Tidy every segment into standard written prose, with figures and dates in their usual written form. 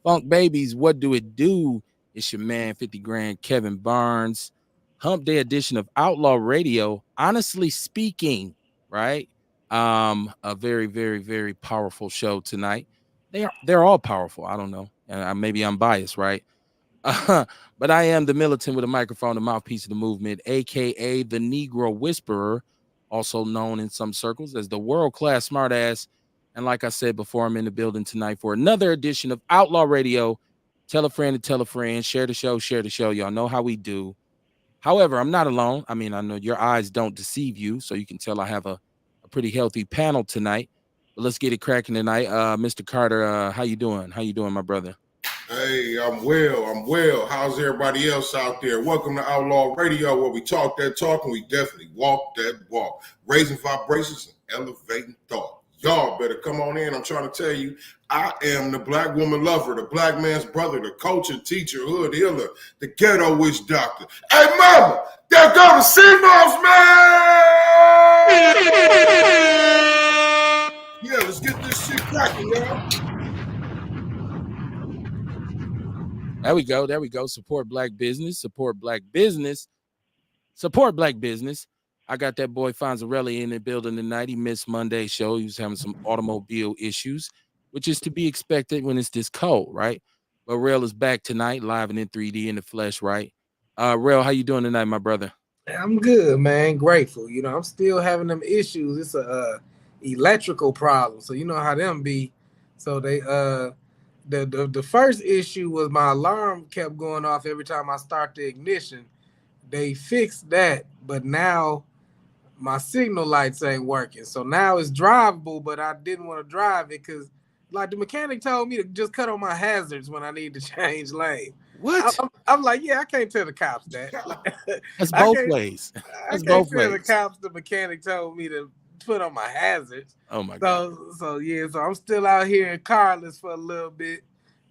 Funk babies, what do it do? It's your man, 50 grand, Kevin Barnes. Hump Day edition of Outlaw Radio. Honestly speaking, right? A very, very, very powerful show tonight. They're all powerful. I don't know. Maybe I'm biased, right? But I am the militant with a microphone, the mouthpiece of the movement, aka the Negro Whisperer, also known in some circles as the world-class smartass. And like I said before, I'm in the building tonight for another edition of Outlaw Radio. Tell a friend to tell a friend, share the show, share the show. Y'all know how we do. However, I'm not alone. I mean, I know your eyes don't deceive you, so you can tell I have a pretty healthy panel tonight. But let's get it cracking tonight. Mr. Carter, how you doing? How you doing, my brother? Hey, I'm well. I'm well. How's everybody else out there? Welcome to Outlaw Radio, where we talk that talk and we definitely walk that walk, raising vibrations and elevating thought. Y'all better come on in. I'm trying to tell you, I am the black woman lover, the black man's brother, the culture, teacher, hood healer, the ghetto witch doctor. Hey, mama, there go the CMOS, man! Yeah, let's get this shit cracking, y'all. There we go. There we go. Support black business. Support black business. Support black business. I got that boy Fonzarelli in the building tonight. He missed Monday's show. He was having some automobile issues, which is to be expected when it's this cold, right? But Rail is back tonight, live and in 3D in the flesh, right? Rail, how you doing tonight, my brother? I'm good, man. Grateful. I'm still having them issues. It's a electrical problem, so you know how them be. So they the first issue was my alarm kept going off every time I start the ignition. They fixed that, but now my signal lights ain't working. So now it's drivable, but I didn't want to drive it because, like, the mechanic told me to just cut on my hazards when I need to change lane. What? I'm like, yeah, I can't tell the cops that. That's both ways. That's both tell ways. the cops the mechanic told me to put on my hazards. Oh my God. So I'm still out here in carless for a little bit,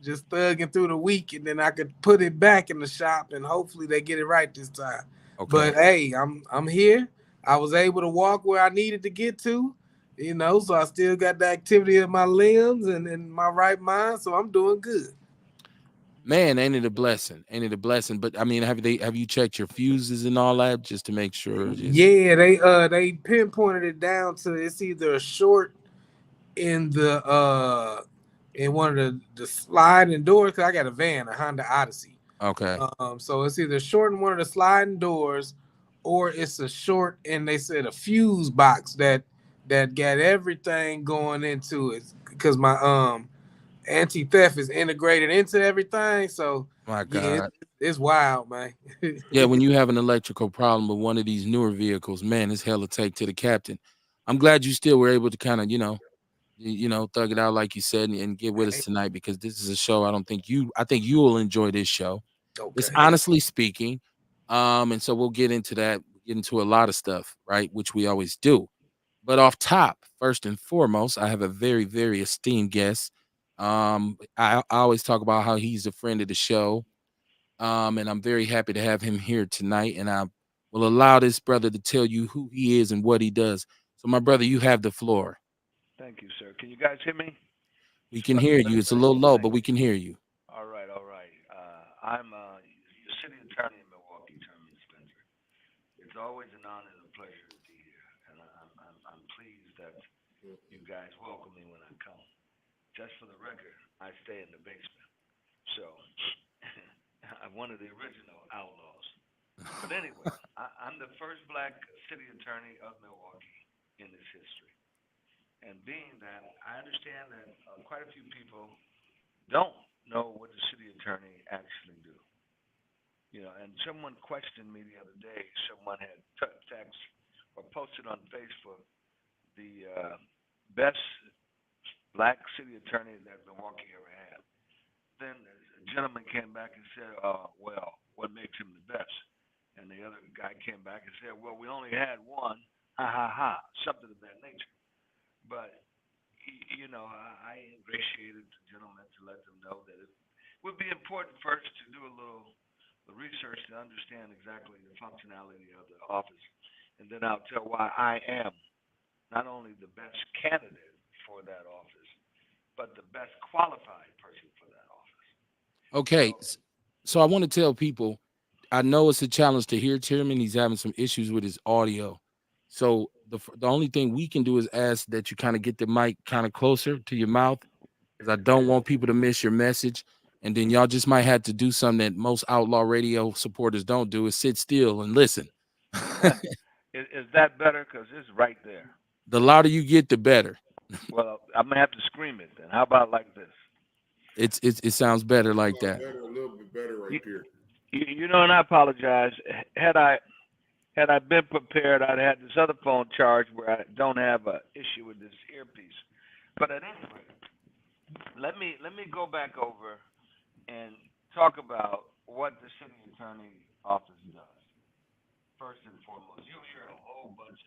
just thugging through the week, and then I could put it back in the shop, and hopefully they get it right this time. Okay. But hey, I'm here. I was able to walk where I needed to get to, so I still got the activity of my limbs and in my right mind, so I'm doing good. Man, ain't it a blessing? Ain't it a blessing? But I mean, have you checked your fuses and all that just to make sure? Yeah, they pinpointed it down to it's either a short in the in one of the sliding doors, because I got a van, a Honda Odyssey. Okay. So it's either short in one of the sliding doors, or it's a short, and they said a fuse box that got everything going into it, because my anti-theft is integrated into everything. So my God, it's wild, man. Yeah, when you have an electrical problem with one of these newer vehicles, man, it's hell to take to the captain. I'm glad you still were able to kind of, thug it out like you said and get with us tonight, because this is a show I think you will enjoy this show. Okay. It's honestly speaking. And so we'll get into that, get into a lot of stuff, right? Which we always do. But off top, first and foremost, I have a very, very esteemed guest. I always talk about how he's a friend of the show. And I'm very happy to have him here tonight. And I will allow this brother to tell you who he is and what he does. So, my brother, you have the floor. Thank you, sir. Can you guys hear me? We can hear you. It's a little low, but we can hear you. All right. I'm the city attorney in Milwaukee, Terry Spencer. It's always an honor and a pleasure to be here, and I'm pleased that you guys welcome me when I come. Just for the record, I stay in the basement, so I'm one of the original outlaws. But anyway, I'm the first black city attorney of Milwaukee in this history. And being that, I understand that quite a few people don't know what the city attorney actually do. And someone questioned me the other day. Someone had text or posted on Facebook the best black city attorney that Milwaukee ever had. Then a gentleman came back and said, well, what makes him the best? And the other guy came back and said, well, we only had one, ha, ha, ha, something of that nature. But, I ingratiated the gentleman to let them know that it would be important first to do a little research to understand exactly the functionality of the office. And then I'll tell why I am not only the best candidate for that office, but the best qualified person for that office. Okay, so I want to tell people, I know it's a challenge to hear Tierman. He's having some issues with his audio. So the only thing we can do is ask that you kind of get the mic kind of closer to your mouth, because I don't want people to miss your message. And then y'all just might have to do something that most Outlaw Radio supporters don't do, is sit still and listen. Is that better? Because it's right there. The louder you get, the better. Well, I'm gonna have to scream it then. How about like this? It sounds better like that. Better, a little bit better right You, there. you know, and I apologize. Had I had I been prepared, I'd had this other phone charged where I don't have a issue with this earpiece. But at any rate, let me go back over and talk about what the city attorney office does. First and foremost, you'll hear a whole bunch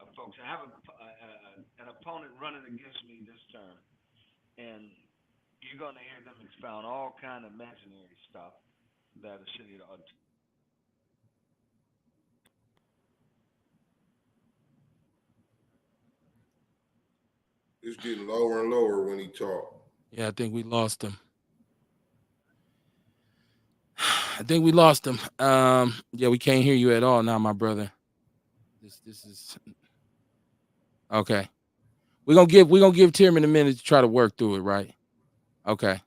of folks. I have an opponent running against me this term, and you're going to hear them expound all kind of imaginary stuff that a city attorney. It's getting lower and lower when he talk. Yeah, I think we lost him. I think we lost him. Yeah, we can't hear you at all now, my brother. This is okay. We're gonna give Tierman a minute to try to work through it, right? Okay.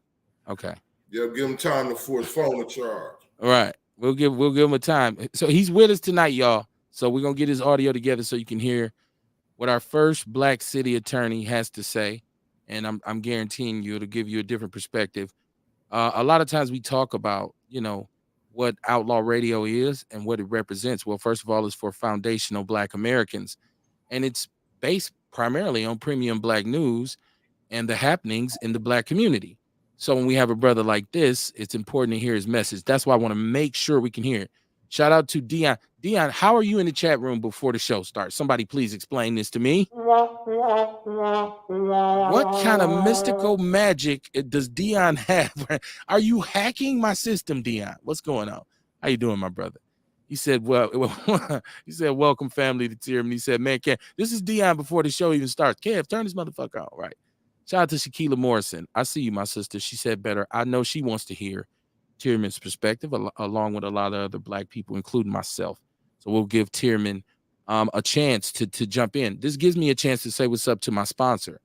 Okay. Yeah, give him time for his phone to charge. All right. We'll give him a time. So he's with us tonight, y'all. So we're gonna get his audio together so you can hear what our first black city attorney has to say. And I'm guaranteeing you it'll give you a different perspective. A lot of times we talk about, what Outlaw Radio is and what it represents. Well, first of all, it's for foundational Black Americans, and it's based primarily on premium Black news and the happenings in the Black community. So when we have a brother like this, it's important to hear his message. That's why I want to make sure we can hear it. Shout out to Dion. Dion, how are you in the chat room before the show starts? Somebody please explain this to me. What kind of mystical magic does Dion have? Are you hacking my system, Dion? What's going on? How you doing, my brother? He said, well, he said, welcome family to Tierman. He said, man, this is Dion before the show even starts. Kev, turn this motherfucker on. Right. Shout out to Shaquila Morrison. I see you, my sister. She said better. I know she wants to hear Tierman's perspective, along with a lot of other Black people, including myself. So we'll give Tierman a chance to jump in. This gives me a chance to say what's up to my sponsor,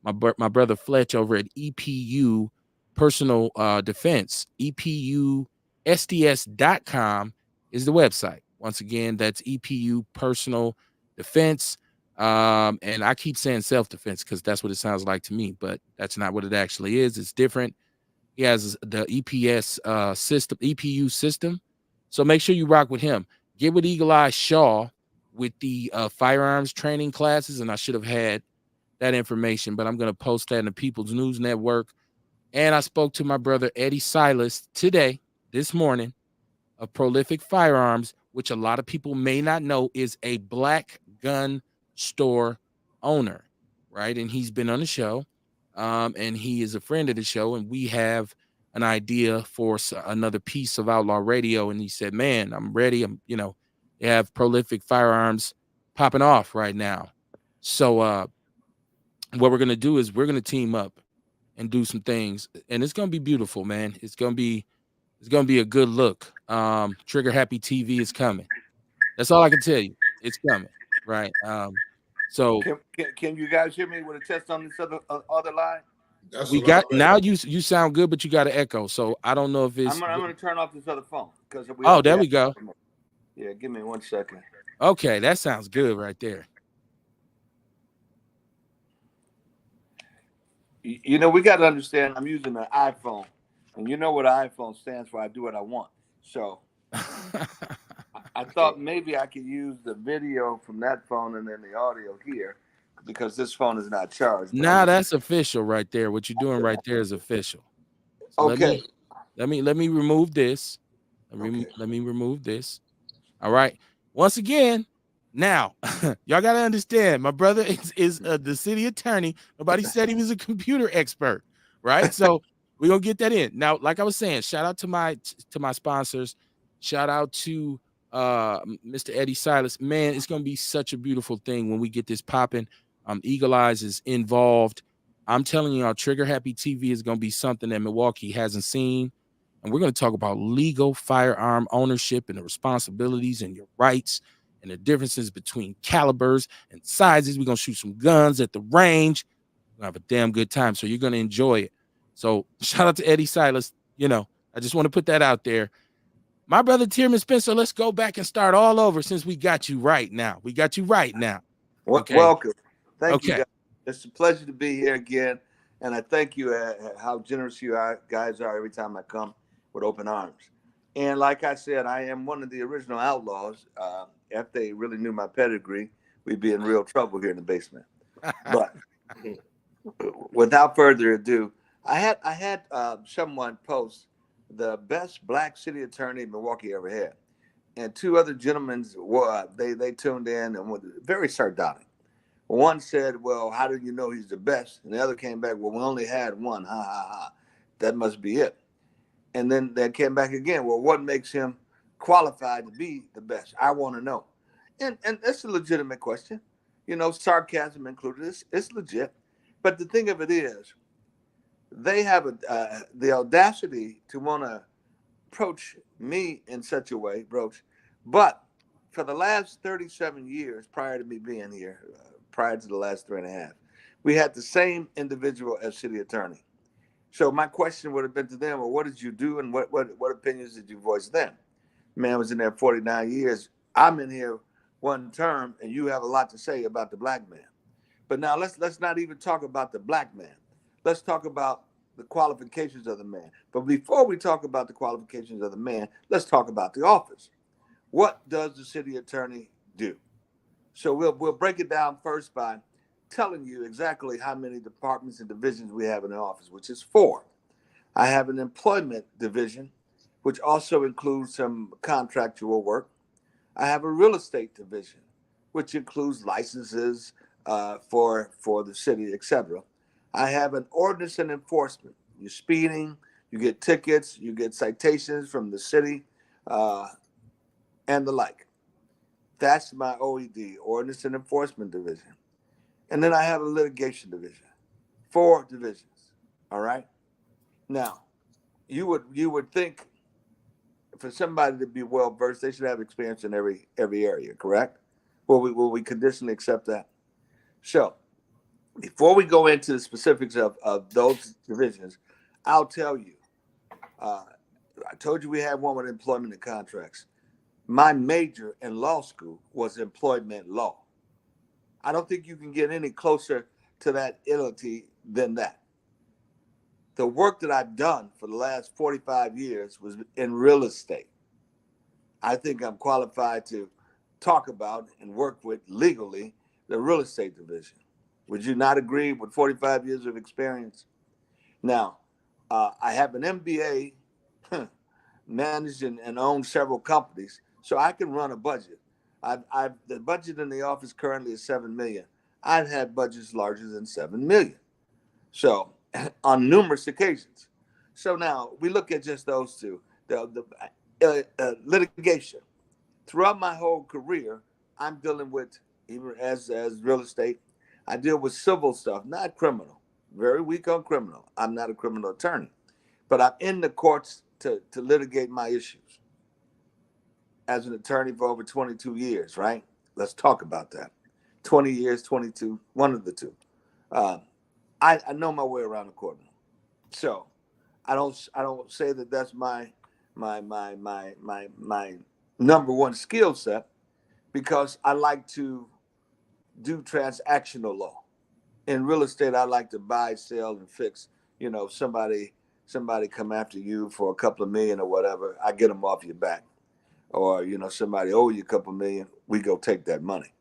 my brother Fletch over at EPU Personal Defense. EPUSDS.com is the website. Once again, that's EPU Personal Defense. And I keep saying self-defense because that's what it sounds like to me, but that's not what it actually is. It's different. He has the EPU system. So make sure you rock with him. Get with Eagle Eye Shaw with the firearms training classes, and I should have had that information, but I'm going to post that in the People's News Network. And I spoke to my brother Eddie Silas this morning, of Prolific Firearms, which a lot of people may not know is a Black gun store owner, right? And he's been on the show, and he is a friend of the show, and we have an idea for another piece of Outlaw Radio. And he said, man, I'm ready. They have Prolific Firearms popping off right now. So what we're going to do is we're going to team up and do some things, and it's going to be beautiful, man. It's going to be a good look. Trigger Happy TV is coming. That's all I can tell you. It's coming, right? So can you guys hear me with a test on this other line? That's we got now. You sound good, but you got an echo. So I don't know if it's. I'm gonna turn off this other phone because there we go. Yeah, give me 1 second. Okay, that sounds good right there. You know, we got to understand. I'm using an iPhone, and you know what an iPhone stands for. I do what I want. So I thought maybe I could use the video from that phone and then the audio here, because this phone is not charged. Now that's official right there. What you're doing right there is official. So okay. Let me remove this. Let me remove this. All right. Once again, now y'all gotta understand, my brother is the city attorney. Nobody said he was a computer expert, right? So we're gonna get that in. Now, like I was saying, shout out to my sponsors. Shout out to Mr. Eddie Silas. Man, it's gonna be such a beautiful thing when we get this popping. Eagle Eyes is involved. I'm telling y'all, Trigger Happy TV is gonna be something that Milwaukee hasn't seen. and we're going to talk about legal firearm ownership and the responsibilities and your rights and the differences between calibers and sizes. We're going to shoot some guns at the range. We're going to have a damn good time, so you're going to enjoy it. So shout out to Eddie Silas. I just want to put that out there. My brother Tierman Spencer, let's go back and start all over since we got you right now. Okay. Welcome. Thank you, Okay. guys. It's a pleasure to be here again. And I thank you how generous you guys are every time I come with open arms. And like I said, I am one of the original outlaws. If they really knew my pedigree, we'd be in real trouble here in the basement. But without further ado, I had someone post the best black city attorney Milwaukee ever had, and two other gentlemen they tuned in and were very sardonic. One said, "Well, how do you know he's the best?" And the other came back, "Well, we only had one. Ha ha ha. That must be it." And then they came back again. Well, what makes him qualified to be the best? I want to know. And that's a legitimate question. Sarcasm included. It's legit. But the thing of it is, they have the audacity to want to approach me in such a way, But for the last 37 years prior to me being here, prior to the last 3.5, we had the same individual as city attorney. So my question would have been to them, well, what did you do and what opinions did you voice then? Man was in there 49 years. I'm in here one term, and you have a lot to say about the black man. But now let's not even talk about the black man. Let's talk about the qualifications of the man. But before we talk about the qualifications of the man, let's talk about the office. What does the city attorney do? So we'll break it down first by telling you exactly how many departments and divisions we have in the office, which is 4. I have an employment division, which also includes some contractual work. I have a real estate division, which includes licenses for the city, etc. I have an ordinance and enforcement. You're speeding, you get tickets, you get citations from the city, and the like. That's my OED, Ordinance and Enforcement Division. And then I have a litigation division, 4 divisions. All right. Now, you would think for somebody to be well versed, they should have experience in every area, correct? Will we conditionally accept that? So before we go into the specifics of those divisions, I'll tell you, I told you we had one with employment and contracts. My major in law school was employment law. I don't think you can get any closer to that entity than that. The work that I've done for the last 45 years was in real estate. I think I'm qualified to talk about and work with legally the real estate division. Would you not agree with 45 years of experience? Now, I have an MBA, managed and owned several companies, so I can run a budget. The budget in the office currently is $7 million. I've had budgets larger than $7 million. So on numerous occasions. So now we look at just those two. The litigation. Throughout my whole career, I'm dealing with, even as real estate, I deal with civil stuff, not criminal. Very weak on criminal. I'm not a criminal attorney, but I'm in the courts to litigate my issues. As an attorney for over 22 years, right? Let's talk about that. 20 years, 22, one of the two. I know my way around the courtroom. So I don't say that that's my number one skill set, because I like to do transactional law. In real estate, I like to buy, sell, and fix. Somebody come after you for a couple of million or whatever, I get them off your back. Or somebody owe you a couple of million, we go take that money,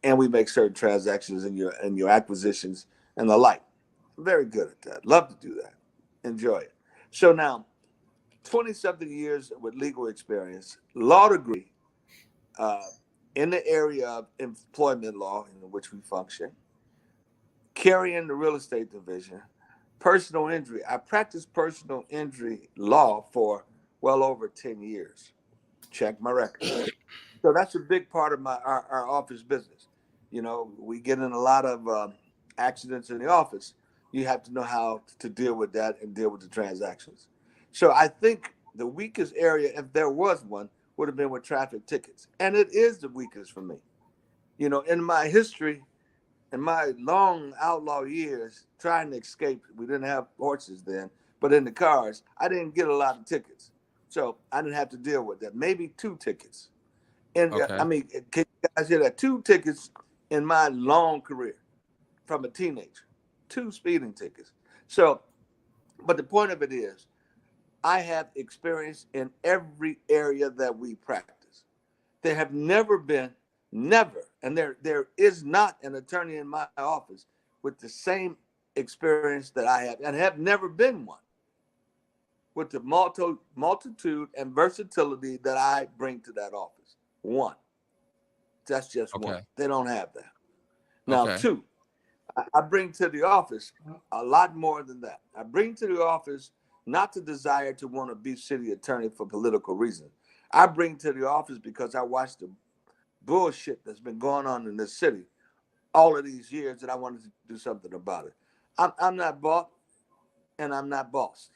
and we make certain transactions in your acquisitions and the like. I'm very good at that. Love to do that. Enjoy it. So now, 20-something years with legal experience, law degree, in the area of employment law in which we function, carrying the real estate division, personal injury. I practiced personal injury law for well over 10 years. Check my record. So that's a big part of our office business. We get in a lot of accidents in the office. You have to know how to deal with that and deal with the transactions. So I think the weakest area, if there was one, would have been with traffic tickets. And it is the weakest for me. You know, in my history, in my long outlaw years trying to escape, we didn't have horses then, but in the cars, I didn't get a lot of tickets. So I didn't have to deal with that. Maybe 2 tickets. And Okay. I mean, can you guys hear that? 2 tickets in my long career from a teenager, 2 speeding tickets. So, but the point of it is, I have experience in every area that we practice. There have never been, never, and there is not an attorney in my office with the same experience that I have, and have never been one with the multitude and versatility that I bring to that office. One, that's just one. Okay. They don't have that. Now, Okay. two, I bring to the office a lot more than that. I bring to the office not the desire to want to be city attorney for political reasons. I bring to the office because I watched the bullshit that's been going on in this city all of these years, and I wanted to do something about it. I'm not bought and I'm not bossed.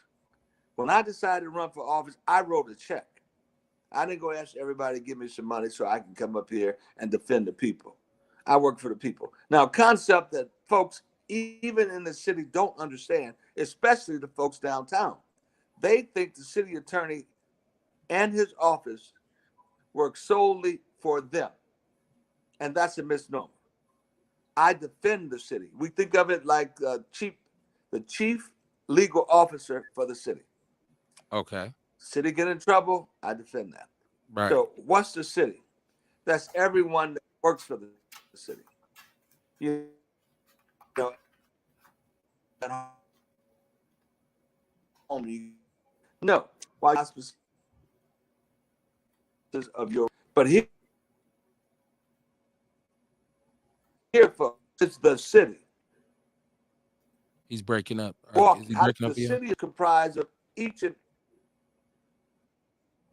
When I decided to run for office, I wrote a check. I didn't go ask everybody to give me some money so I can come up here and defend the people. I work for the people. Now, concept that folks, even in the city, don't understand, especially the folks downtown. They think the city attorney and his office work solely for them. And that's a misnomer. I defend the city. We think of it like the chief legal officer for the city. Okay. City get in trouble, I defend that. Right. So what's the city? That's everyone that works for the city. You know, at home, no. Why of your? But here, folks, it's the city. He's breaking up. Walk Is he out. breaking up The here? city is comprised of each and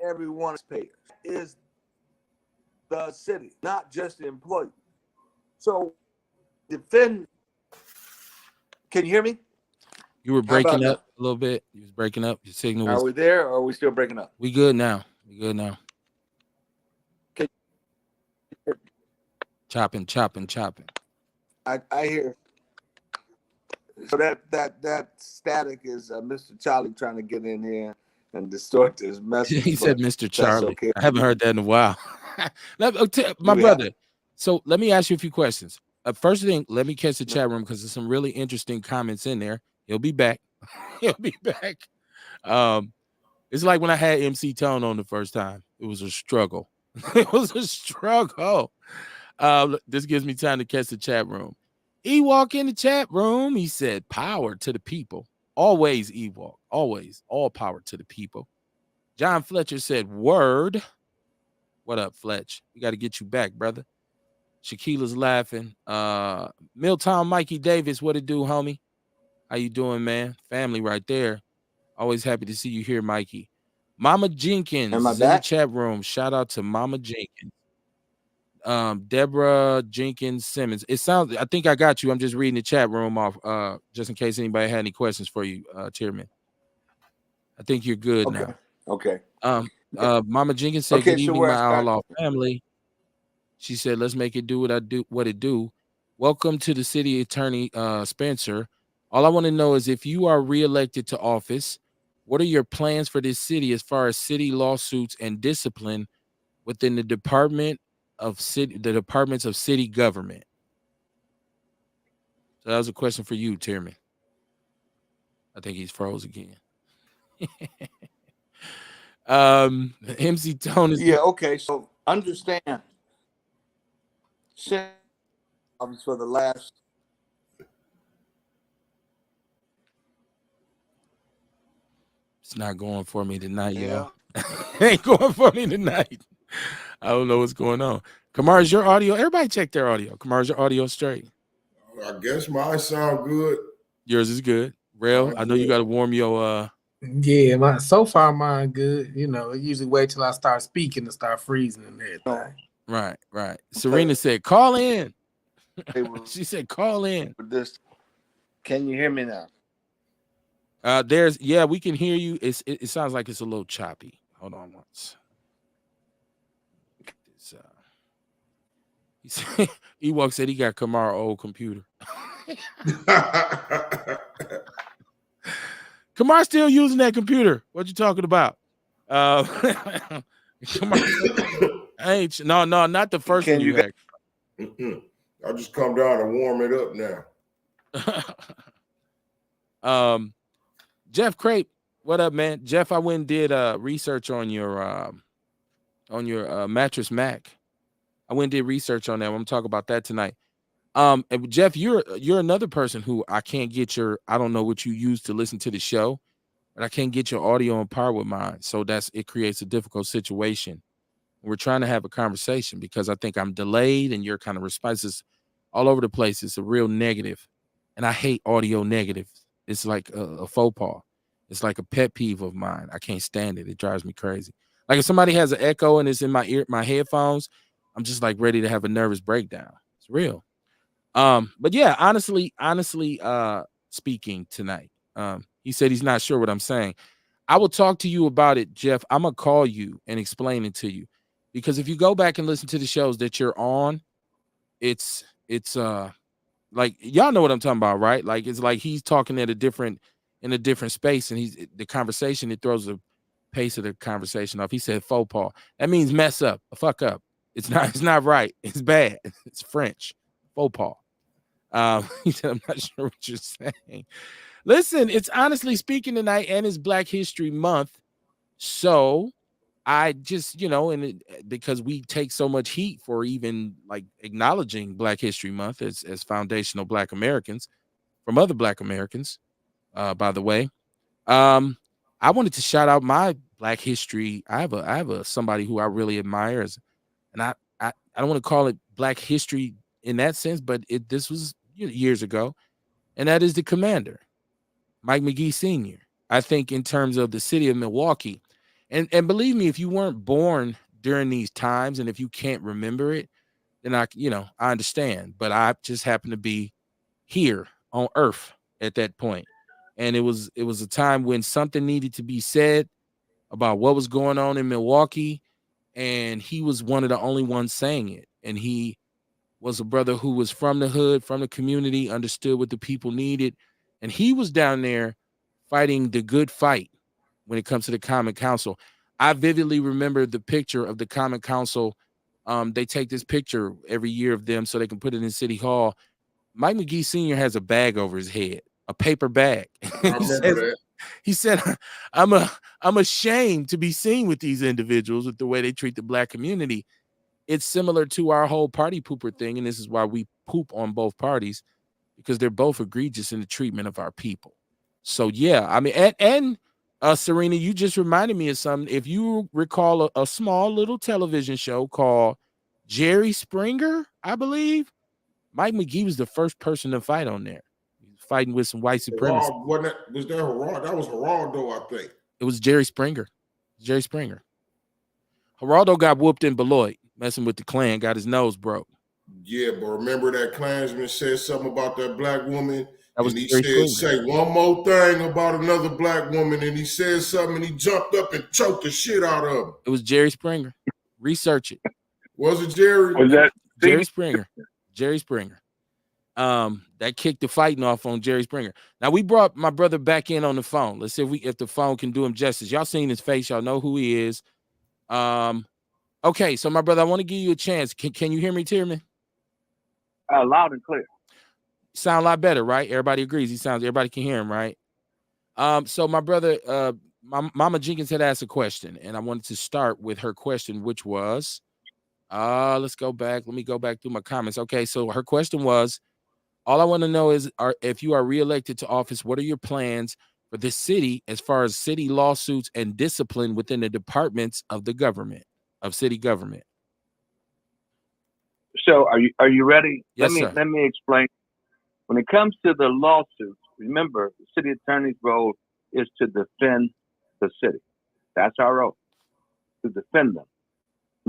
every one of payers. Is the city, not just the employee. So defend. Can you hear me? You were How about breaking up now? a little bit. You was breaking up. Your signal Are was. we there, or are we still breaking up? We good now. We good now. Can, Chopping. I hear. So that static is Mr. Charlie trying to get in here and distort this message. He said, But "Mr. that's Charlie." okay. I haven't heard that in a while. My Do we have brother. So let me ask you a few questions. First thing, let me catch the chat room because there's some really interesting comments in there. He'll be back. He'll be back. It's like when I had MC Tone on the first time. It was a struggle. It was a struggle. This gives me time to catch the chat room. Ewok in the chat room. He said, "Power to the people. Always Ewok. Always. All power to the people." John Fletcher said, "Word." What up, Fletch? We got to get you back, brother. Shaquila's laughing. Milltown Mikey Davis, what it do, homie? How you doing, man? Family right there. Always happy to see you here, Mikey. Mama Jenkins Am I is in the back? chat room. Shout out to Mama Jenkins. Deborah Jenkins Simmons. It sounds. I think I got you. I'm just reading the chat room off. Just in case anybody had any questions for you, Chairman. I think you're good Okay. now. Okay. Mama Jenkins said, Okay. "Good So evening, where I my start? outlaw family." She said, "Let's make it do what it do. Welcome to the city attorney, Spencer. All I want to know is if you are reelected to office, what are your plans for this city as far as city lawsuits and discipline within the departments of city government?" So that was a question for you, Chairman. I think he's froze again. MC Tone is Yeah. Okay. So understand. Since for the last. it's not going for me tonight, Yeah. y'all. Ain't going for me tonight. I don't know what's going on. Kamar, is your audio? Everybody check their audio. Kamar, is your audio straight? I guess mine sound good. Yours is good. Rail, Mine I know you good. got to warm your Yeah, so far mine good. You know, I usually wait till I start speaking to start freezing and everything. right. Serena said, "Call in." With She said, "Call in." this. Can you hear me now? We can hear you. It sounds like it's a little choppy. Hold on once. Ewok said he got Kamara old computer. Kamar still using that computer. What you talking about? Kamar, no, not the first one you had. I'll just come down and warm it up now. Jeff Crape, what up, man? Jeff, I went and did research on your Mattress Mac. I went and did research on that. I'm gonna talk about that tonight. And Jeff, you're another person who I can't get your. I don't know what you use to listen to the show, but I can't get your audio on par with mine. So it creates a difficult situation. We're trying to have a conversation because I think I'm delayed and your kind of responses all over the place. It's a real negative, and I hate audio negative. It's like a faux pas. It's like a pet peeve of mine. I can't stand it. It drives me crazy. Like if somebody has an echo and it's in my headphones, I'm just like ready to have a nervous breakdown. It's real. But yeah, honestly, speaking tonight, he said he's not sure what I'm saying. I will talk to you about it, Jeff. I'm gonna call you and explain it to you, because if you go back and listen to the shows that you're on, it's like y'all know what I'm talking about, right? Like it's like he's talking in a different space, and the conversation, it throws the pace of the conversation off. He said faux pas. That means mess up, a fuck up. It's not right. It's bad. It's French. Faux pas. He said, I'm not sure what you're saying. Listen, it's honestly speaking tonight, and it's Black History Month. So I just, because we take so much heat for even like acknowledging Black History Month as foundational Black Americans from other Black Americans, by the way. I wanted to shout out my Black history. I have a somebody who I really admire, and I don't want to call it Black history in that sense, but this was years ago, and that is the commander, Mike McGee Sr. I think in terms of the city of Milwaukee, and believe me, if you weren't born during these times, and if you can't remember it, then I understand. But I just happened to be here on Earth at that point, and it was a time when something needed to be said about what was going on in Milwaukee, and he was one of the only ones saying it. And he was a brother who was from the hood, from the community, understood what the people needed, and he was down there fighting the good fight when it comes to the Common Council. I vividly remember the picture of the Common Council. They take this picture every year of them so they can put it in City Hall. Mike McGee Sr. has a bag over his head, a paper bag. I remember that. He said, I'm ashamed to be seen with these individuals with the way they treat the Black community. It's similar to our whole party pooper thing, and this is why we poop on both parties, because they're both egregious in the treatment of our people. So yeah, I mean, and Serena, you just reminded me of something. If you recall a small little television show called Jerry Springer, I believe, Mike McGee was the first person to fight on there. He was fighting with some white supremacists. Was that Geraldo? That was Geraldo, I think. It was Jerry Springer. Jerry Springer. Geraldo got whooped in Beloit, messing with the Klan, got his nose broke. Yeah, but remember that Klansman said something about that Black woman? That was and he Jerry said, say one more thing about another Black woman, and he said something, and he jumped up and choked the shit out of him. It was Jerry Springer. Research it. Was it Jerry? Was that Jerry Springer? Jerry Springer. That kicked the fighting off on Jerry Springer. Now we brought my brother back in on the phone. Let's see if the phone can do him justice. Y'all seen his face. Y'all know who he is. Okay, so my brother, I want to give you a chance. Can you hear me, Tierman? Loud and clear. Sound a lot better, right? Everybody agrees. Everybody can hear him, right? So my brother, Mama Jenkins had asked a question, and I wanted to start with her question, which was, let's go back. Let me go back through my comments. Okay, so her question was, all I want to know is, if you are reelected to office, what are your plans for this city as far as city lawsuits and discipline within the departments of the government, of city government? So are you ready? Yes, sir. Let me explain. When it comes to the lawsuits, remember the city attorney's role is to defend the city. That's our role, to defend them.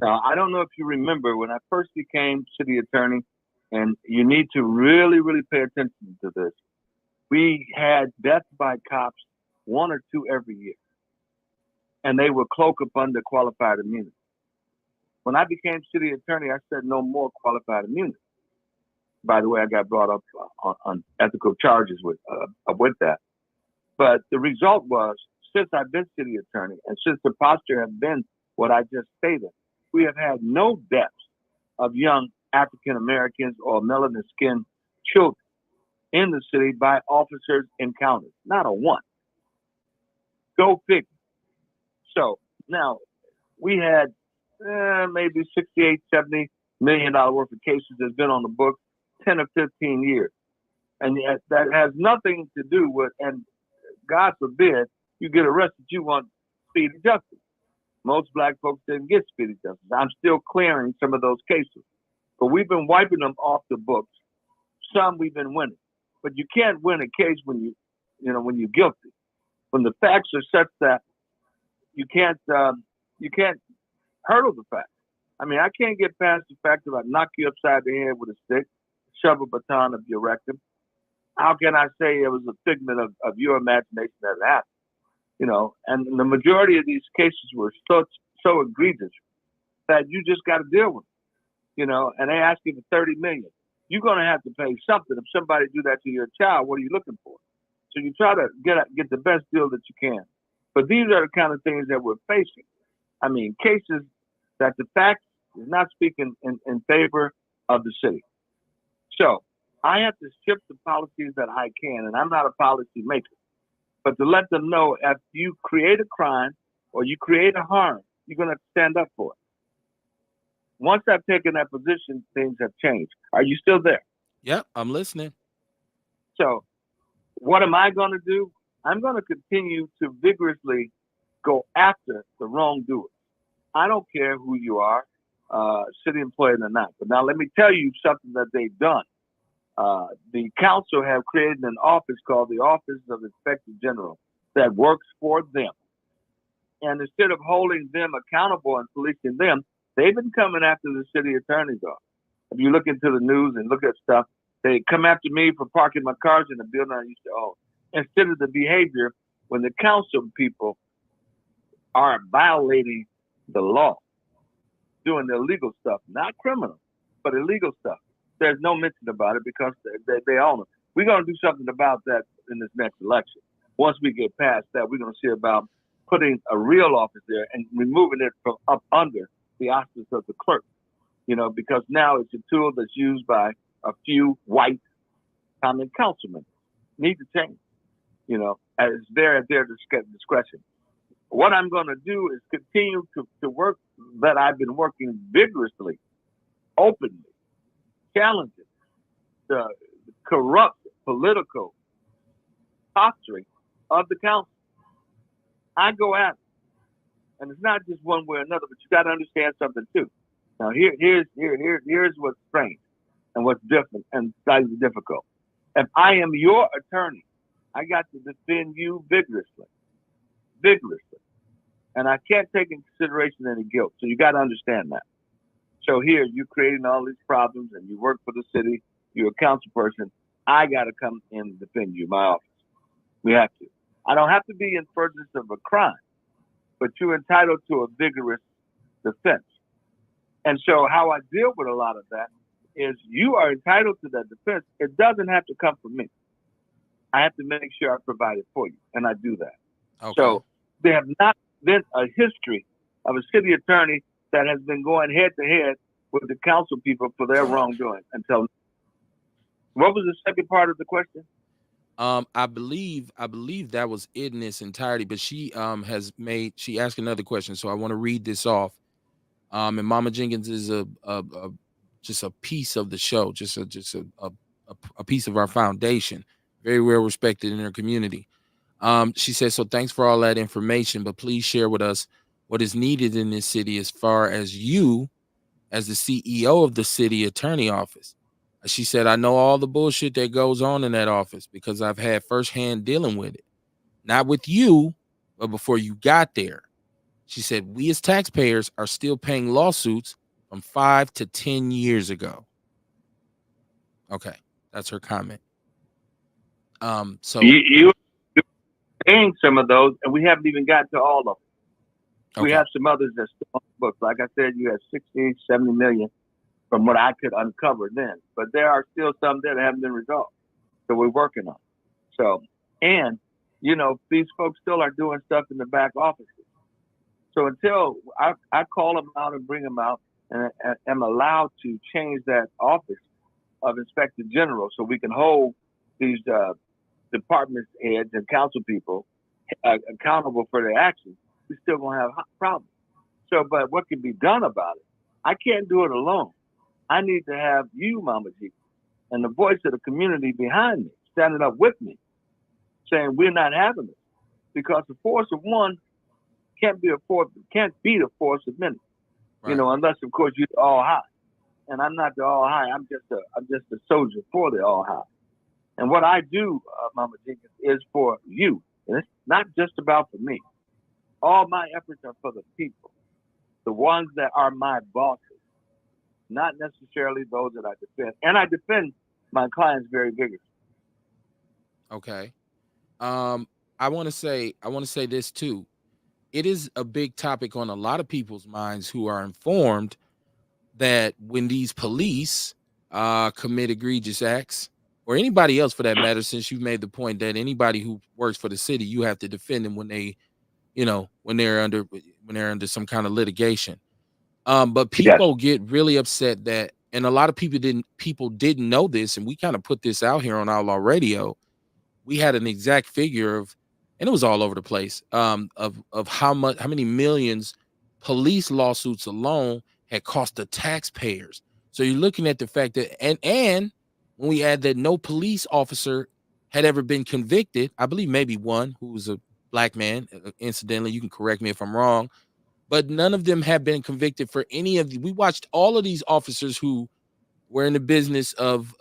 Now, I don't know if you remember when I first became city attorney, and you need to really, really pay attention to this. We had death by cops 1 or 2 every year. And they would cloak up under qualified immunity. When I became city attorney, I said no more qualified immunity. By the way, I got brought up on ethical charges with that. But the result was, since I've been city attorney and since the posture has been what I just stated, we have had no deaths of young African Americans or melanin skinned children in the city by officers encounters. Not a one. Go figure. So now we had maybe 68, 70 million dollar worth of cases that's been on the books 10 or 15 years. And that has nothing to do with, and God forbid, you get arrested, you want speedy justice. Most black folks didn't get speedy justice. I'm still clearing some of those cases. But we've been wiping them off the books. Some we've been winning. But you can't win a case when when you're guilty. When the facts are such that you can't hurdle the facts. I mean, I can't get past the fact that I knock you upside the head with a stick, shove a baton up your rectum. How can I say it was a figment of your imagination that it happened? And the majority of these cases were so egregious that you just got to deal with them, and they ask you for $30 million. You're going to have to pay something. If somebody do that to your child, what are you looking for? So you try to get the best deal that you can. But these are the kind of things that we're facing. I mean, cases that the facts is not speaking in favor of the city. So I have to shift the policies that I can, and I'm not a policy maker, but to let them know if you create a crime or you create a harm, you're going to have to stand up for it. Once I've taken that position, things have changed. Are you still there? Yep, I'm listening. So what am I going to do? I'm going to continue to vigorously go after the wrongdoers. I don't care who you are, city employee or not. But now let me tell you something that they've done. The council have created an office called the Office of Inspector General that works for them. And instead of holding them accountable and policing them, they've been coming after the city attorney's office. If you look into the news and look at stuff, they come after me for parking my cars in the building I used to own. Instead of the behavior when the council people are violating the law, doing the illegal stuff, not criminal, but illegal stuff. There's no mention about it because they own it. We're going to do something about that in this next election. Once we get past that, we're going to see about putting a real office there and removing it from up under the auspices of the clerk, because now it's a tool that's used by a few white common councilmen. Need to change, as they're at their discretion. What I'm going to do is continue to work that I've been working vigorously, openly, challenging the corrupt political posturing of the council. I go at it. And it's not just one way or another, but you got to understand something too. Now here's what's strange and what's different and slightly difficult. If I am your attorney, I got to defend you vigorously. And I can't take in consideration any guilt. So you got to understand that. So here you're creating all these problems and you work for the city, you're a council person. I got to come in and defend you, my office. We have to. I don't have to be in furtherance of a crime, but you're entitled to a vigorous defense. And so how I deal with a lot of that is you are entitled to that defense. It doesn't have to come from me. I have to make sure I provide it for you, and I do that. Okay. So there have not been a history of a city attorney that has been going head to head with the council people for their wrongdoing until. What was the second part of the question? I believe that was it in its entirety, but she she asked another question, so I want to read this off. And Mama Jenkins is just a piece of the show, just a piece of our foundation, very well respected in her community. She says, so thanks for all that information, but please share with us what is needed in this city as far as you as the CEO of the city attorney office. She said, I know all the bullshit that goes on in that office because I've had firsthand dealing with it. Not with you, but before you got there. She said, we as taxpayers are still paying lawsuits from 5 to 10 years ago. Okay, that's her comment. So you paying some of those, and we haven't even gotten to all of them. We Okay. have some others that's still on the books. Like I said, you had 60, 70 million from what I could uncover then. But there are still some there that haven't been resolved. So we're working on it. So, and, you know, these folks still are doing stuff in the back offices. So until I call them out and bring them out and am allowed to change that office of Inspector General so we can hold these department heads and council people accountable for their actions, we're still going to have problems. So, but what can be done about it? I can't do it alone. I need to have you, Mama G, and the voice of the community behind me, standing up with me, saying we're not having it, because the force of one can't be the force of many. Right. You know, unless of course you're the all high, and I'm not the all high. I'm just a soldier for the all high. And what I do, Mama Jenkins, is for you. And it's not just about for me. All my efforts are for the people, the ones that are my bosses, not necessarily those that I defend. And I defend my clients very vigorously. Okay. I want to say this too. It is a big topic on a lot of people's minds who are informed that when these police commit egregious acts, or anybody else for that matter, since you made the point that anybody who works for the city, you have to defend them when they, you know, when they're under some kind of litigation. But people get really upset that, and a lot of people didn't know this, and we kind of put this out here on Outlaw Radio. We had an exact figure of, and it was all over the place, of how many millions police lawsuits alone had cost the taxpayers. So you're looking at the fact that, and when we add that no police officer had ever been convicted, I believe maybe one who was a black man, incidentally, you can correct me if I'm wrong, but none of them have been convicted for any of we watched all of these officers who were in the business of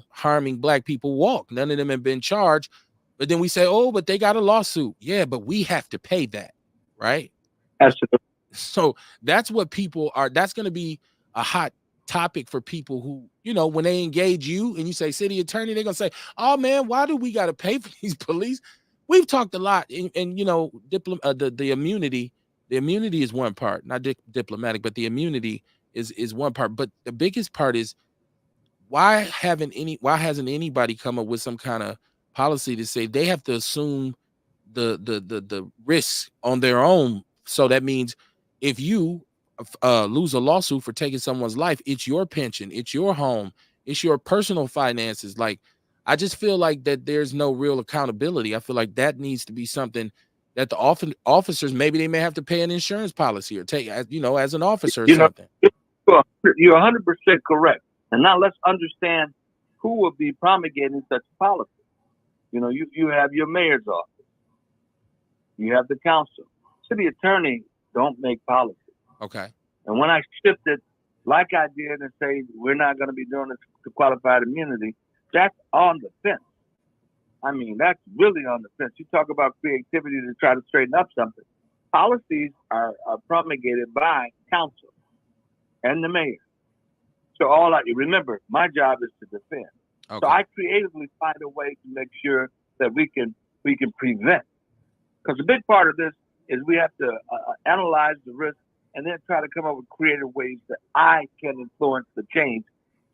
harming black people walk. None of them have been charged. But then we say, oh, but they got a lawsuit. Yeah, but we have to pay that, right? Absolutely. So that's what people are. That's going to be a hot topic for people who, you know, when they engage you and you say city attorney, they're going to say, oh man, why do we got to pay for these police? We've talked a lot, and you know, the immunity. The immunity is one part, not diplomatic, but the immunity is one part. But the biggest part is why hasn't anybody come up with some kind of policy to say they have to assume the risks on their own? So that means if you lose a lawsuit for taking someone's life, it's your pension, it's your home, it's your personal finances. Like, I just feel like that there's no real accountability. I feel like that needs to be something that the officers, maybe they may have to pay an insurance policy or take, you know, as an officer or something. You're 100% correct. And now let's understand who will be promulgating such policy. You know, you have your mayor's office. You have the council. City attorney don't make policy. Okay. And when I shifted, like I did, and say we're not going to be doing this to qualified immunity, that's on the fence. I mean, that's really on the fence. You talk about creativity to try to straighten up something. Policies are promulgated by council and the mayor. So remember, my job is to defend. Okay. So I creatively find a way to make sure that we can prevent. Because a big part of this is we have to analyze the risk and then try to come up with creative ways that I can influence the change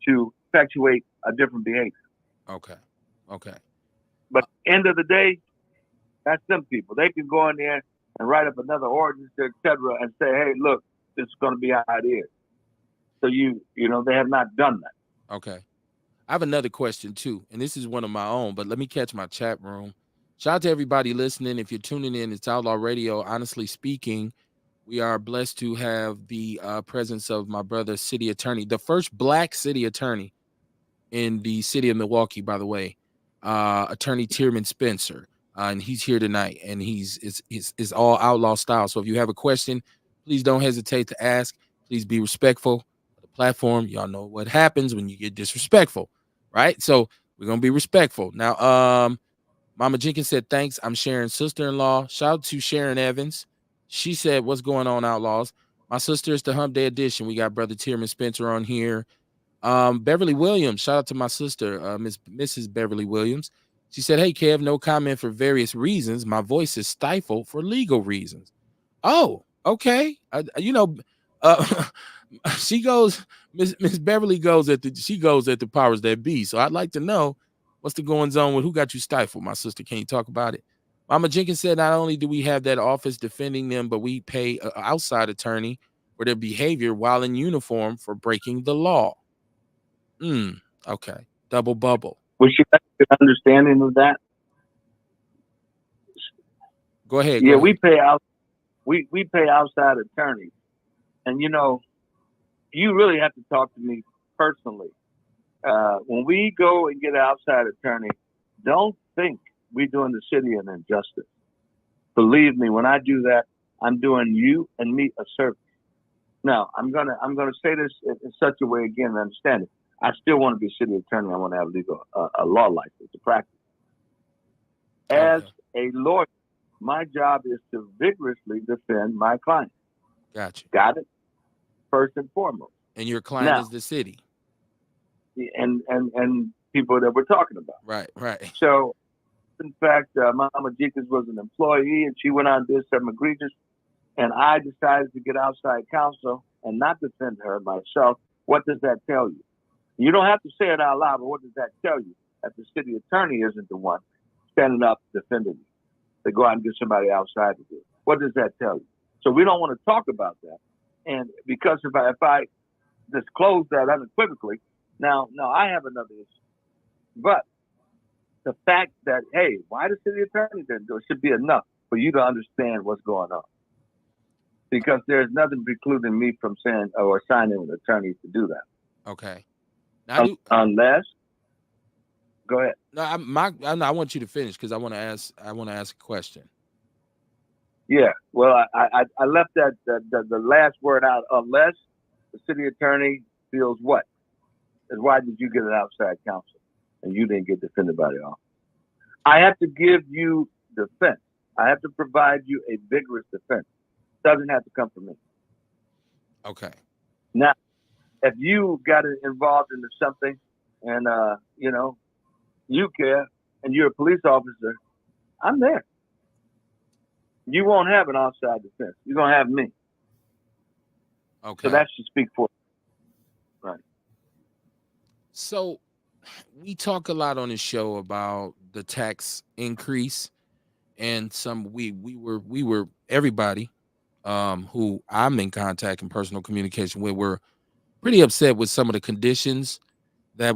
to effectuate a different behavior. Okay. But end of the day, that's them people. They can go in there and write up another ordinance, et cetera, and say, hey, look, this is going to be how it is. So you know, they have not done that. Okay. I have another question too, and this is one of my own, but let me catch my chat room. Shout out to everybody listening. If you're tuning in, it's Outlaw Radio. Honestly speaking, we are blessed to have the presence of my brother, city attorney, the first black city attorney in the city of Milwaukee, by the way, Attorney Tierman Spencer. And he's here tonight, and it's all outlaw style. So if you have a question, please don't hesitate to ask. Please be respectful of the platform. Y'all know what happens when you get disrespectful, right? So we're going to be respectful. Now, Mama Jenkins said, thanks. I'm Sharon's sister-in-law. Shout out to Sharon Evans. She said, what's going on, Outlaws? My sister is the Hump Day edition. We got Brother Tierman Spencer on here. Beverly Williams, shout out to my sister, Mrs. Beverly Williams. She said, "Hey, Kev, no comment for various reasons. My voice is stifled for legal reasons." Oh, okay. Uh, she goes, Miss Beverly goes at the powers that be. So I'd like to know what's the goings on with who got you stifled, my sister. Can you talk about it? Mama Jenkins said, not only do we have that office defending them, but we pay an outside attorney for their behavior while in uniform for breaking the law. Okay. Double bubble. Was she have an understanding of that? Go ahead. Yeah, Go ahead. we pay outside attorneys, and you really have to talk to me personally. When we go and get an outside attorney, don't think we're doing the city an injustice. Believe me, when I do that, I'm doing you and me a service. Now, I'm gonna say this in such a way again to understand it. I still want to be a city attorney. I want to have a law license to practice. As a lawyer, my job is to vigorously defend my client. Gotcha. Got it? First and foremost. And your client is the city. And people that we're talking about. Right. So, in fact, Mama Jenkins was an employee, and she went on and did some egregious. And I decided to get outside counsel and not defend her myself. What does that tell you? You don't have to say it out loud, but what does that tell you? That the city attorney isn't the one standing up defending you. They go out and get somebody outside to do it. What does that tell you? So we don't want to talk about that. And because if I disclose that unequivocally, now I have another issue. But the fact that, hey, why the city attorney didn't do it should be enough for you to understand what's going on. Because there's nothing precluding me from saying or assigning an attorney to do that. Okay. Unless, go ahead. No, I want you to finish because I want to ask a question. Yeah. Well, I left the last word out. Unless the city attorney feels what? And why did you get an outside counsel and you didn't get defended by the office? I have to give you defense. I have to provide you a vigorous defense. Doesn't have to come from me. Okay. Now, if you got involved into something and, you care and you're a police officer, I'm there. You won't have an outside defense. You're going to have me. Okay. So that should speak for it. Right. So we talk a lot on the show about the tax increase and we were everybody who I'm in contact and personal communication with were pretty upset with some of the conditions that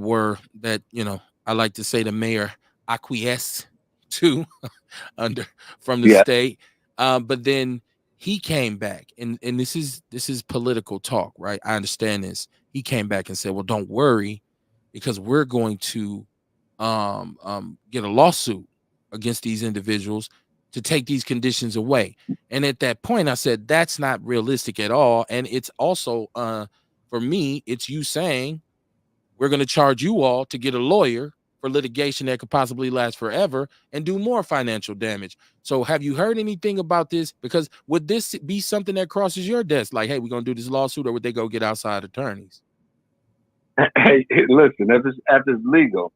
I like to say the mayor acquiesced to from the state. But then he came back and this is political talk, right? I understand this. He came back and said, well, don't worry, because we're going to get a lawsuit against these individuals to take these conditions away. And at that point, I said, that's not realistic at all. And it's also, for me, it's you saying we're going to charge you all to get a lawyer for litigation that could possibly last forever and do more financial damage. So have you heard anything about this? Because would this be something that crosses your desk? Like, hey, we're going to do this lawsuit, or would they go get outside attorneys? Hey, listen, if it's legal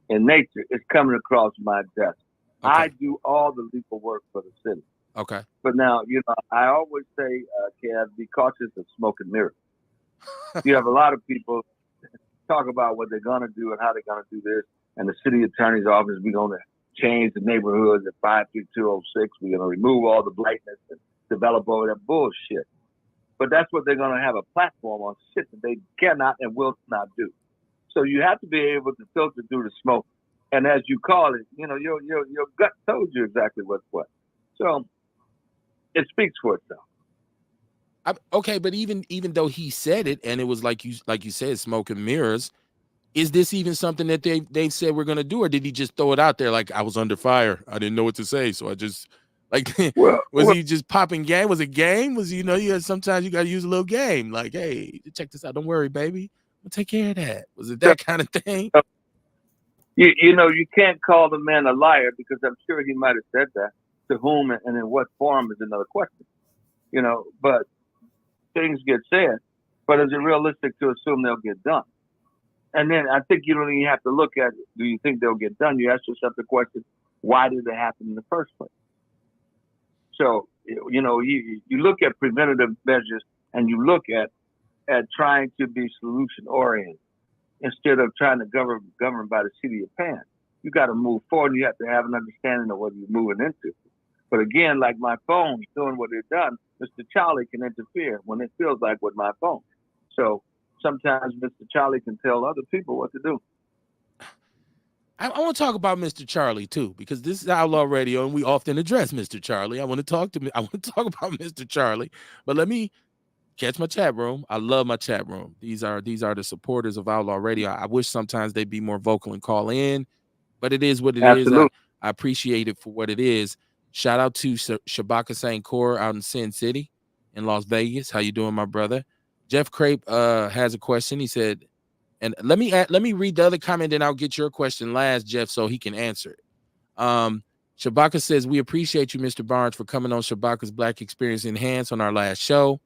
in nature, it's coming across my desk. Okay. I do all the legal work for the city. Okay. But now, I always say, Kev, be cautious of smoke and mirrors. You have a lot of people talk about what they're going to do and how they're going to do this. And the city attorney's office, we're going to change the neighborhoods at 53206. We're going to remove all the blackness and develop all that bullshit. But that's what they're going to have a platform on shit that they cannot and will not do. So you have to be able to filter through the smoke. And as you call it, your gut told you exactly what's what. So it speaks for itself. Okay, but even though he said it, and it was like you said, smoke and mirrors, is this even something that they said we're gonna do, or did he just throw it out there like I was under fire? I didn't know what to say, so I just was he just popping game? Was it game? Was sometimes you gotta use a little game, like, hey, check this out. Don't worry, baby, we'll take care of that. Was it that kind of thing? You can't call the man a liar because I'm sure he might have said that. To whom and in what form is another question. But things get said. But is it realistic to assume they'll get done? And then I think you don't even have to look at, do you think they'll get done? You ask yourself the question, why did it happen in the first place? So, you look at preventative measures and you look at trying to be solution oriented instead of trying to govern by the seat of your pants. You got to move forward. You have to have an understanding of what you're moving into. But again, like my phone doing what it done, Mr. Charlie can interfere when it feels like with my phone. So sometimes Mr. Charlie can tell other people what to do. I want to talk about Mr. Charlie too, because this is Outlaw Radio and we often address Mr. Charlie. I want to talk about Mr. Charlie, but let me catch my chat room. I love my chat room. These are the supporters of Outlaw Radio. I wish sometimes they'd be more vocal and call in, but it is what it is. Absolutely. I appreciate it for what it is. Shout out to Shabaka St. Core out in Sin City in Las Vegas. How you doing, my brother? Jeff Crape has a question. He said, and let me read the other comment, and I'll get your question last, Jeff, so he can answer it. Shabaka says, we appreciate you, Mr. Barnes, for coming on Shabaka's Black Experience Enhanced on our last show.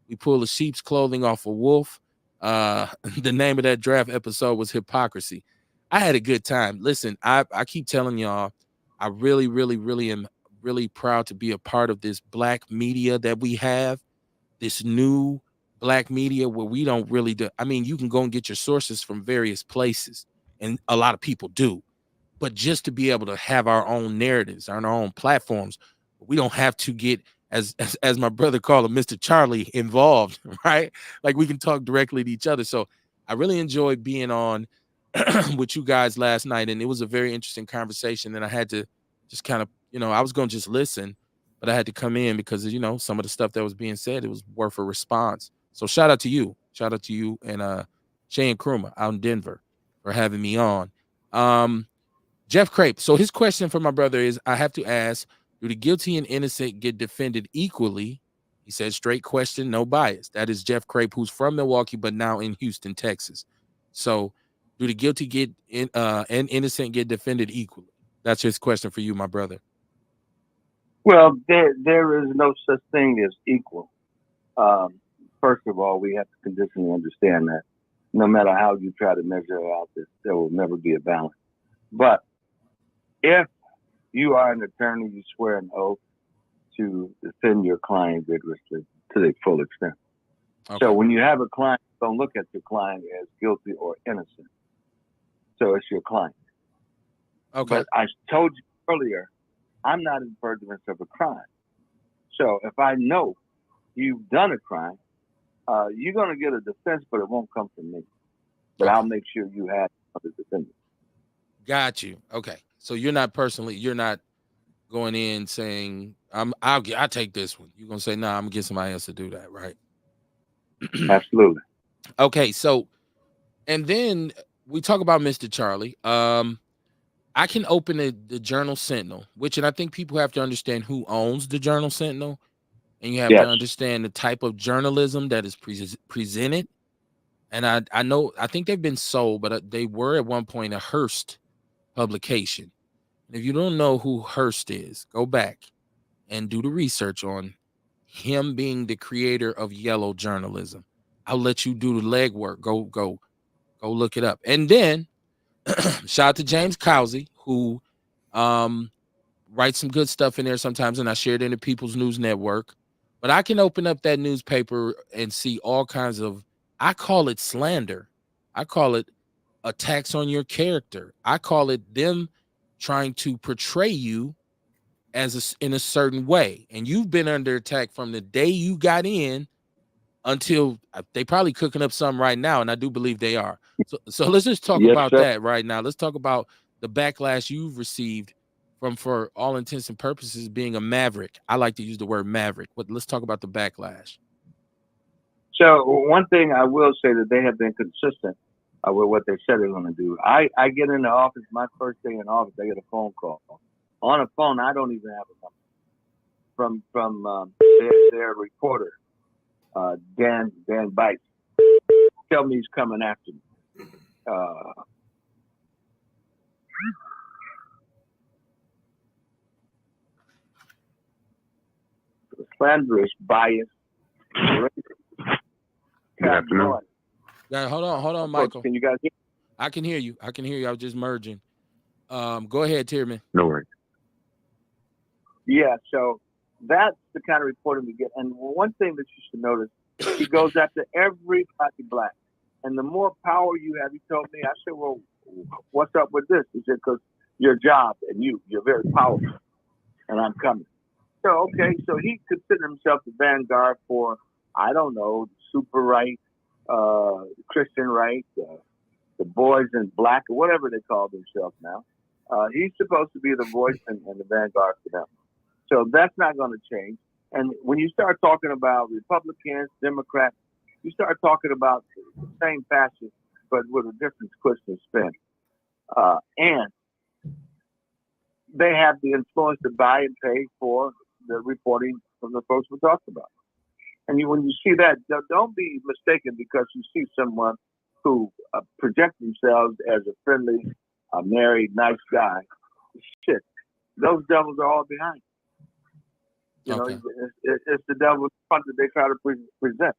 We pulled a sheep's clothing off a wolf. The name of that draft episode was Hypocrisy. I had a good time. Listen, I keep telling y'all, I really, really, really am really proud to be a part of this Black media that we have, this new Black media where we don't really do. I mean, you can go and get your sources from various places, and a lot of people do. But just to be able to have our own narratives on our own platforms, we don't have to get as my brother called him, Mr. Charlie, involved, right? Like we can talk directly to each other. So I really enjoyed being on with you guys last night, and it was a very interesting conversation. And I had to just kind of, I was going to just listen, but I had to come in because, some of the stuff that was being said, it was worth a response. So shout out to you and Shane Kruma out in Denver for having me on. Jeff Crape. So his question for my brother is, I have to ask, do the guilty and innocent get defended equally? He said, straight question, no bias. That is Jeff Crape, who's from Milwaukee, but now in Houston, Texas. So do the guilty and innocent get defended equally? That's his question for you, my brother. Well, there is no such thing as equal. First of all, we have to conditionally understand that no matter how you try to measure out this, there will never be a balance. But if you are an attorney, you swear an oath to defend your client vigorously to the full extent. Okay. So when you have a client, don't look at your client as guilty or innocent. So it's your client. Okay. But I told you earlier, I'm not in furtherance of a crime. So if I know you've done a crime, you're going to get a defense, but it won't come from me. But I'll make sure you have other defendants. Got you. Okay. So you're not going in saying, I'll take this one. You're going to say, nah, I'm going to get somebody else to do that, right? Absolutely. Okay. So, and then we talk about Mr. Charlie. I can open the Journal Sentinel, and I think people have to understand who owns the Journal Sentinel, and you have to understand the type of journalism that is presented. And I think they've been sold, but they were at one point a Hearst publication. And if you don't know who Hearst is, go back and do the research on him being the creator of yellow journalism. I'll let you do the legwork. Go look it up. And then shout out to James Cowsey, who writes some good stuff in there sometimes, and I share it in the People's News Network. But I can open up that newspaper and see all kinds of, I call it slander. I call it attacks on your character. I call it them trying to portray you in a certain way. And you've been under attack from the day you got in until they probably cooking up something right now. And I do believe they are. So let's just talk about that right now. Let's talk about the backlash you've received from, for all intents and purposes, being a maverick. I like to use the word maverick, but let's talk about the backlash. So one thing I will say that they have been consistent with what they said they're going to do. I get in the office, my first day in office, I get a phone call. On a phone, I don't even have a number. From their reporter, Dan Bites. Tell me he's coming after me. Slanderous, bias. Good afternoon. Yeah, hold on, Michael. Can you guys hear? I can hear you. I can hear you. I was just merging. Go ahead, Tierman. No worries. Yeah, so that's the kind of reporting we get. And one thing that you should notice, he goes after everybody black. And the more power you have, he told me, I said, well, what's up with this? He said, because your job and you're very powerful, and I'm coming. So, okay, so he considered himself the vanguard for, I don't know, super right, Christian right, the boys in black, or whatever they call themselves now. He's supposed to be the voice and the vanguard for them. So that's not going to change. And when you start talking about Republicans, Democrats, you start talking about the same fashion, but with a different twist and spin. And they have the influence to buy and pay for the reporting from the folks we talked about. And when you see that, don't be mistaken because you see someone who projects themselves as a friendly, married, nice guy. Shit, those devils are all behind. You know, it's the devil's front that they try to present.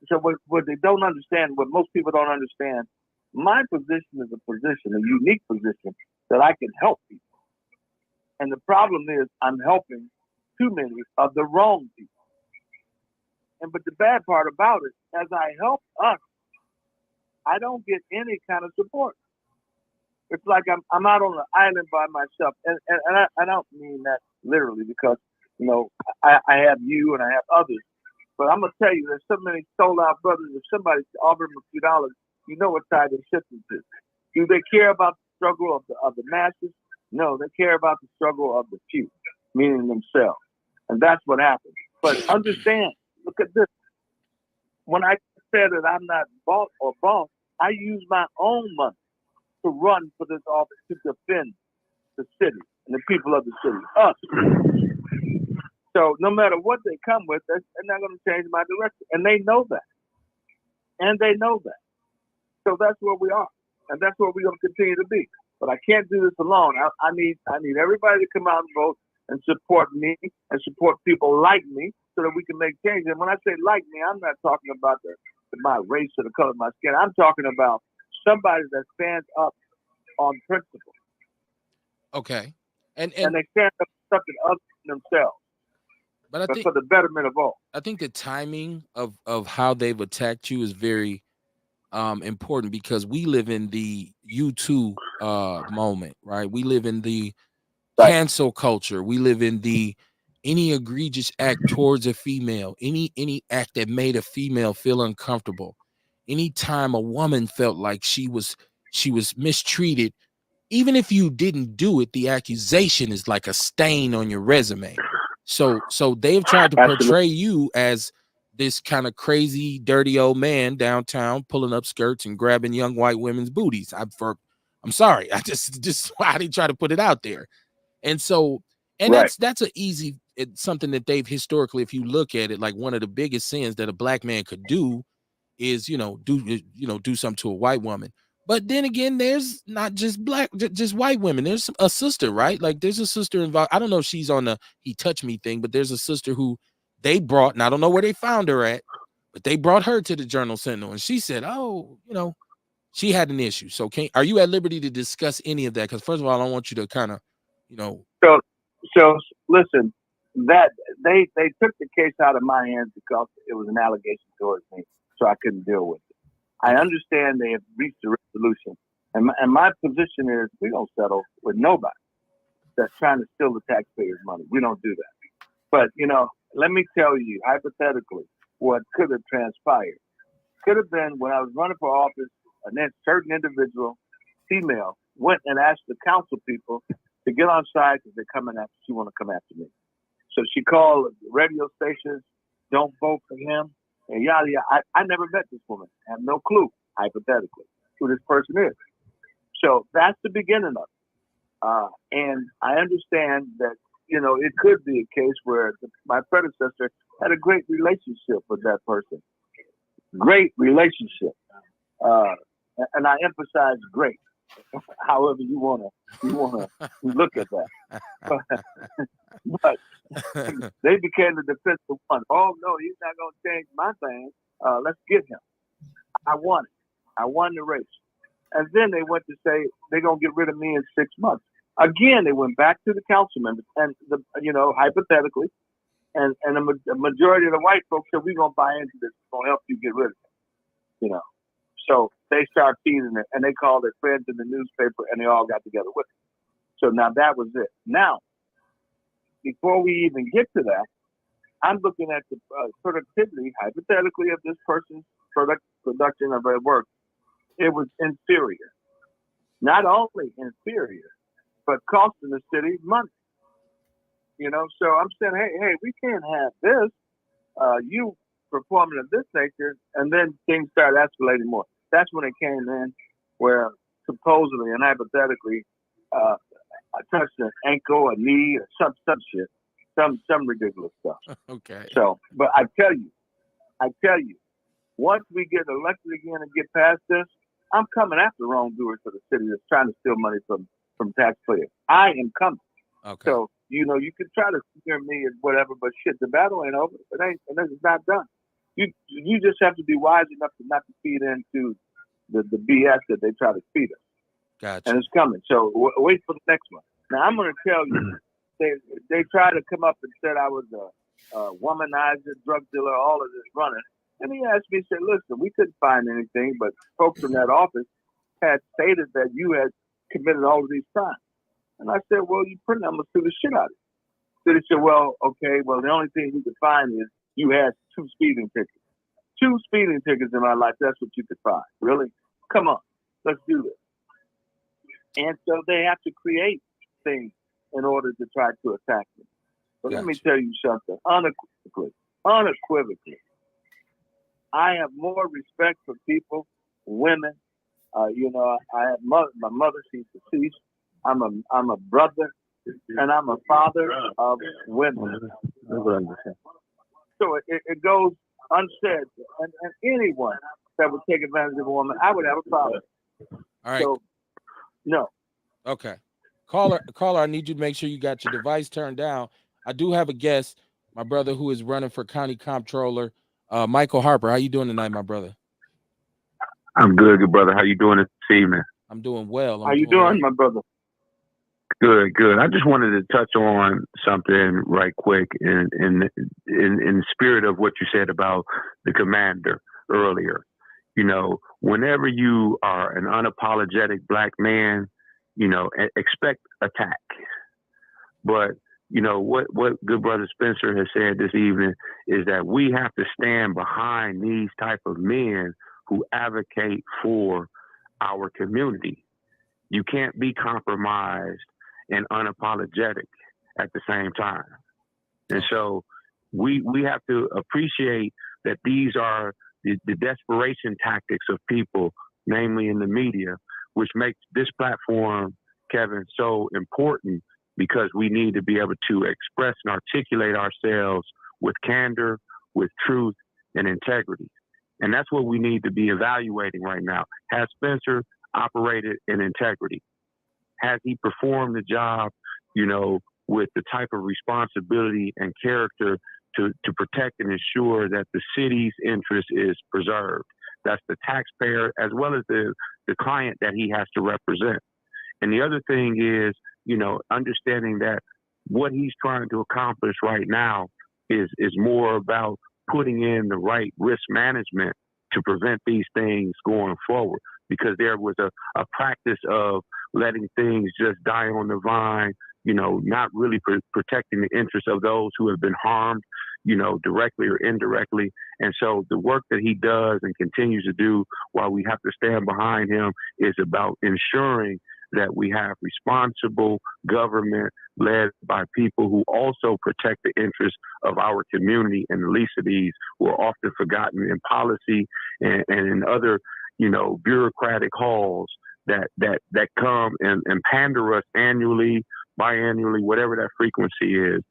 So what they don't understand, what most people don't understand, my position is a position, a unique position that I can help people. And the problem is I'm helping too many of the wrong people. But the bad part about it, as I help us, I don't get any kind of support. It's like I'm out on an island by myself. And I don't mean that literally because, you know, I have you and I have others. But I'm going to tell you, there's so many sold out brothers. If somebody offers them a few dollars, you know what side they're shifting to. Do they care about the struggle of the masses? No, they care about the struggle of the few, meaning themselves. And that's what happens. But understand, look at this. When I said that I'm not bought or boss, I use my own money to run for this office to defend the city and the people of the city, us. So no matter what they come with, they're not going to change my direction. And they know that. And they know that. So that's where we are. And that's where we're going to continue to be. But I can't do this alone. I need everybody to come out and vote and support me and support people like me so that we can make change. And when I say like me, I'm not talking about my race or the color of my skin. I'm talking about somebody that stands up on principle. Okay. And they stand up for something other than themselves. But I think for the betterment of all. I think the timing of how they've attacked you is very important because we live in the U2 moment, right? We live in the cancel culture. We live in the any egregious act towards a female, any act that made a female feel uncomfortable, anytime a woman felt like she was mistreated, even if you didn't do it, the accusation is like a stain on your resume. So they've tried to portray you as this kind of crazy, dirty old man downtown pulling up skirts and grabbing young white women's booties. I'm sorry. I just why they try to put it out there. And so, and that's an easy, it's something that they've historically, if you look at it, like one of the biggest sins that a black man could do is, do something to a white woman. But then again, there's not just just white women. There's a sister, right? Like there's a sister involved. I don't know if she's on the he touched me thing, but there's a sister who they brought, and I don't know where they found her at, but they brought her to the Journal Sentinel, and she said, "Oh, she had an issue." So, are you at liberty to discuss any of that? Because first of all, I don't want you to kind of, So listen, that they took the case out of my hands because it was an allegation towards me, so I couldn't deal with it. I understand they have reached a resolution, and my position is we don't settle with nobody that's trying to steal the taxpayers' money. We don't do that. But let me tell you hypothetically what could have transpired. Could have been when I was running for office, a certain individual, female, went and asked the council people to get on side because they're coming after. She want to come after me. So she called radio stations, don't vote for him, and yada yada. I never met this woman. I have no clue, hypothetically, who this person is. So that's the beginning of it. And I understand that, it could be a case where my predecessor had a great relationship with that person. Great relationship. And I emphasize great. However you wanna look at that. But they became the defensive one. Oh no, he's not gonna change my thing. Let's get him. I won it. I won the race. And then they went to say they're gonna get rid of me in 6 months. Again, they went back to the council members and hypothetically, and the majority of the white folks said, we're gonna buy into this, we're gonna help you get rid of it. So they start feeding it, and they called their friends in the newspaper, and they all got together with it. So now that was it. Now, before we even get to that, I'm looking at the productivity, hypothetically, of this person's production of their work. It was inferior. Not only inferior, but costing the city money. So I'm saying, hey, we can't have this. You performing of this nature, and then things start escalating more. That's when it came in, where supposedly and hypothetically, I touched an ankle, a knee, or some shit, some ridiculous stuff. Okay. So, but I tell you, once we get elected again and get past this, I'm coming after wrongdoers for the city that's trying to steal money from taxpayers. I am coming. Okay. So, you can try to scare me and whatever, but shit, the battle ain't over. It's not done. You just have to be wise enough to not to feed into the BS that they try to feed us. Gotcha. And it's coming. So wait for the next one. Now I'm going to tell you, they tried to come up and said I was a womanizer, drug dealer, all of this running. And he asked me, said, listen, we couldn't find anything, but folks in that office had stated that you had committed all of these crimes. And I said, well, you pretty much sue the shit out of it. So they said, well, okay, well, the only thing we could find is you had 2 speeding tickets. 2 speeding tickets in my life, that's what you could find. Really? Come on, let's do this. And so they have to create things in order to try to attack me. But Let me tell you something, unequivocally, I have more respect for people, women. I have my mother, she's deceased. I'm a brother, and I'm a father of women. So it goes unsaid, and anyone that would take advantage of a woman, I would have a problem. All right. So, no. Okay. Caller, I need you to make sure you got your device turned down. I do have a guest, my brother, who is running for county comptroller, Michael Harper. How you doing tonight, my brother? I'm good, brother. How you doing this evening? I'm doing well. How you doing, my brother? Good. I just wanted to touch on something right quick in the spirit of what you said about the commander earlier. Whenever you are an unapologetic black man, expect attack. But what good brother Spencer has said this evening is that we have to stand behind these type of men who advocate for our community. You can't be compromised and unapologetic at the same time. And so we have to appreciate that these are the desperation tactics of people, namely in the media, which makes this platform, Kevin, so important, because we need to be able to express and articulate ourselves with candor, with truth, and integrity. And that's what we need to be evaluating right now. Has Spencer operated in integrity? Has he performed the job, with the type of responsibility and character to protect and ensure that the city's interest is preserved? That's the taxpayer as well as the client that he has to represent. And the other thing is, understanding that what he's trying to accomplish right now is more about putting in the right risk management to prevent these things going forward. Because there was a practice of letting things just die on the vine, not really protecting the interests of those who have been harmed, directly or indirectly. And so the work that he does and continues to do while we have to stand behind him is about ensuring that we have responsible government led by people who also protect the interests of our community, and the least of these who are often forgotten in policy and in other bureaucratic halls that come and pander us annually, biannually, whatever that frequency is,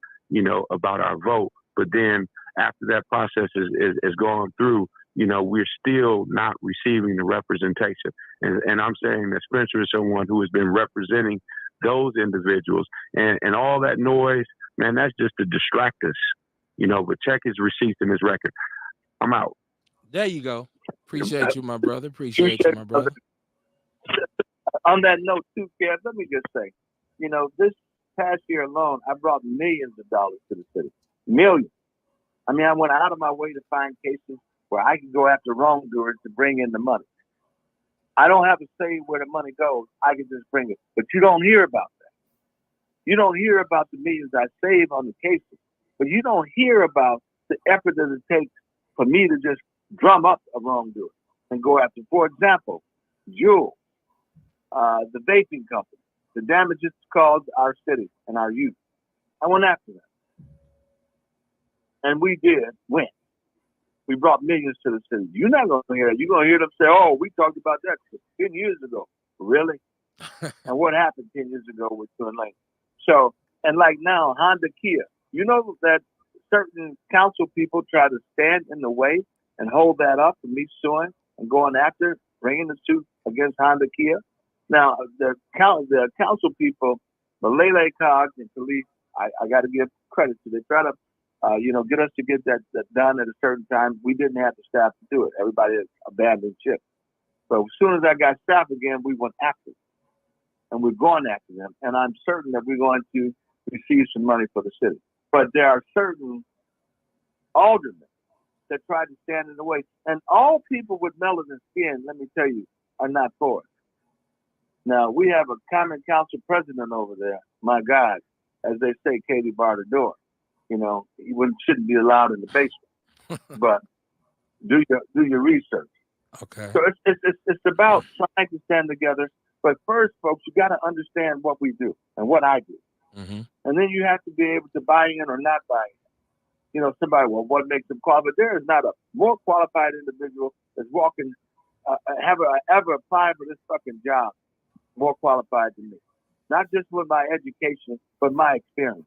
about our vote. But then after that process is gone through, we're still not receiving the representation. And I'm saying that Spencer is someone who has been representing those individuals, and all that noise, man, that's just to distract us, but check his receipts and his record. I'm out. There you go. Appreciate you, my brother. Appreciate you, my brother. On that note, too, Kev, let me just say, this past year alone, I brought millions of dollars to the city. Millions. I mean, I went out of my way to find cases where I could go after wrongdoers to bring in the money. I don't have to say where the money goes. I can just bring it. But you don't hear about that. You don't hear about the millions I save on the cases. But you don't hear about the effort that it takes for me to just drum up a wrongdoer and go after. For example, Juul, the vaping company, the damages caused our city and our youth. I went after them. And we did win. We brought millions to the city. You're not going to hear it. You're going to hear them say, oh, we talked about that 10 years ago. Really? And what happened 10 years ago with Twin Lane? So, and like now, Honda Kia, you know that certain council people try to stand in the way and hold that up for me suing and going after, bringing the suit against Honda Kia. Now, the council people, Malele Cogs and Khalif, I got to give credit to. They try to get us to get that done at a certain time. We didn't have the staff to do it. Everybody abandoned ship. So as soon as I got staff again, we went after them. And we're going after them. And I'm certain that we're going to receive some money for the city. But there are certain aldermen that try to stand in the way. And all people with melanin skin, let me tell you, are not for it. Now, we have a common council president over there, my God, as they say, Katie barred the door. He shouldn't be allowed in the basement. But do your research. Okay. So it's about trying to stand together. But first, folks, you got to understand what we do and what I do. Mm-hmm. And then you have to be able to buy in or not buy in. Somebody, well, what makes them qualified? There is not a more qualified individual that's walking, ever applied for this fucking job, more qualified than me. Not just with my education, but my experience.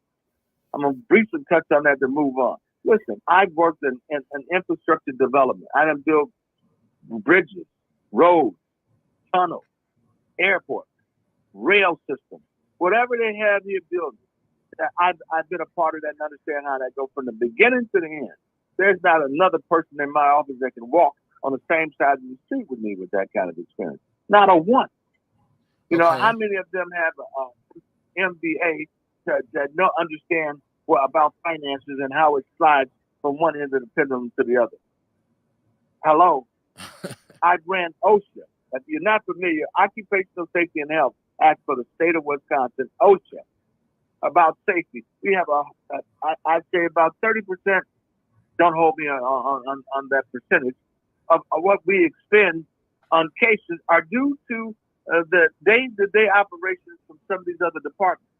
I'm going to briefly touch on that to move on. Listen, I've worked in infrastructure development. I have built bridges, roads, tunnels, airports, rail systems, whatever they have here building. I've been a part of that and understand how that goes from the beginning to the end. There's not another person in my office that can walk on the same side of the street with me with that kind of experience. Not a one. How many of them have an MBA that don't understand about finances and how it slides from one end of the pendulum to the other? Hello. I ran OSHA. If you're not familiar, Occupational Safety and Health Act for the state of Wisconsin, OSHA, about safety. We have I'd say about 30%, don't hold me on that percentage, of what we expend on cases are due to the day-to-day operations from some of these other departments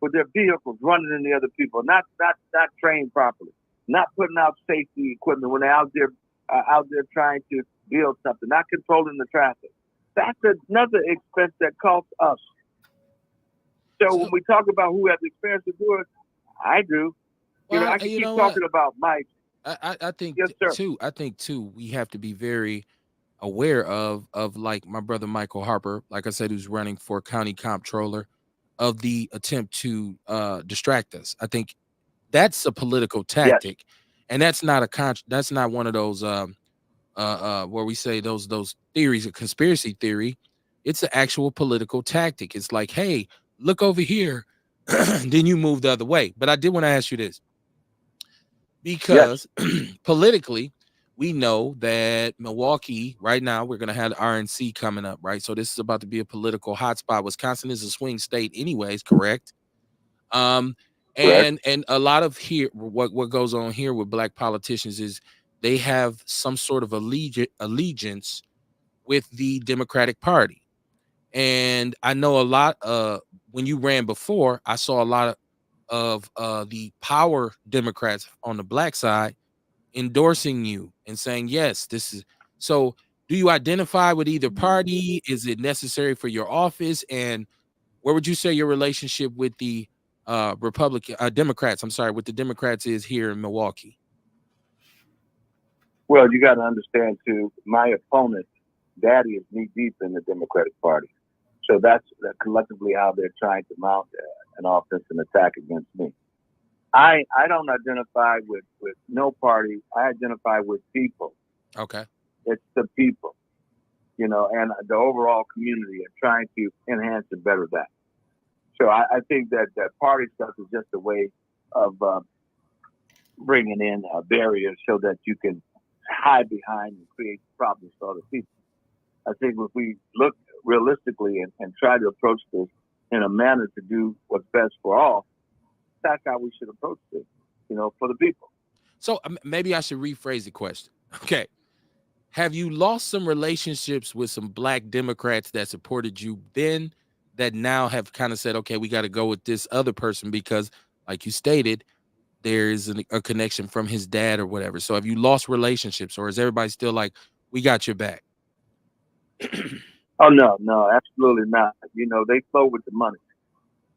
with their vehicles running into other people, not trained properly, not putting out safety equipment when they're out there trying to build something, not controlling the traffic. That's another expense that costs us. So when we talk about who has experience to do it, I do. Well, I can keep talking about Mike. I think yes, too. I think too. We have to be very aware of like my brother Michael Harper, like I said, who's running for county comptroller, of the attempt to distract us. I think that's a political tactic, yes. and that's not that's not one of those where we say those theories, a conspiracy theory. It's an actual political tactic. It's like, hey, look over here, then you move the other way. But I did want to ask you this, because politically, we know that Milwaukee right now, we're going to have the RNC coming up, right? So this is about to be a political hotspot. Wisconsin is a swing state anyways, correct? And a lot of here, what goes on here with black politicians is they have some sort of allegiance with the Democratic Party. And I know a lot when you ran before, I saw a lot of the power Democrats on the black side endorsing you and saying, yes, this is so. Do you identify with either party? Is it necessary for your office? And where would you say your relationship with the Democrats, I'm sorry, with the Democrats is here in Milwaukee? Well, you got to understand too, my opponent, daddy, is knee deep in the Democratic Party. So that's collectively how they're trying to mount an offensive attack against me. I don't identify with no party. I identify with people. Okay. It's the people. you know, and the overall community and trying to enhance and better that. So I think that party stuff is just a way of bringing in barriers so that you can hide behind and create problems for other people. I think if we look realistically and try to approach this in a manner to do what's best for all, that's how we should approach this, you know, for the people. So maybe I should rephrase the question. Okay. Have you lost some relationships with some black Democrats that supported you then that now have kind of said, okay, we got to go with this other person because, like you stated, there is a connection from his dad or whatever. So have you lost relationships, or is everybody still like, we got your back? Oh, no, absolutely not. You know, they flow with the money.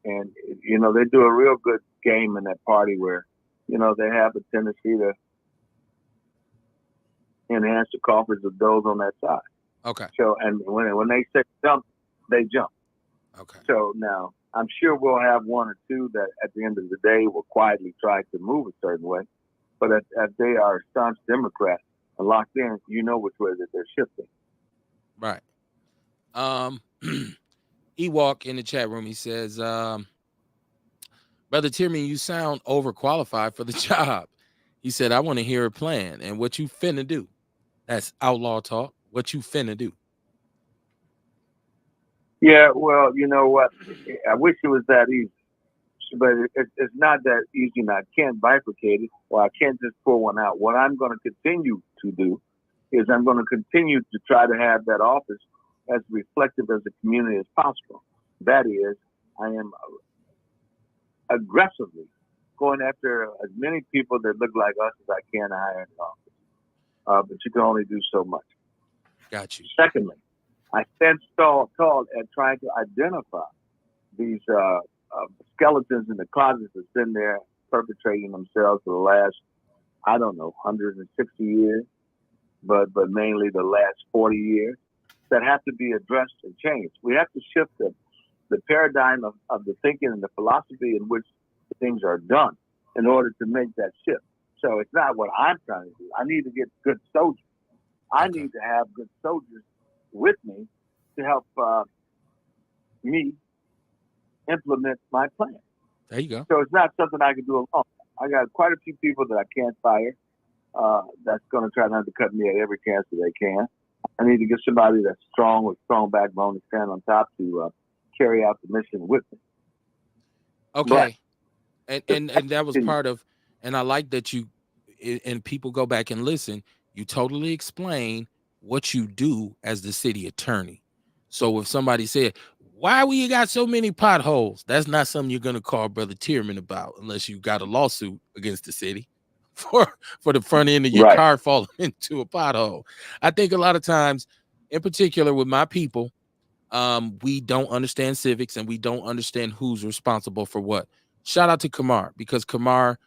And, you know, they do a real good game in that party where, you know, they have a tendency to enhance the coffers of those on that side. Okay. So, and when they say jump, they jump. Okay. So now I'm sure we'll have one or two that at the end of the day will quietly try to move a certain way. But if they are staunch Democrats and locked in, you know which way that they're shifting. Right. Ewok in the chat room, he says, Brother Tierman, you sound overqualified for the job. He said, I want to hear a plan and what you finna do. That's outlaw talk. What you finna do. Yeah, well, you know what? I wish it was that easy. But it's not that easy, and I can't bifurcate it, or I can't just pull one out. What I'm going to continue to do is I'm going to continue to try to have that office as reflective as the community as possible. That is, I am aggressively going after as many people that look like us as I can to hire in the office. But you can only do so much. Got you. Secondly, I stand tall at trying to identify these skeletons in the closets that's been there perpetrating themselves for the last, I don't know, 160 years, but mainly the last 40 years, that have to be addressed and changed. We have to shift the paradigm of the thinking and the philosophy in which things are done in order to make that shift. So it's not what I'm trying to do. I need to get good soldiers. I need to have good soldiers with me to help me implement my plan. There you go. So it's not something I can do alone. I got quite a few people that I can't fire that's going to try to undercut me at every chance that they can. I need to get somebody that's strong with strong backbone to stand on top to carry out the mission with me. Okay. But, and that was part of, and I like that you, and people go back and listen, you totally explain what you do as the city attorney. So if somebody said, why we got so many potholes? That's not something you're going to call Brother Tierman about unless you got a lawsuit against the city for the front end of your car falling into a pothole. I think a lot of times, in particular with my people, we don't understand civics and we don't understand who's responsible for what. Shout out to Kamar, because Kamar,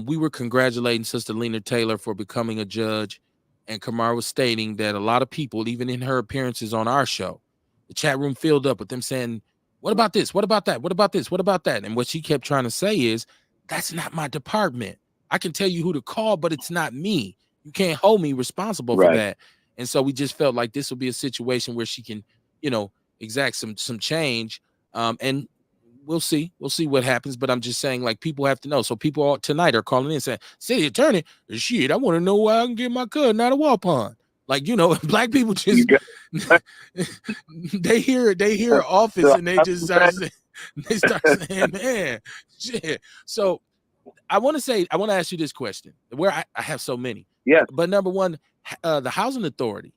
we were congratulating Sister Lena Taylor for becoming a judge, and Kamar was stating that a lot of people, even in her appearances on our show, the chat room filled up with them saying, what about this? What about that? What about this? What about that? And what she kept trying to say is, that's not my department. I can tell you who to call, but it's not me. You can't hold me responsible for that. And so we just felt like this will be a situation where she can, you know, exact some change. And we'll see what happens. But I'm just saying, like, people have to know. So people all tonight are calling in saying, city attorney, shit, I want to know where I can get my cousin out of Wall Pond. Like, you know, black people just they hear office and they just start saying, man, shit. So I want to ask you this question, where I have so many. Yeah. But number one, the housing authority,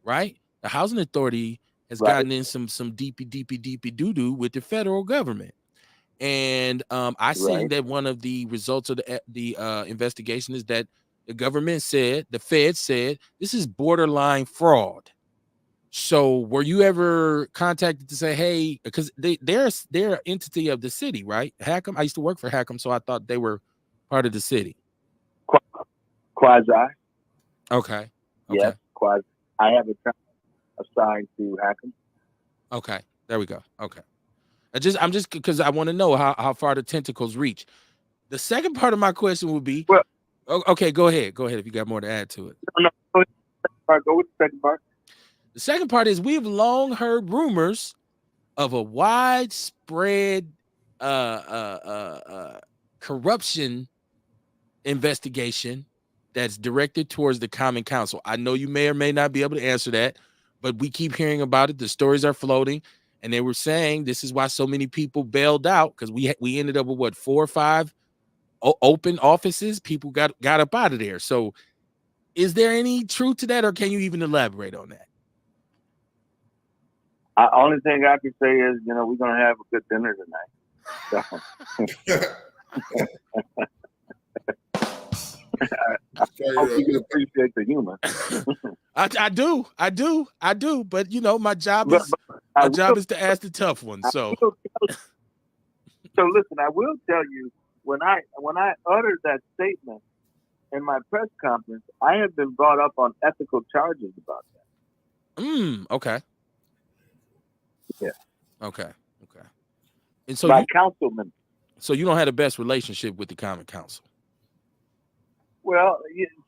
right? The housing authority has gotten in some deepy doo-doo with the federal government. And I seen that one of the results of the investigation is that the government said, the Fed said, this is borderline fraud. So were you ever contacted to say, hey, because they're an entity of the city, right? Hackham. I used to work for Hackham, so I thought they were part of the city. Quasi. Okay. Yes, quasi. I have a assigned to Hackham. Okay, there we go. Okay. I'm just because I want to know how far the tentacles reach. The second part of my question would be, well, okay, go ahead if you got more to add to it. No, go with the second part. The second part is we've long heard rumors of a widespread corruption investigation that's directed towards the Common Council. I know you may or may not be able to answer that, but we keep hearing about it. The stories are floating, and they were saying this is why so many people bailed out, because we ended up with what, 4 or 5 open offices. People got up out of there. So is there any truth to that, or can you even elaborate on that? Only thing I can say is, you know, we're gonna have a good dinner tonight. So. I hope you can appreciate the humor. I do. But you know, my job is to ask the tough ones. So listen, I will tell you, when I uttered that statement in my press conference, I have been brought up on ethical charges about that. Okay. Yeah. Okay. And so by councilmen. So you don't have the best relationship with the Common Council? Well,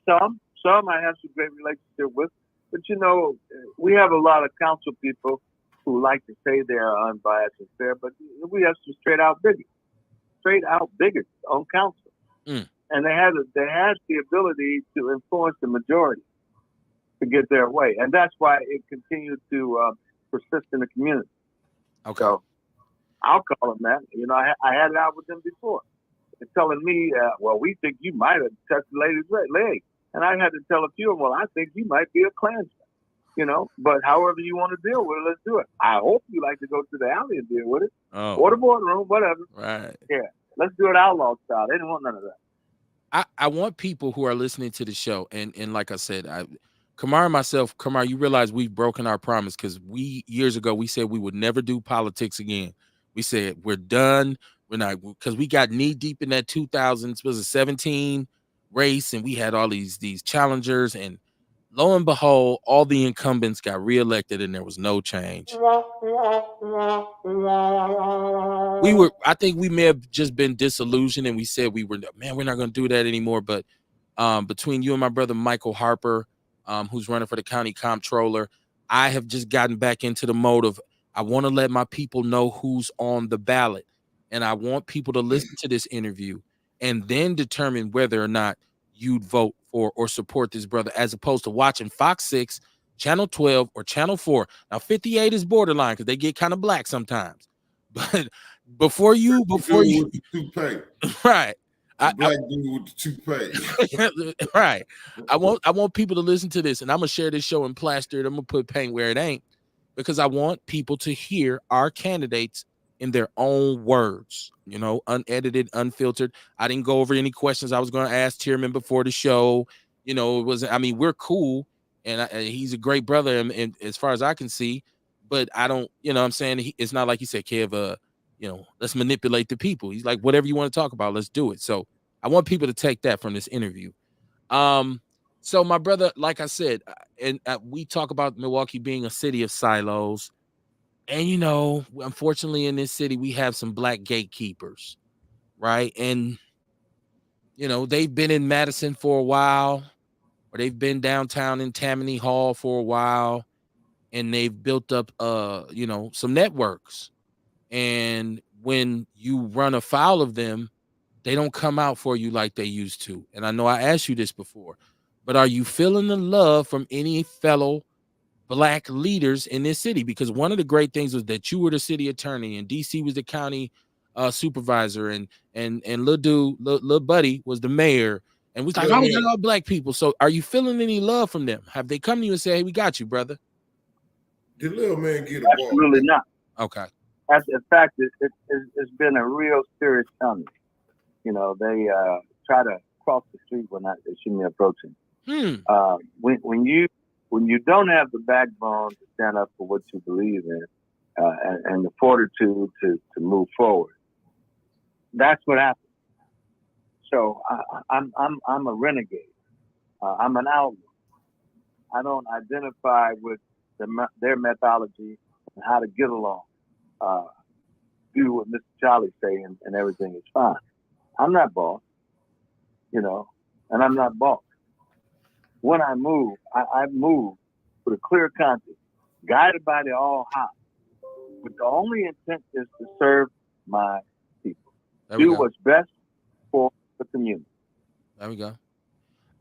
some I have some great relationship with, but you know, we have a lot of council people who like to say they are unbiased and fair, but we have some straight out bigots on council, and they had the ability to influence the majority to get their way, and that's why it continued to persist in the community. Okay. So I'll call them that. You know, I had it out with them before. They're telling me, well, we think you might have touched the lady's leg. And I had to tell a few of them, well, I think you might be a Klansman. You know, but however you want to deal with it, let's do it. I hope you like to go to the alley and deal with it. Or the boardroom, whatever. Right. Yeah. Let's do it outlaw style. They didn't want none of that. I want people who are listening to the show, and like I said, Kamar and myself, Kamar, you realize we've broken our promise, because years ago we said we would never do politics again. We said we're done. We're not, because we got knee deep in that 2017 race, and we had all these challengers, and lo and behold, all the incumbents got reelected, and there was no change. I think we may have just been disillusioned, and we said we're not going to do that anymore. But between you and my brother Michael Harper, who's running for the county comptroller, I have just gotten back into the mode of, I want to let my people know who's on the ballot. And I want people to listen to this interview and then determine whether or not you'd vote for or support this brother, as opposed to watching Fox 6, Channel 12, or Channel 4. Now, 58 is borderline because they get kind of black sometimes. But before you right. Black dude with the toupee. Right. I want people to listen to this, and I'm gonna share this show and plaster it. I'm gonna put paint where it ain't, because I want people to hear our candidates in their own words, you know, unedited, unfiltered. I didn't go over any questions I was going to ask Chairman before the show. You know, we're cool, and he's a great brother, and as far as I can see, but I don't, you know what I'm saying? It's not like he said, Kev, you know, let's manipulate the people. He's like, whatever you want to talk about, let's do it. So I want people to take that from this interview. So my brother, like I said, and we talk about Milwaukee being a city of silos. And, you know, unfortunately in this city, we have some black gatekeepers, right? And, you know, they've been in Madison for a while, or they've been downtown in Tammany Hall for a while, and they've built up, you know, some networks. And when you run afoul of them, they don't come out for you like they used to. And I know I asked you this before, but are you feeling the love from any fellow black leaders in this city? Because one of the great things was that you were the city attorney, and DC was the county supervisor, and little buddy was the mayor, and we like, oh, we got all black people. So are you feeling any love from them? Have they come to you and say, hey, we got you, brother? Did little man get a ball? Absolutely not. Okay. In fact, it's been a real serious challenge. You know, they try to cross the street when they see me approaching. When you don't have the backbone to stand up for what you believe in, and the fortitude to move forward, that's what happens. So I'm a renegade. I'm an outlaw. I don't identify with their methodology and how to get along. Do what Mr. Charlie say, and everything is fine. I'm not boss, you know, and I'm not boss. When I move, I move with a clear conscience guided by the All High. But the only intent is to serve my people. Do what's best for the community. There we go.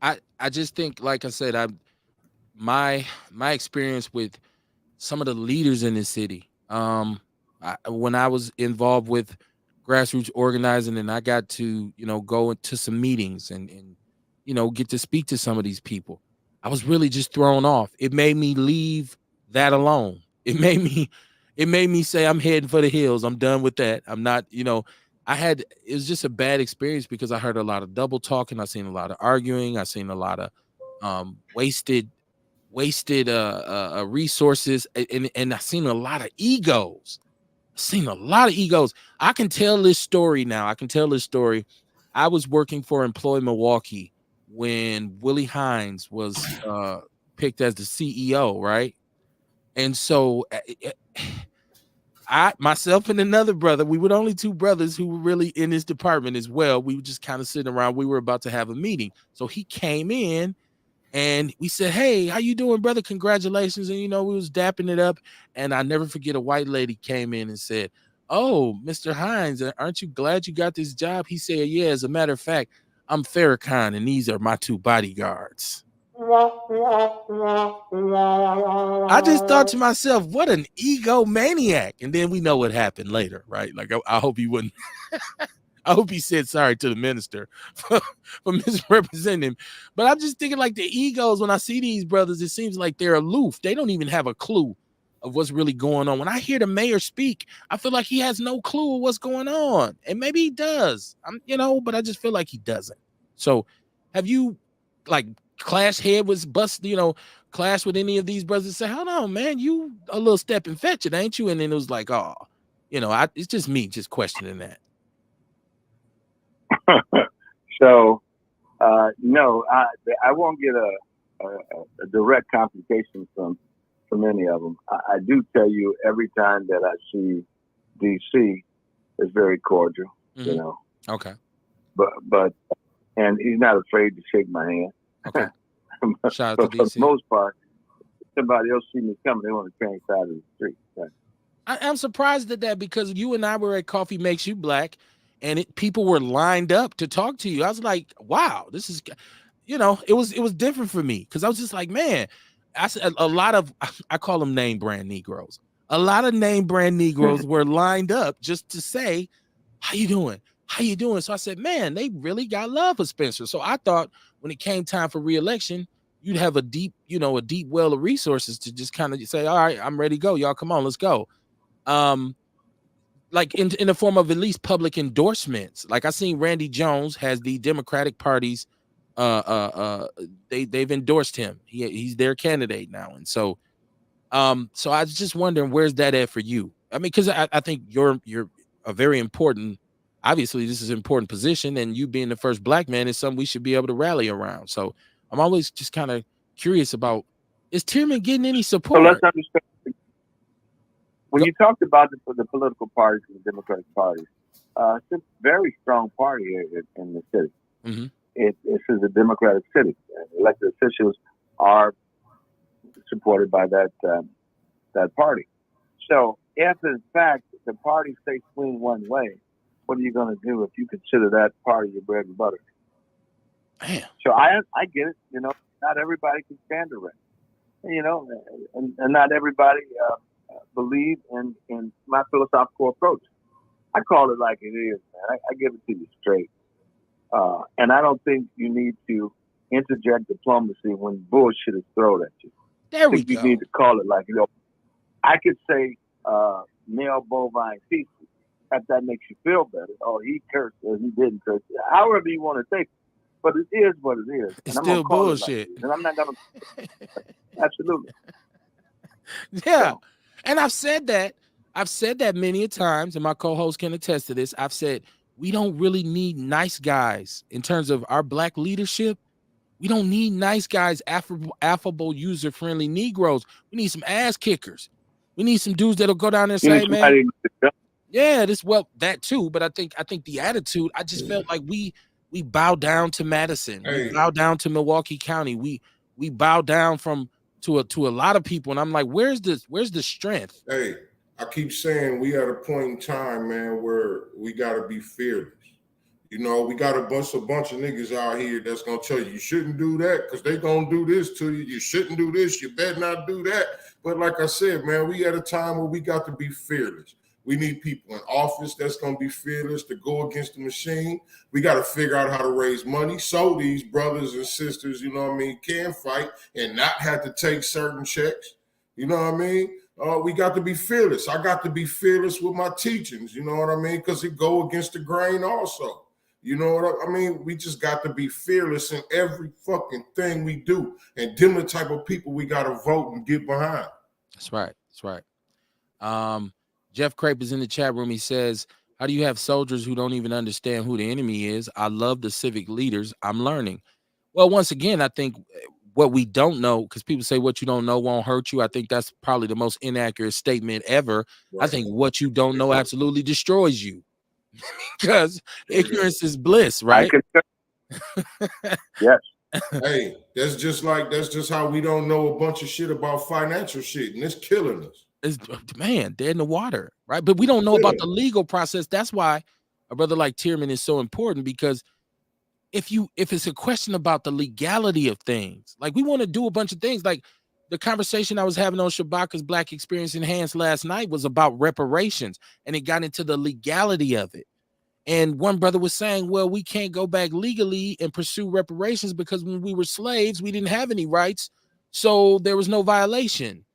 I just think, like I said, my experience with some of the leaders in the city. When I was involved with grassroots organizing, and I got to go into some meetings and get to speak to some of these people, I was really just thrown off. It made me leave that alone. It made me say, I'm heading for the hills. I'm done with that. I'm not. It was just a bad experience because I heard a lot of double talking. I seen a lot of arguing. I seen a lot of wasted resources, and I seen a lot of egos. I can tell this story now. I was working for Employ Milwaukee when Willie Hines was picked as the CEO, right? And so myself and another brother, we were the only two brothers who were really in this department as well. We were just kind of sitting around. We were about to have a meeting. So he came in and we said, "Hey, how you doing, brother? Congratulations." And, we was dapping it up. And I never forget, a white lady came in and said, "Oh, Mr. Hines, aren't you glad you got this job?" He said, "Yeah, as a matter of fact, I'm Farrakhan, and these are my two bodyguards." I just thought to myself, what an egomaniac. And then we know what happened later, right? Like, I hope he wouldn't. I hope he said sorry to the minister for misrepresenting him. But I'm just thinking, like, the egos, when I see these brothers, it seems like they're aloof. They don't even have a clue of what's really going on. When I hear the mayor speak, I feel like he has no clue of what's going on. And maybe he does, but I just feel like he doesn't. So have you, like, clash with any of these brothers and say, "Hold on, man, you a little step and fetch it, ain't you?" And then it was like, "Oh, it's just me just questioning that." So, no, I won't get a direct complication from any of them. I do tell you, every time that I see DC, is very cordial, Okay. But and he's not afraid to shake my hand. Okay. Shout out to DC. For the most part, somebody else see me coming, they want to change side of the street. Right? I'm surprised at that, because you and I were at Coffee Makes You Black, and people were lined up to talk to you. I was like, wow, this is, it was different for me, because I was just like, man, I said a lot of, I call them name brand Negroes. A lot of name brand Negroes were lined up just to say, "How you doing? How you doing?" So I said, man, they really got love for Spencer. So I thought when it came time for re-election, you'd have a deep well of resources to just kind of say, "All right, I'm ready to go. Y'all come on, let's go." Like in the form of at least public endorsements. Like, I seen Randy Jones has the Democratic Party's they've endorsed him. He's their candidate now. And so so I was just wondering, where's that at for you? I mean, because I think you're a very important, obviously this is an important position, and you being the first black man is something we should be able to rally around. So I'm always just kind of curious about, is Tierman getting any support? So let's understand, when you talked about the political parties and the Democratic Party, it's a very strong party here in the city. Mm-hmm. This is a Democratic city. Elected officials are supported by that party. So if in fact the party stays swing one way, what are you going to do if you consider that party your bread and butter? Man. So I get it. Not everybody can stand around. And not everybody believe in my philosophical approach. I call it like it is, man. I give it to you straight. And I don't think you need to interject diplomacy when bullshit is thrown at you. There we go. You need to call it like, I could say male bovine feces, if that makes you feel better. Oh, he cursed or he didn't curse. However you want to take it. But it is what it is. It's and still bullshit. And I'm not going to. Absolutely. Yeah. So. And I've said that many a times, and my co-host can attest to this. I've said, we don't really need nice guys in terms of our black leadership. We don't need nice guys, affable, user-friendly Negroes. We need some ass kickers. We need some dudes that'll go down there and say, man, yeah, that too. But I think the attitude, I just felt like we bow down to Madison. We bow down to Milwaukee County. We bow down from to a lot of people, and I'm like, where's the strength? Hey, I keep saying we at a point in time, man, where we gotta be fearless. You know, we got a bunch of niggas out here that's gonna tell you shouldn't do that because they gonna do this to you. You shouldn't do this. You better not do that. But like I said, man, we at a time where we got to be fearless. We need people in office that's gonna be fearless to go against the machine. We got to figure out how to raise money so these brothers and sisters, you know what I mean, can fight and not have to take certain checks. You know what I mean? We got to be fearless. I got to be fearless with my teachings. You know what I mean? Because it go against the grain also. You know what I mean? We just got to be fearless in every fucking thing we do. And them the type of people we got to vote and get behind. That's right. That's right. Jeff Crape is in the chat room. He says, how do you have soldiers who don't even understand who the enemy is? I love the civic leaders. I'm learning. Well, once again, I think what we don't know, because people say what you don't know won't hurt you. I think that's probably the most inaccurate statement ever. Right. I think what you don't know absolutely destroys you. Because ignorance is bliss, right? Yes. Hey, that's just how we don't know a bunch of shit about financial shit, and it's killing us. Man, they're in the water, right? But we don't know about the legal process. That's why a brother like Tierman is so important, because if it's a question about the legality of things, like we want to do a bunch of things, like the conversation I was having on Shabaka's Black Experience Enhanced last night was about reparations, and it got into the legality of it. And one brother was saying, well, we can't go back legally and pursue reparations because when we were slaves, we didn't have any rights. So there was no violation.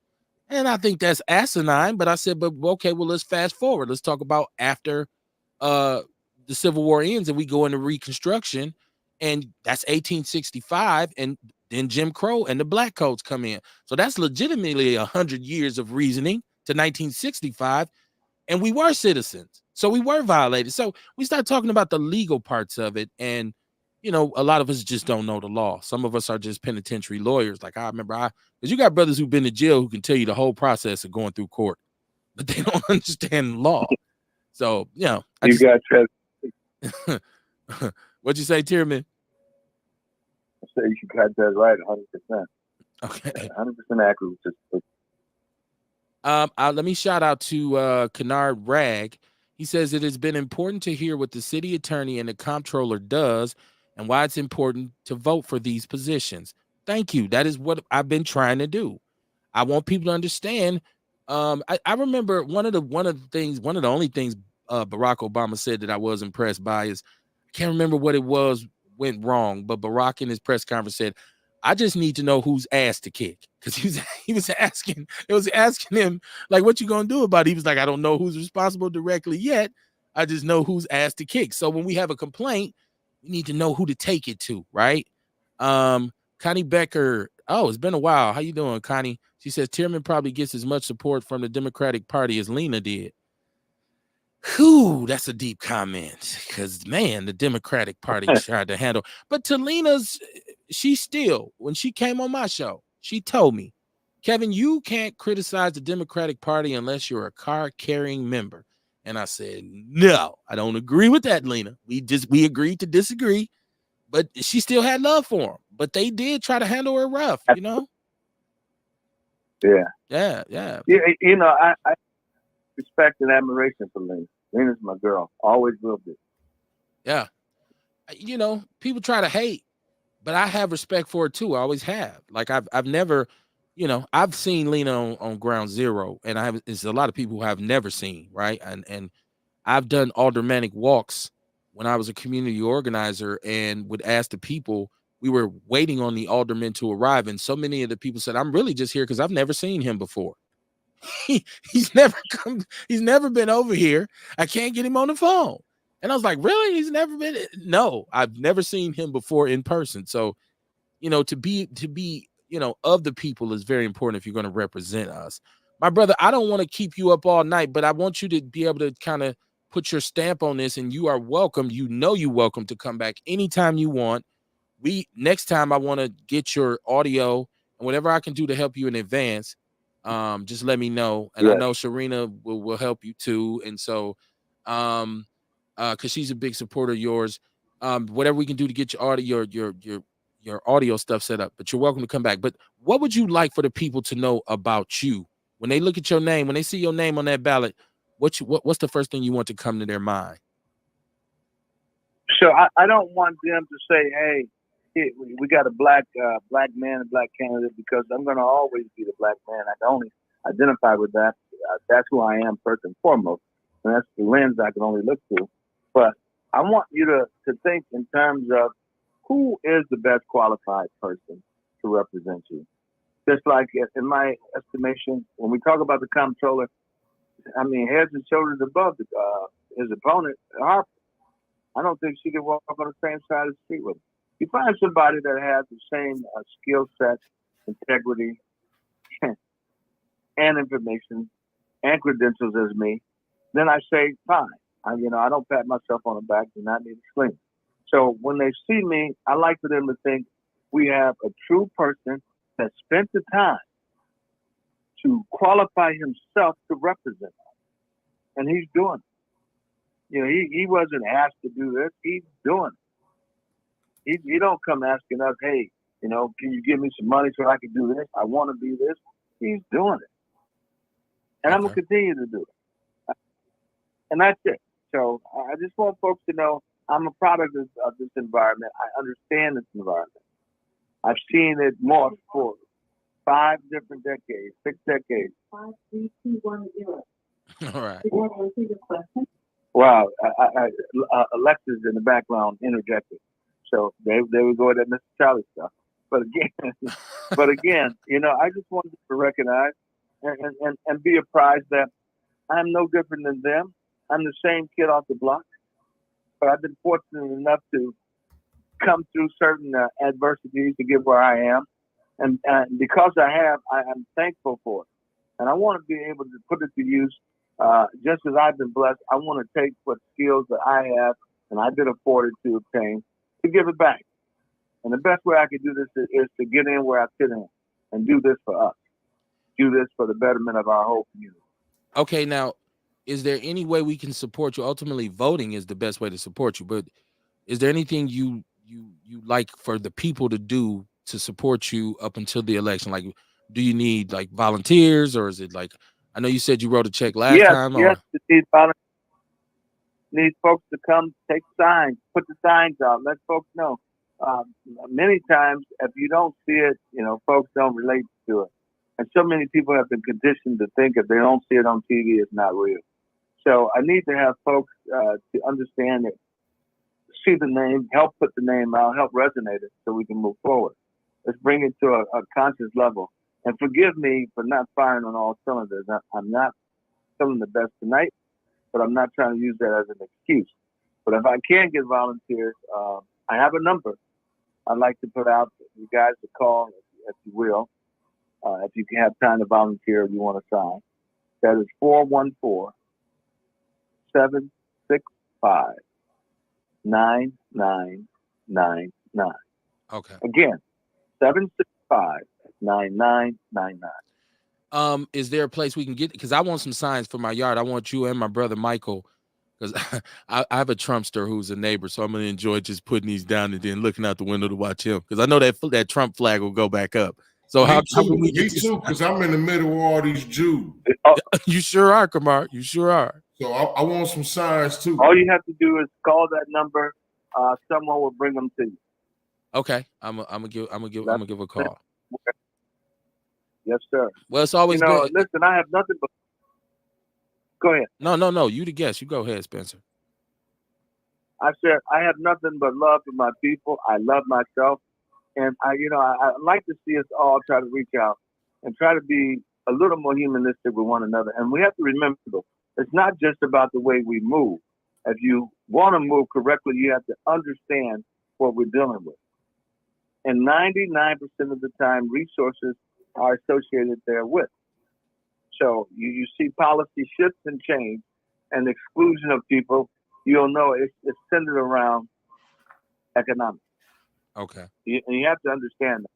And I think that's asinine. But I said, but okay, well, let's fast forward. Let's talk about after the Civil War ends and we go into Reconstruction. And that's 1865. And then Jim Crow and the Black Codes come in. So that's legitimately 100 years of reasoning to 1965. And we were citizens. So we were violated. So we start talking about the legal parts of it. And, you know, a lot of us just don't know the law. Some of us are just penitentiary lawyers. Like I remember, because you got brothers who've been to jail who can tell you the whole process of going through court, but they don't understand law. So, you know. What'd you say, Tierman? I say you got that right 100%. Okay. 100% accurate. Let me shout out to Kennard Rag. He says it has been important to hear what the city attorney and the comptroller does and why it's important to vote for these positions. Thank you. That is what I've been trying to do. I want people to understand. I remember one of the only things Barack Obama said that I was impressed by is, I can't remember what it went wrong, but Barack in his press conference said, I just need to know whose ass to kick. Because he was asking him, like, what you gonna do about it? He was like, I don't know who's responsible directly yet. I just know whose ass to kick. So when we have a complaint, we need to know who to take it to, right? Connie Becker. Oh, it's been a while. How you doing, Connie? She says Tierman probably gets as much support from the Democratic Party as Lena did. Whew, that's a deep comment, because man, the Democratic Party tried to handle. But to Lena's, she still, when she came on my show, she told me, Kevin, you can't criticize the Democratic Party unless you're a card-carrying member. And I said, no, I don't agree with that, Lena. We agreed to disagree, but she still had love for him. But they did try to handle her rough, you know? Yeah. You know, I respect and admiration for Lena. Lena's my girl. Always will be. Yeah. You know, people try to hate, but I have respect for it too. I always have. Like I've never, you know, I've seen Lena on ground zero, and it's a lot of people who I've never seen, right? And I've done aldermanic walks when I was a community organizer and would ask the people. We were waiting on the alderman to arrive, and so many of the people said, I'm really just here because I've never seen him before. He's never been over here. I can't get him on the phone. And I was like, really? He's never been? No, I've never seen him before in person. So, you know, to be, you know, of the people is very important if you're going to represent us. My brother, I don't want to keep you up all night, but I want you to be able to kind of put your stamp on this, and you are welcome. You know, you're welcome to come back anytime you want. Next time I want to get your audio and whatever I can do to help you in advance. Just let me know. And I know Sharina will help you too. And so, because she's a big supporter of yours. Whatever we can do to get your audio, your audio stuff set up, but you're welcome to come back. But what would you like for the people to know about you when they look at your name, when they see your name on that ballot? What's the first thing you want to come to their mind? So I don't want them to say, "Hey, we got a black man, a black candidate," because I'm going to always be the black man. I can only identify with that. That's who I am first and foremost, and that's the lens I can only look through. But I want you to think in terms of who is the best qualified person to represent you. Just like in my estimation, when we talk about the comptroller, I mean, heads and shoulders above his opponent, Harper. I don't think she can walk on the same side of the street with him. You find somebody that has the same skill set, integrity, and information and credentials as me, then I say, fine. I don't pat myself on the back, do not need a sling. So when they see me, I like for them to think we have a true person that spent the time to qualify himself to represent us. And he's doing it. He wasn't asked to do this. He's doing it. He don't come asking us, hey, can you give me some money so I can do this? I want to be this. He's doing it. And I'm going to continue to do it. And that's it. So I just want folks to know I'm a product of this environment. I understand this environment. I've seen it morph for 5 different decades, 6 decades. 5, 3, 2, 1, 0. All right. Did that answer your question? Wow. Alexa's in the background interjected. So there we go with that Mr. Charlie stuff. But again, I just wanted to recognize and be apprised that I'm no different than them. I'm the same kid off the block, but I've been fortunate enough to come through certain adversities to get where I am. And because I have, I'm thankful for it. And I want to be able to put it to use just as I've been blessed. I want to take what skills that I have and I've been afforded to obtain to give it back. And the best way I can do this is to get in where I fit in and do this for us, do this for the betterment of our whole community. Okay, now, is there any way we can support you? Ultimately, voting is the best way to support you, but is there anything you like for the people to do to support you up until the election? Like, do you need like volunteers, or is it like, I know you said you wrote a check last time. Yes, need folks to come take signs, put the signs out, let folks know. Many times, if you don't see it, folks don't relate to it. And so many people have been conditioned to think if they don't see it on TV, it's not real. So I need to have folks to understand it, see the name, help put the name out, help resonate it so we can move forward. Let's bring it to a conscious level. And forgive me for not firing on all cylinders. I'm not feeling the best tonight, but I'm not trying to use that as an excuse. But if I can get volunteers, I have a number I'd like to put out for you guys to call, if you will. If you can have time to volunteer, if you want to sign. That is 414-765-9999. Okay. Again, 765-9999. Is there a place we can get? Because I want some signs for my yard. I want you and my brother Michael, because I have a Trumpster who's a neighbor, so I'm gonna enjoy just putting these down and then looking out the window to watch him, because I know that Trump flag will go back up. So how can we get me too, because I'm in the middle of all these Jews. You sure are, Kamar. You sure are. So I want some signs too. All you have to do is call that number. Someone will bring them to you. Okay, I'm gonna give a call. Yes, sir. Well, it's always good. Listen, I have nothing but. Go ahead. No. You the guest. You go ahead, Spencer. I said I have nothing but love for my people. I love myself, and I like to see us all try to reach out and try to be a little more humanistic with one another. And we have to remember, it's not just about the way we move. If you want to move correctly, you have to understand what we're dealing with. And 99% of the time, resources are associated therewith. So you see policy shifts and change and exclusion of people, you'll know it's centered around economics. Okay. And you have to understand that.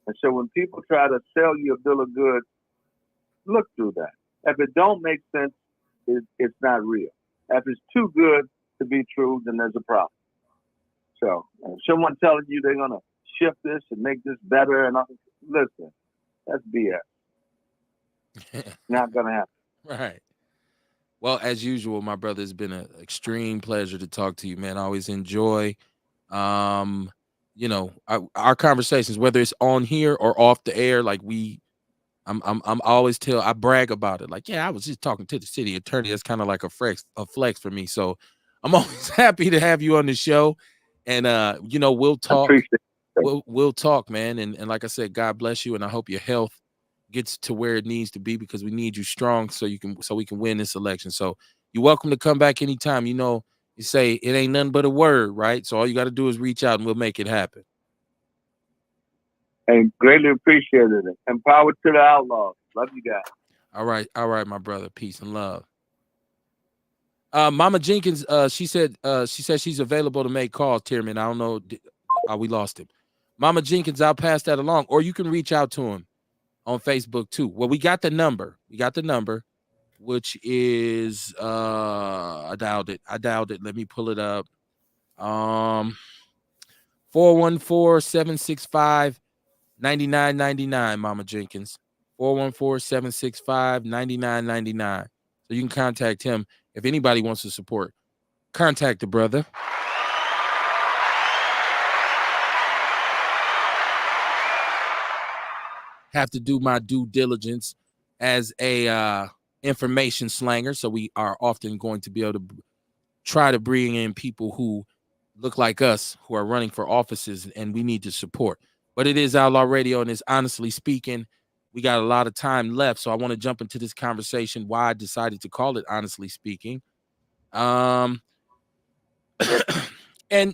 And so when people try to sell you a bill of goods, look through that. If it don't make sense, it's not real. If it's too good to be true, then there's a problem. So someone telling you they're going to shift this and make this better. And listen, that's BS. Not gonna happen. Right. Well, as usual, my brother, it's been an extreme pleasure to talk to you, man. I always enjoy, um, our conversations, whether it's on here or off the air. Like I'm always I brag about it. Like, yeah, I was just talking to the city attorney. That's kind of like a flex for me. So I'm always happy to have you on the show, and we'll I talk. appreciate it. We'll talk, man. And like I said, God bless you, and I hope your health gets to where it needs to be, because we need you strong so we can win this election. So you're welcome to come back anytime. You say it ain't nothing but a word, right? So all you got to do is reach out and we'll make it happen. And greatly appreciated it. And power to the Outlaws. Love you guys. All right, my brother. Peace and love. Mama Jenkins, she said she's available to make calls, Tierman. I don't know. We lost him. Mama Jenkins, I'll pass that along, or you can reach out to him on Facebook too. Well, we got the number, which is I dialed it. Let me pull it up. 414-765-9999, Mama Jenkins. 414-765-9999. So you can contact him if anybody wants to support. Contact the brother. Have to do my due diligence as a information slanger, so we are often going to be able to try to bring in people who look like us, who are running for offices, and we need to support. But it is Outlaw Radio, and it's Honestly Speaking. We got a lot of time left, so I want to jump into this conversation, why I decided to call it Honestly Speaking. And we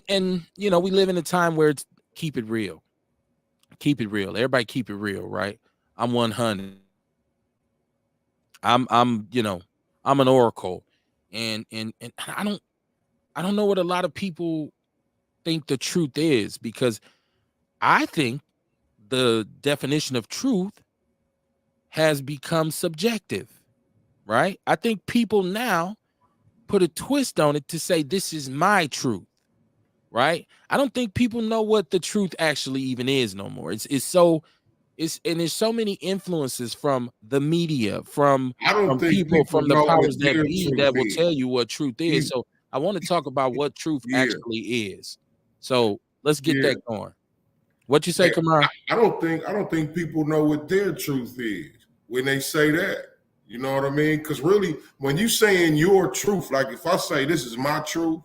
live in a time where it's keep it real. Keep it real. Everybody keep it real, right? I'm 100. I'm an oracle. And I don't know what a lot of people think the truth is, because I think the definition of truth has become subjective, right? I think people now put a twist on it to say this is my truth, right? I don't think people know what the truth actually even is no more. There's so many influences from the media, from people from the powers that be that will tell you what truth is. So I want to talk about what truth actually is. So let's get that going. What you say, Kamar? I don't think people know what their truth is when they say that. You know what I mean? Because really, when you saying your truth, like if I say this is my truth,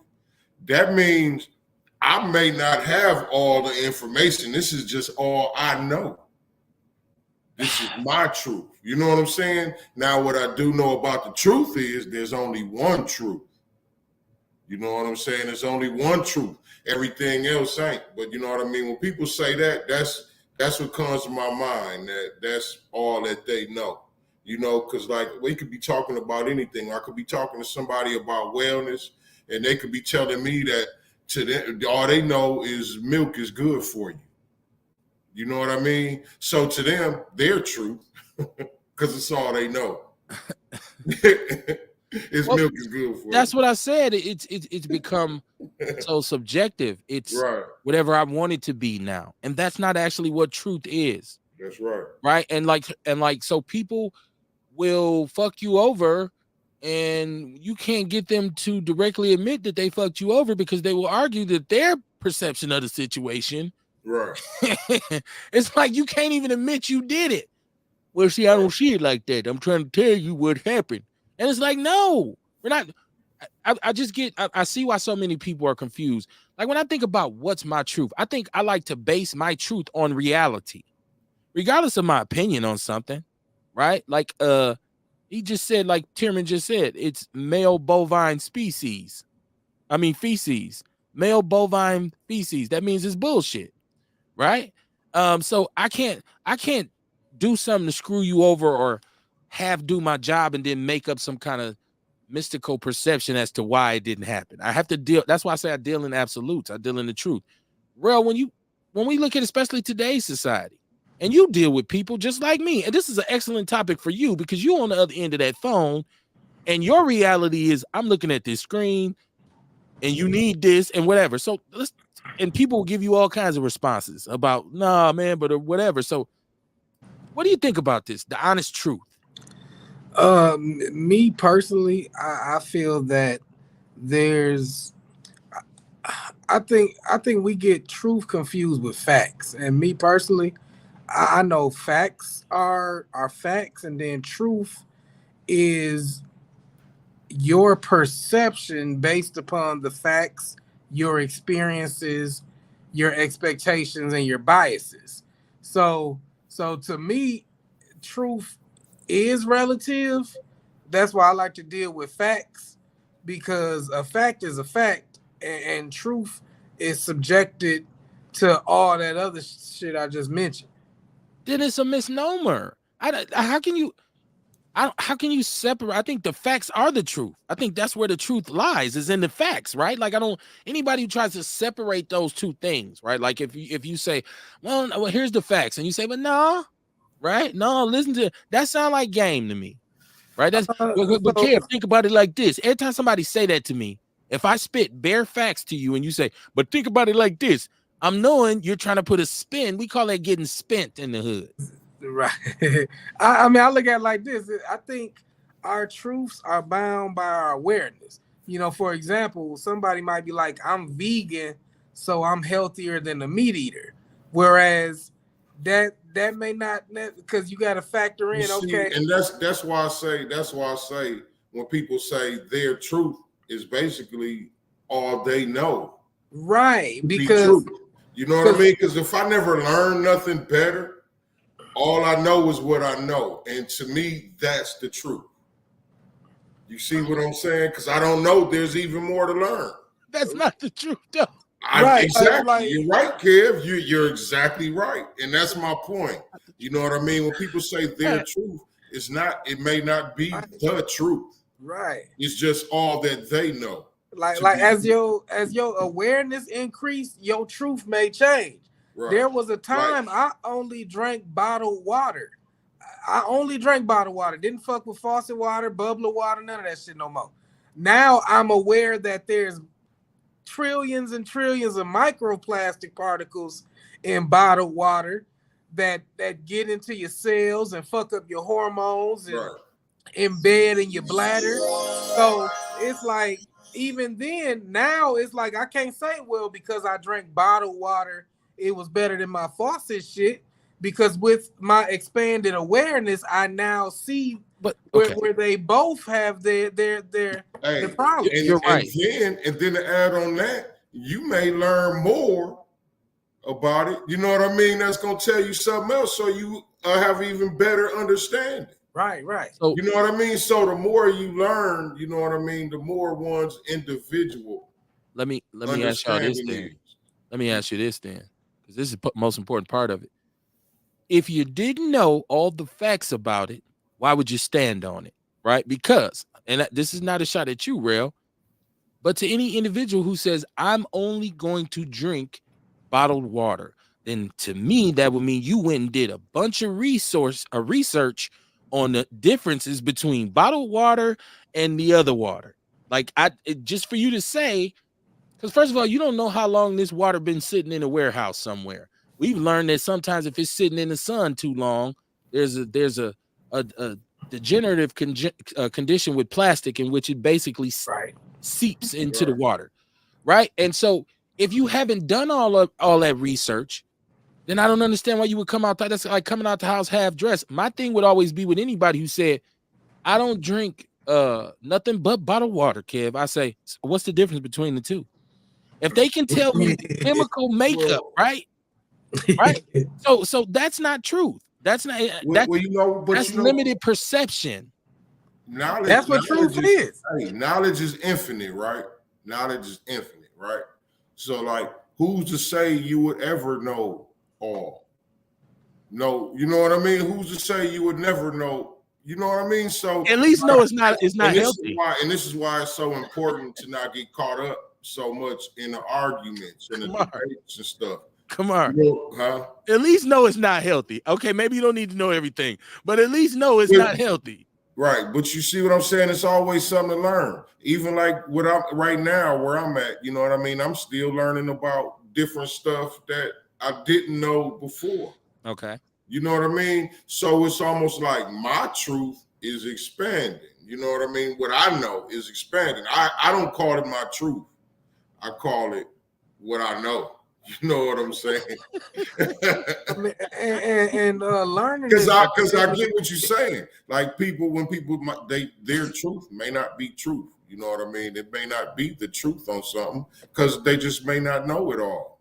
that means I may not have all the information. This is just all I know. This is my truth. You know what I'm saying? Now, what I do know about the truth is there's only one truth. You know what I'm saying? There's only one truth. Everything else ain't. But you know what I mean? When people say that, that's what comes to my mind. That's all that they know. You know, because like we could be talking about anything. I could be talking to somebody about wellness, and they could be telling me that to them, all they know is milk is good for you. You know what I mean? So to them, their truth, because it's all they know. Milk is good for you. That's what I said. It's become so subjective. It's whatever I want it to be now, and that's not actually what truth is. That's right. Right, and so people will fuck you over, and you can't get them to directly admit that they fucked you over, because they will argue that their perception of the situation. Right. It's like you can't even admit you did it. Well, see, I don't see it like that. I'm trying to tell you what happened. And it's like, no, we're not. I see why so many people are confused. Like when I think about what's my truth, I think I like to base my truth on reality, regardless of my opinion on something, right? Like he just said, like Tierman just said, it's male bovine feces. Male bovine feces. That means it's bullshit, right? So I can't do something to screw you over or do my job and then make up some kind of mystical perception as to why it didn't happen. I have to deal. That's why I say I deal in absolutes. I deal in the truth. Well, when we look at especially today's society, and you deal with people just like me, and this is an excellent topic for you because you're on the other end of that phone, and your reality is I'm looking at this screen, and you need this and whatever. So and people will give you all kinds of responses about, nah, man, but or whatever. So, what do you think about this? The honest truth. Me personally, I feel that there's I think we get truth confused with facts. And me personally, I know facts are facts, and then truth is your perception based upon the facts, your experiences, your expectations, and your biases. So to me, truth is relative. That's why I like to deal with facts, because a fact is a fact, and truth is subjected to all that other shit I just mentioned. Then it's a misnomer. How can you? How can you separate? I think the facts are the truth. I think that's where the truth lies, is in the facts, right? Like, I don't, anybody who tries to separate those two things, right? Like, if you say, well, here's the facts, and you say, but no, right? No, listen to that, sound like game to me, right? That's but So care, think about it like this. Every time somebody say that to me, if I spit bare facts to you and you say, but think about it like this, I'm knowing you're trying to put a spin. We call that getting spent in the hood. right. I mean, I look at it like this. I think our truths are bound by our awareness. You know, for example, somebody might be like, I'm vegan, so I'm healthier than a meat eater. Whereas that may not, because you got to factor You in, see, okay, and that's why I say when people say their truth is basically all they know right, to be because true. You know what I mean? Because if I never learned nothing better, all I know is what I know. And to me, that's the truth. You see what I'm saying? Because I don't know there's even more to learn. That's not the truth, though. right, Exactly. You're right, Kev. You're exactly right. And that's my point. You know what I mean? When people say their truth, it may not be the truth. right. It's just all that they know. Like as your awareness increase, your truth may change. Right. There was a time I only drank bottled water. I only drank bottled water. Didn't fuck with faucet water, bubbler water, none of that shit no more. Now I'm aware that there's trillions and trillions of microplastic particles in bottled water that get into your cells and fuck up your hormones and embed in your bladder. So it's like, even then, now it's like I can't say, well, because I drank bottled water, it was better than my faucet shit. Because with my expanded awareness, I now see where they both have their problems. You're right. And then to add on that, you may learn more about it. You know what I mean? That's gonna tell you something else, so you have even better understanding. Right. So, you know what I mean? So the more you learn, you know what I mean, the more one's individual. let me ask y'all this then. Let me ask you this then, because this is the most important part of it. If you didn't know all the facts about it, why would you stand on it? Right? Because, and this is not a shot at you, Rail, but to any individual who says, I'm only going to drink bottled water, then to me, that would mean you went and did a bunch of research on the differences between bottled water and the other water. Like, just for you to say, because first of all, you don't know how long this water been sitting in a warehouse somewhere. We've learned that sometimes if it's sitting in the sun too long, there's a degenerative condition with plastic in which it basically seeps into the water, right? And so if you haven't done all that research, then I don't understand why you would come out. That's like coming out the house half dressed. My thing would always be with anybody who said, I don't drink nothing but bottled water, Kev. I say, what's the difference between the two? If they can tell me the chemical makeup, right? So that's not truth. That's not that's limited perception. Knowledge, that's what truth is. Knowledge is infinite, right? Knowledge is infinite, right? So, like, who's to say you would ever know all? No, you know what I mean? Who's to say you would never know? You know what I mean? So at least know it's not healthy. This is why it's so important to not get caught up so much in the arguments and the debates and stuff. Come on. At least know it's not healthy. Okay, maybe you don't need to know everything, but at least know it's not healthy. Right, but you see what I'm saying? It's always something to learn. Even like what I'm right now, where I'm at, you know what I mean? I'm still learning about different stuff that I didn't know before. Okay. You know what I mean? So it's almost like my truth is expanding. You know what I mean? What I know is expanding. I don't call it my truth. I call it what I know. You know what I'm saying? I mean, and learning Because is I get what you're saying. Like when people their truth may not be truth. You know what I mean? It may not be the truth on something because they just may not know it all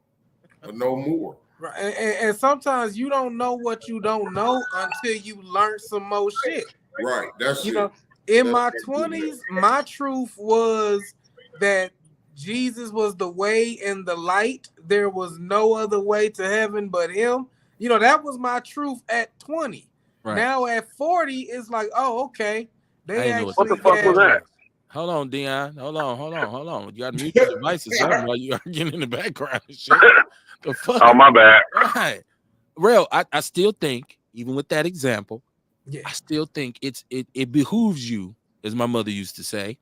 or know more. right. And sometimes you don't know what you don't know until you learn some more shit. Right. That's You it. know, in That's my what I'm getting 20s, my truth was that Jesus was the way and the light. There was no other way to heaven but him. You know, that was my truth at 20. Right. Now at 40, it's like, oh, okay. I They didn't know actually What the fuck was got that? Hold on, Dion. Hold on. You got to mute your device or something while you are getting in the background and shit. The fuck? Oh, my bad. Right. Real, I still think, even with that example, yeah. I still think it behooves you, as my mother used to say,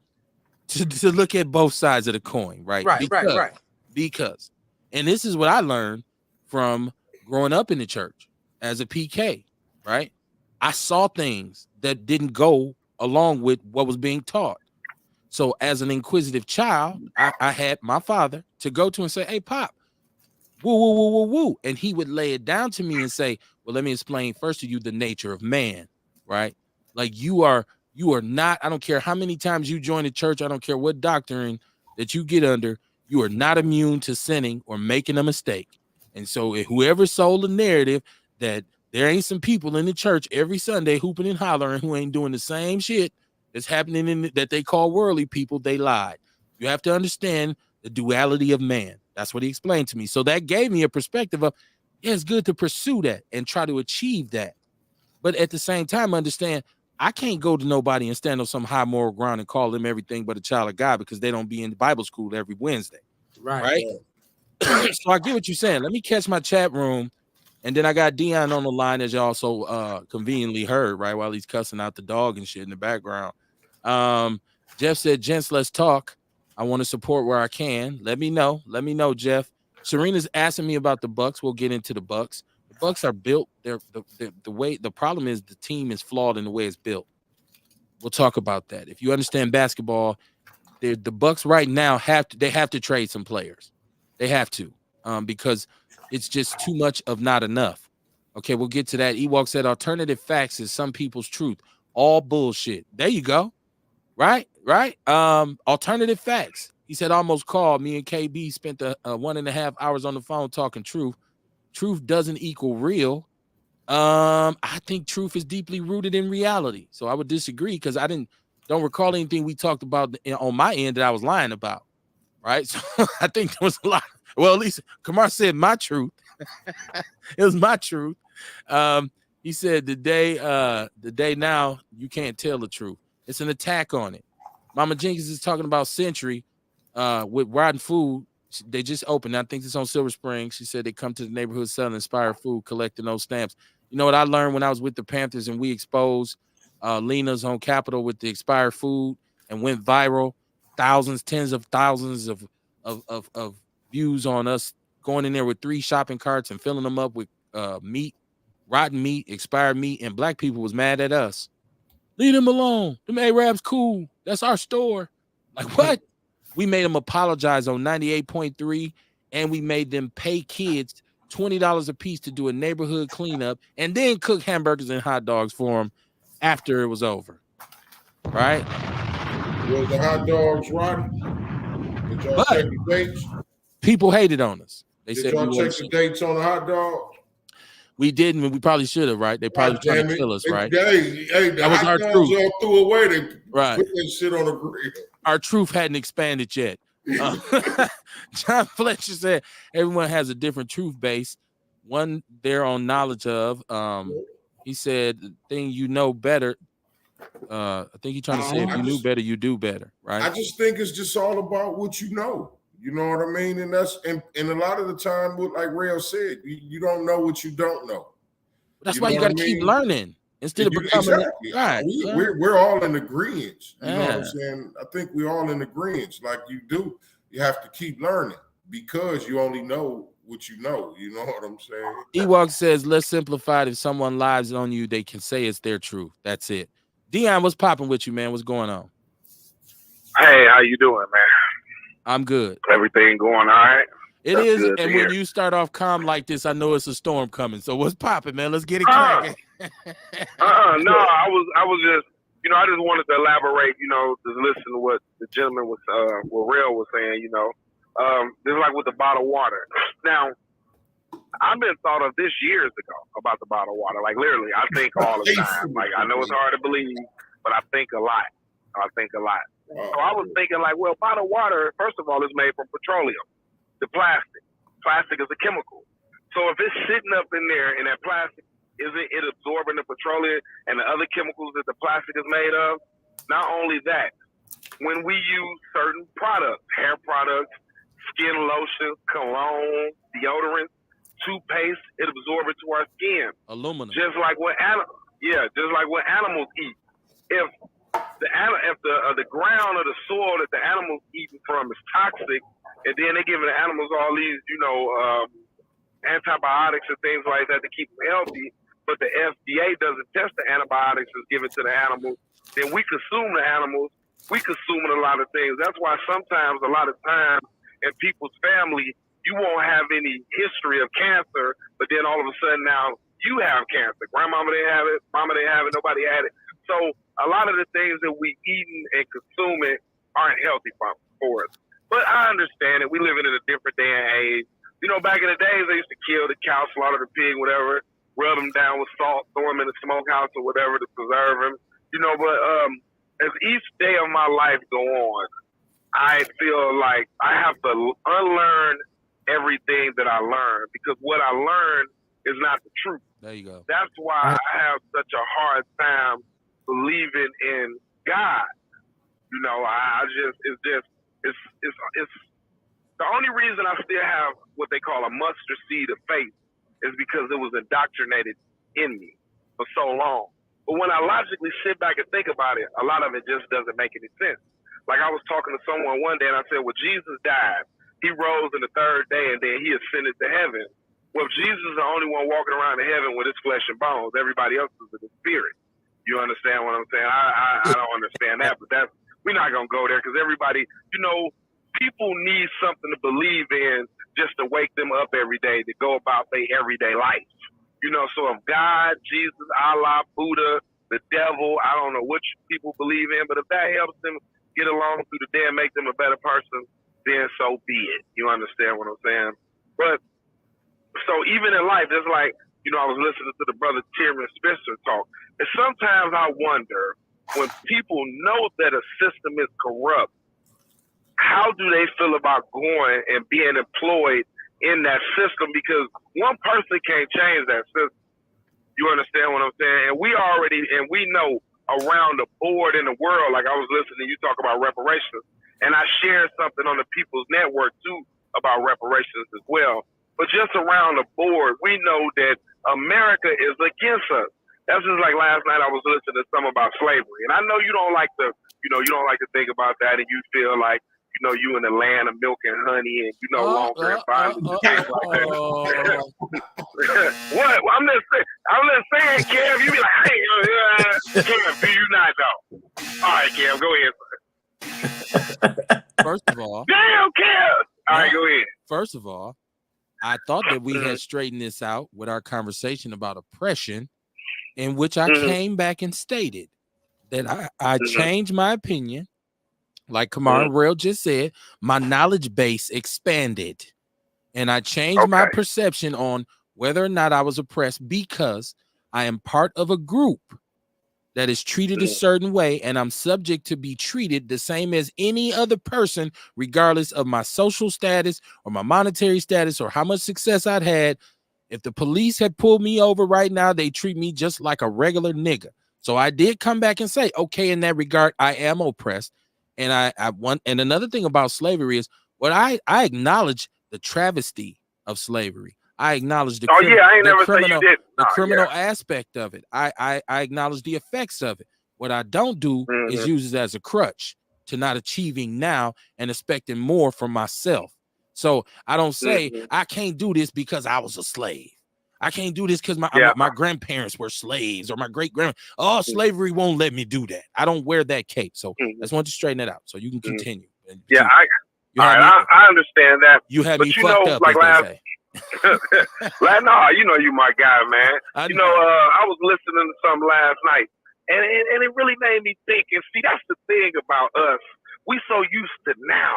to look at both sides of the coin, right? Right. Because, and this is what I learned from growing up in the church as a PK, right? I saw things that didn't go along with what was being taught. So as an inquisitive child, I had my father to go to and say, hey, Pop, woo, woo, woo, woo, woo. And he would lay it down to me and say, well, let me explain first to you the nature of man, right? Like you are not, I don't care how many times you join the church, I don't care what doctrine that you get under, you are not immune to sinning or making a mistake. And so whoever sold the narrative that there ain't some people in the church every Sunday hooping and hollering who ain't doing the same shit that's happening in that they call worldly people, they lied. You have to understand the duality of man. That's what he explained to me. So that gave me a perspective of, yeah, it's good to pursue that and try to achieve that. But at the same time, understand, I can't go to nobody and stand on some high moral ground and call them everything but a child of God because they don't be in Bible school every Wednesday. Right? So I get what you're saying. Let me catch my chat room. And then I got Dion on the line, as y'all so conveniently heard, right? While he's cussing out the dog and shit in the background. Jeff said, gents, let's talk. I want to support where I can. Let me know, Jeff. Serena's asking me about the Bucks. We'll get into the Bucks. The Bucks are built. They're the way. The problem is the team is flawed in the way it's built. We'll talk about that. If you understand basketball, the Bucks right now have to trade some players. They have to, because it's just too much of not enough. Okay, we'll get to that. Ewok said alternative facts is some people's truth. All bullshit. There you go. Right. Alternative facts. He said almost called. Me and KB spent the 1.5 hours on the phone talking truth. Truth doesn't equal real. I think truth is deeply rooted in reality. So I would disagree because I don't recall anything we talked about on my end that I was lying about. Right. So I think there was a lot. Well, at least Kamar said my truth. It was my truth. He said the day now you can't tell the truth. It's an attack on it. Mama Jenkins is talking about Century with rotten food. They just opened. I think it's on Silver Spring. She said they come to the neighborhood selling inspired food, collecting those stamps. You know what I learned when I was with the Panthers and we exposed Lena's on Capitol with the expired food and went viral. Thousands, tens of thousands of views on us going in there with 3 shopping carts and filling them up with meat, rotten meat, expired meat, and black people was mad at us. Leave them alone. Them Arabs cool. That's our store. Like what? We made them apologize on 98.3, and we made them pay kids $20 a piece to do a neighborhood cleanup and then cook hamburgers and hot dogs for them after it was over. Right? Was the hot dogs rotten? Did y'all check the dates? People hated on us. They Did said y'all check the dates on the hot dog? We didn't, and we probably should have, right? They probably trying to kill us, right? Hey, that was our truth. Y'all threw away. They right. put that shit on the grill. Our truth hadn't expanded yet. John Fletcher said everyone has a different truth base. One they're on knowledge of. He said the thing you know better. I think he's trying to say if you knew better, you do better, right? I just think it's just all about what you know. You know what I mean? And that's and a lot of the time, like Rail said, you don't know what you don't know. That's why you got to keep learning instead of becoming exactly. Right. We're all in agreement. You know what I'm saying? I think we're all in agreement. Like you have to keep learning. because you only know what you know. You know what I'm saying? Ewok says, let's simplify it. If someone lies on you, they can say it's their truth. That's it. Dion, what's popping with you, man? What's going on? Hey, how you doing, man? I'm good. Everything going all right? It That's is, good to and hear. when you start off calm like this, I know it's a storm coming. So what's popping, man? Let's get it cracking. No, I was just, I just wanted to elaborate, just listen to what the gentleman was, what Rail was saying, just like with the bottled water. Now, I've been thought of this years ago about the bottled water. Like literally, I think all the time. Like I know it's hard to believe, but I think a lot. So I was thinking like, well, bottled water, first of all, is made from petroleum, the plastic. Plastic is a chemical. So if it's sitting up in there in that plastic, isn't it absorbing the petroleum and the other chemicals that the plastic is made of? Not only that, when we use certain products, hair products, skin lotions, cologne, deodorants, toothpaste, it absorbs it to our skin. Aluminum. Just like what animals eat. If the ground or the soil that the animals eating from is toxic, and then they're giving the animals all these, antibiotics and things like that to keep them healthy, but the FDA doesn't test the antibiotics that's given to the animals, then we consume the animals. We consuming a lot of things. That's why sometimes, a lot of times, in people's family, you won't have any history of cancer, but then all of a sudden now you have cancer. Grandmama didn't have it, mama didn't have it, nobody had it. So a lot of the things that we eating and consuming aren't healthy for us. But I understand it. We living in a different day and age. Back in the days, they used to kill the cow, slaughter the pig, whatever, rub them down with salt, throw them in the smokehouse or whatever to preserve them. But as each day of my life go on, I feel like I have to unlearn everything that I learned, because what I learned is not the truth. There you go. That's why I have such a hard time believing in God. It's the only reason I still have what they call a mustard seed of faith is because it was indoctrinated in me for so long. But when I logically sit back and think about it, a lot of it just doesn't make any sense. Like I was talking to someone one day and I said, well, Jesus died. He rose in the third day and then he ascended to heaven. Well, if Jesus is the only one walking around in heaven with his flesh and bones, everybody else is in the spirit. You understand what I'm saying? I don't understand that, but we're not going to go there because everybody, people need something to believe in just to wake them up every day, to go about their everyday life. So if God, Jesus, Allah, Buddha, the devil, I don't know which people believe in, but if that helps them get along through the day and make them a better person, then so be it. You understand what I'm saying? But so even in life, it's like, I was listening to the brother Tyrone Spencer talk, and sometimes I wonder, when people know that a system is corrupt, how do they feel about going and being employed in that system? Because one person can't change that system. You understand what I'm saying? And we know around the board in the world, like I was listening to you talk about reparations, and I shared something on the People's Network too about reparations as well. But just around the board, we know that America is against us. That's just like last night I was listening to something about slavery. And I know you don't like to, you don't like to think about that, and you feel like, you in the land of milk and honey, and you no longer in bondage and things like that. What? I'm just saying, Kev, you be like, hey, Kev, do you not know? All right, Kev, go ahead. First of all, damn, Kev. All right, go ahead. First of all, I thought that we had straightened this out with our conversation about oppression, in which I came back and stated that I changed my opinion. Like Kamar Rail just said, my knowledge base expanded, and I changed my perception on whether or not I was oppressed, because I am part of a group that is treated a certain way, and I'm subject to be treated the same as any other person, regardless of my social status or my monetary status or how much success I'd had. If the police had pulled me over right now, they treat me just like a regular nigga. So I did come back and say, okay, in that regard, I am oppressed. And I want, and another thing about slavery is what I acknowledge the travesty of slavery. I acknowledge the criminal aspect of it. I acknowledge the effects of it. What I don't do is use it as a crutch to not achieving now and expecting more from myself. So I don't say Mhm. I can't do this because I was a slave. I can't do this because Yeah. my grandparents were slaves or my great grand. Oh, slavery won't let me do that. I don't wear that cape. So I Mhm. just want to straighten that out so you can Mhm. continue. And Yeah, you all had right, me I understand that. you had But me you fucked know, up, like as they last, say. no, you know you my guy, man. I You know. know, I was listening to something last night, and it really made me think. And see, that's the thing about us. We so used to now,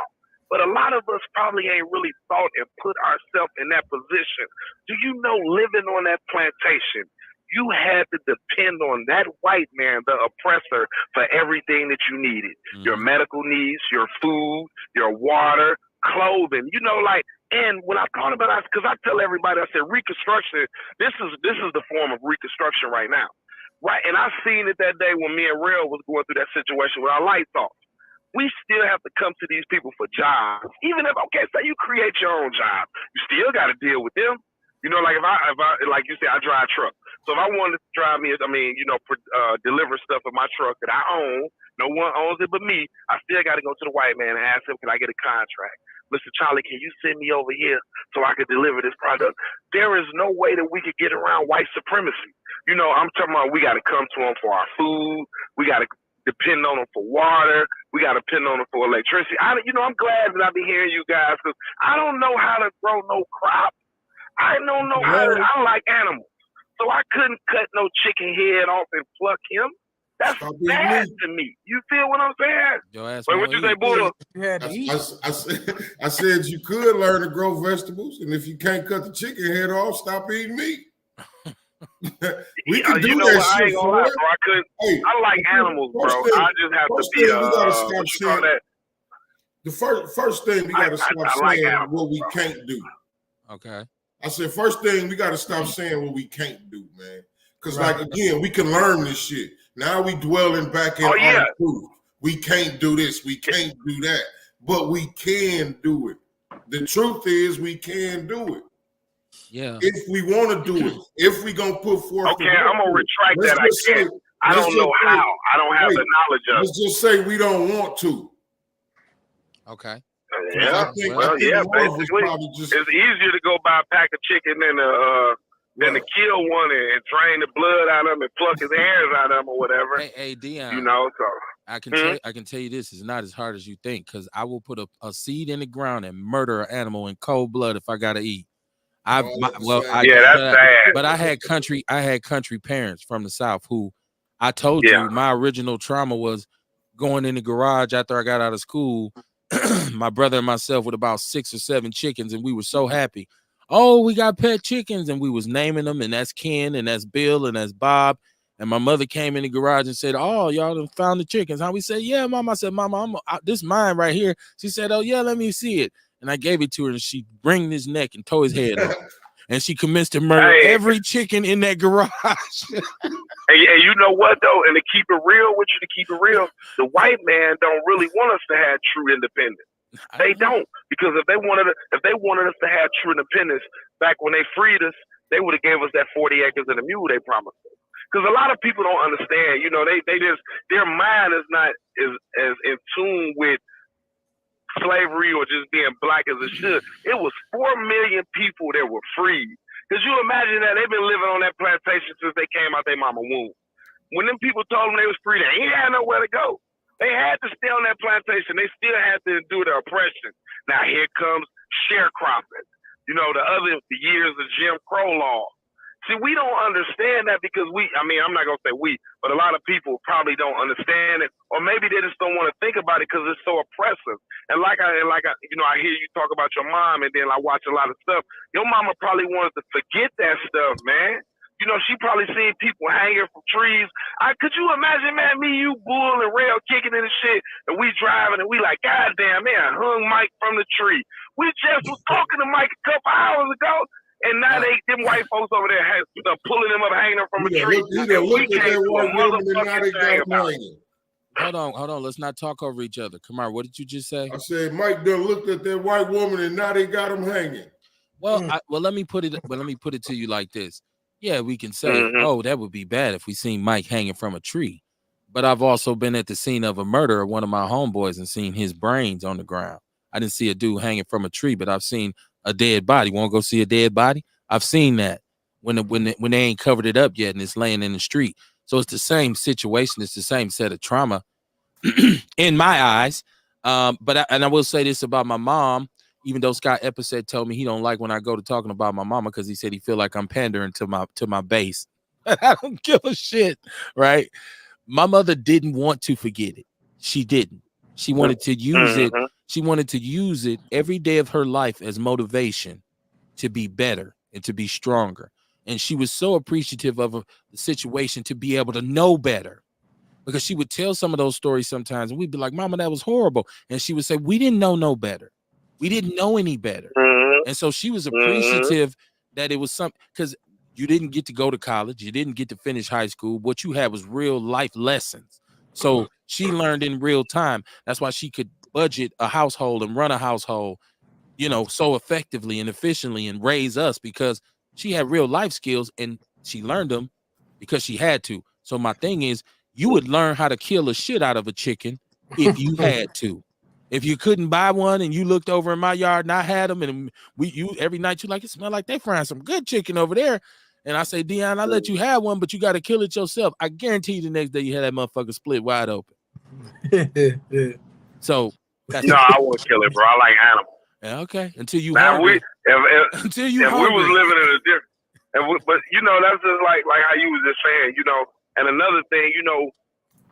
but a lot of us probably ain't really thought and put ourselves in that position. Do you know, living on that plantation, you had to depend on that white man, the oppressor, for everything that you needed. Your medical needs, your food, your water, clothing. You know, like, and when I thought about it, because I tell everybody, I said Reconstruction. This is the form of Reconstruction right now, right? And I seen it that day when me and Real was going through that situation with our lights off. We still have to come to these people for jobs, even if, okay, say you create your own job, you still got to deal with them. You know, like if I like you said, I drive a truck. So if I wanted to drive me, deliver stuff in my truck that I own, no one owns it but me, I still got to go to the white man and ask him, can I get a contract? Mr. Charlie, can you send me over here so I can deliver this product? There is no way that we could get around white supremacy. You know, I'm talking about we got to come to them for our food. We got to depend on them for water. We got to depend on them for electricity. I'm glad that I be hearing you guys because I don't know how to grow no crop. I don't know how to. I don't like animals, so I couldn't cut no chicken head off and pluck him. That's bad to me. You feel what I'm saying? Your ass Wait, what you say, Bull? I said you could learn to grow vegetables, and if you can't cut the chicken head off, stop eating meat. We can do that what? shit. I ain't gonna lie, bro. I couldn't. Hey, I like animals, bro. I just have to be we gotta stop what you saying, call that? The first thing we gotta stop saying like animals, what we bro. can't do. Okay. I said first thing we gotta stop saying what we can't do, man. Because like again, we can learn this shit. Now we dwelling back in our truth. We can't do this, we can't do that, but we can do it. The truth is we can do it. Yeah. If we want to do it, if we gonna put forth. Okay, I'm gonna retract that. I can't. I don't know how. I don't have the knowledge of it. Let's just say we don't want to. Okay. Yeah. Basically, it's easier to go buy a pack of chicken than to kill one and drain the blood out of him and pluck his hairs out of him or whatever. Hey, Dion. You know, so I can tell you this is not as hard as you think because I will put a seed in the ground and murder an animal in cold blood if I gotta eat. That's bad. But I had country parents from the South who I told you my original trauma was going in the garage after I got out of school. My brother and myself with about 6 or 7 chickens, and we were so happy. Oh, we got pet chickens, and we was naming them, and that's Ken, and that's Bill, and that's Bob. And my mother came in the garage and said, "Oh, y'all done found the chickens." How we said, "Yeah, Mom." I said, "Mama, this is mine right here." She said, "Oh yeah, let me see it." And I gave it to her, and she wringed his neck and tore his head off. And she commenced to murder every chicken in that garage. And you know what though? And to keep it real with you, the white man don't really want us to have true independence. They don't, because if they wanted us to have true independence back when they freed us, they would have gave us that 40 acres and a mule they promised us. Because a lot of people don't understand. You know, they just their mind is not as in tune with slavery or just being black as it should. It was 4 million people that were freed. Because you imagine that they've been living on that plantation since they came out their mama womb. When them people told them they was free, they ain't had nowhere to go. They had to stay on that plantation. They still had to endure the oppression. Now here comes sharecropping. You know, the years of Jim Crow law. See, we don't understand that because I'm not going to say we, but a lot of people probably don't understand it, or maybe they just don't want to think about it because it's so oppressive. And I hear you talk about your mom, and then I watch a lot of stuff. Your mama probably wanted to forget that stuff, man. You know, she probably seen people hanging from trees. Could you imagine, man, me, you, Bull, and Rail kicking in the shit, and we driving, and we like, God damn, man, hung Mike from the tree. We just was talking to Mike a couple hours ago. And now them white folks over there pulling them up, hanging them from a tree. Hold on. Let's not talk over each other. Kamar, what did you just say? I said Mike done looked at that white woman and now they got him hanging. Well, let me put it to you like this. Yeah, we can say, oh, that would be bad if we seen Mike hanging from a tree. But I've also been at the scene of a murder of one of my homeboys and seen his brains on the ground. I didn't see a dude hanging from a tree, but I've seen a dead body. Want to go see a dead body? I've seen that when they ain't covered it up yet and it's laying in the street. So it's the same situation. It's the same set of trauma in my eyes. But I will say this about my mom. Even though Scott Epicet told me he don't like when I go to talking about my mama because he said he feel like I'm pandering to my base. I don't give a shit, right? My mother didn't want to forget it. She didn't. She wanted to use it. She wanted to use it every day of her life as motivation to be better and to be stronger. And she was so appreciative of the situation to be able to know better. Because she would tell some of those stories sometimes, and we'd be like, Mama, that was horrible. And she would say, we didn't know no better. We didn't know any better. And so she was appreciative that it was something, because you didn't get to go to college. You didn't get to finish high school. What you had was real life lessons. So she learned in real time. That's why she could budget a household and run a household, you know, so effectively and efficiently and raise us, because she had real life skills and she learned them because she had to. So my thing is, you would learn how to kill a shit out of a chicken if you had to. If you couldn't buy one and you looked over in my yard and I had them, and you every night you like, it smell like they frying some good chicken over there. And I say, Dion, I'll let you have one, but you got to kill it yourself. I guarantee you the next day you had that motherfucker split wide open. So that's No, I won't kill it, bro. I like animals. Yeah, okay. Until you Now, hungry. if we was living in a different, but you know, that's just like how you was just saying, you know. And another thing, you know,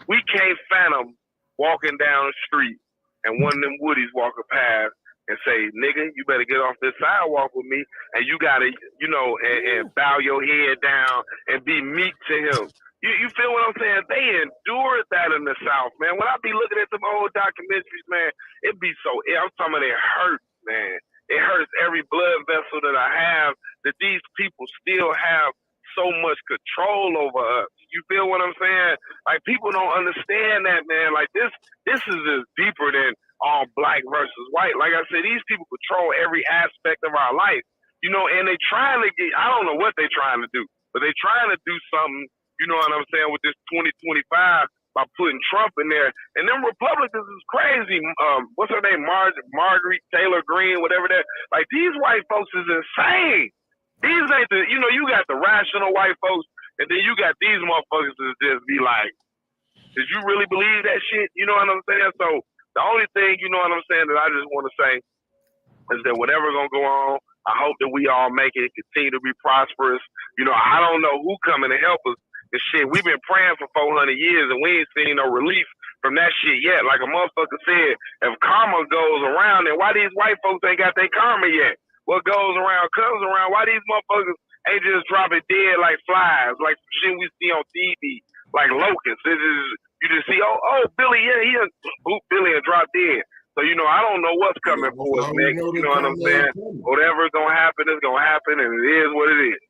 we can't fathom walking down the street and one of them woodies walking past and say, nigga, you better get off this sidewalk with me, and you gotta, you know, and bow your head down and be meek to him. You feel what I'm saying? They endured that in the South, man. When I be looking at them old documentaries, man, it be so, I'm talking about it hurts, man. It hurts every blood vessel that I have, that these people still have so much control over us. You feel what I'm saying? Like, people don't understand that, man. Like, this is just deeper than all black versus white. Like I said, these people control every aspect of our life, you know, and they trying to get, I don't know what they trying to do, but they trying to do something, you know what I'm saying, with this 2025 by putting Trump in there. And them Republicans is crazy. What's her name? Marguerite Taylor Greene, whatever that. Like, these white folks is insane. These ain't the, you know, you got the rational white folks, and then you got these motherfuckers that just be like, did you really believe that shit? You know what I'm saying? So the only thing, you know what I'm saying, that I just want to say is that whatever's going to go on, I hope that we all make it, continue to be prosperous. You know, I don't know who coming to help us. This shit, we've been praying for 400 years, and we ain't seen no relief from that shit yet. Like a motherfucker said, if karma goes around, then why these white folks ain't got their karma yet? What goes around comes around. Why these motherfuckers ain't just dropping dead like flies, like shit we see on TV, like locusts? You just see, Billy, yeah, Billy and drop dead. So, you know, I don't know what's coming for us, man. You know what I'm saying? Whatever's gonna happen is gonna happen, and it is what it is.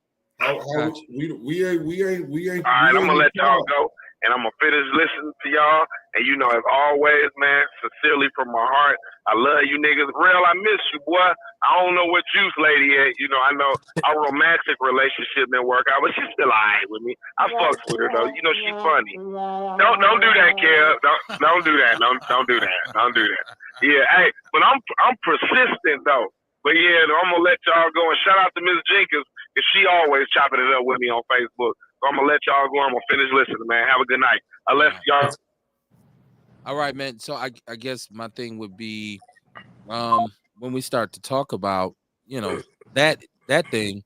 We ain't. All right, I'm gonna let y'all go, and I'm gonna finish listening to y'all. And you know, as always, man, sincerely from my heart, I love you niggas. Real, I miss you, boy. I don't know what juice lady at. You know, I know our romantic relationship didn't work out, but she's still alright with me. I fucks with her though. You know, she's funny. Don't do that, Kev. Don't do that. Don't do that. Don't do that. Yeah, hey, but I'm persistent though. But yeah, I'm gonna let y'all go, and shout out to Miss Jenkins, because she always chopping it up with me on Facebook. So I'm gonna let y'all go. I'm gonna finish listening, man. Have a good night. I left y'all. All right, man. So I guess my thing would be, when we start to talk about, you know, that thing,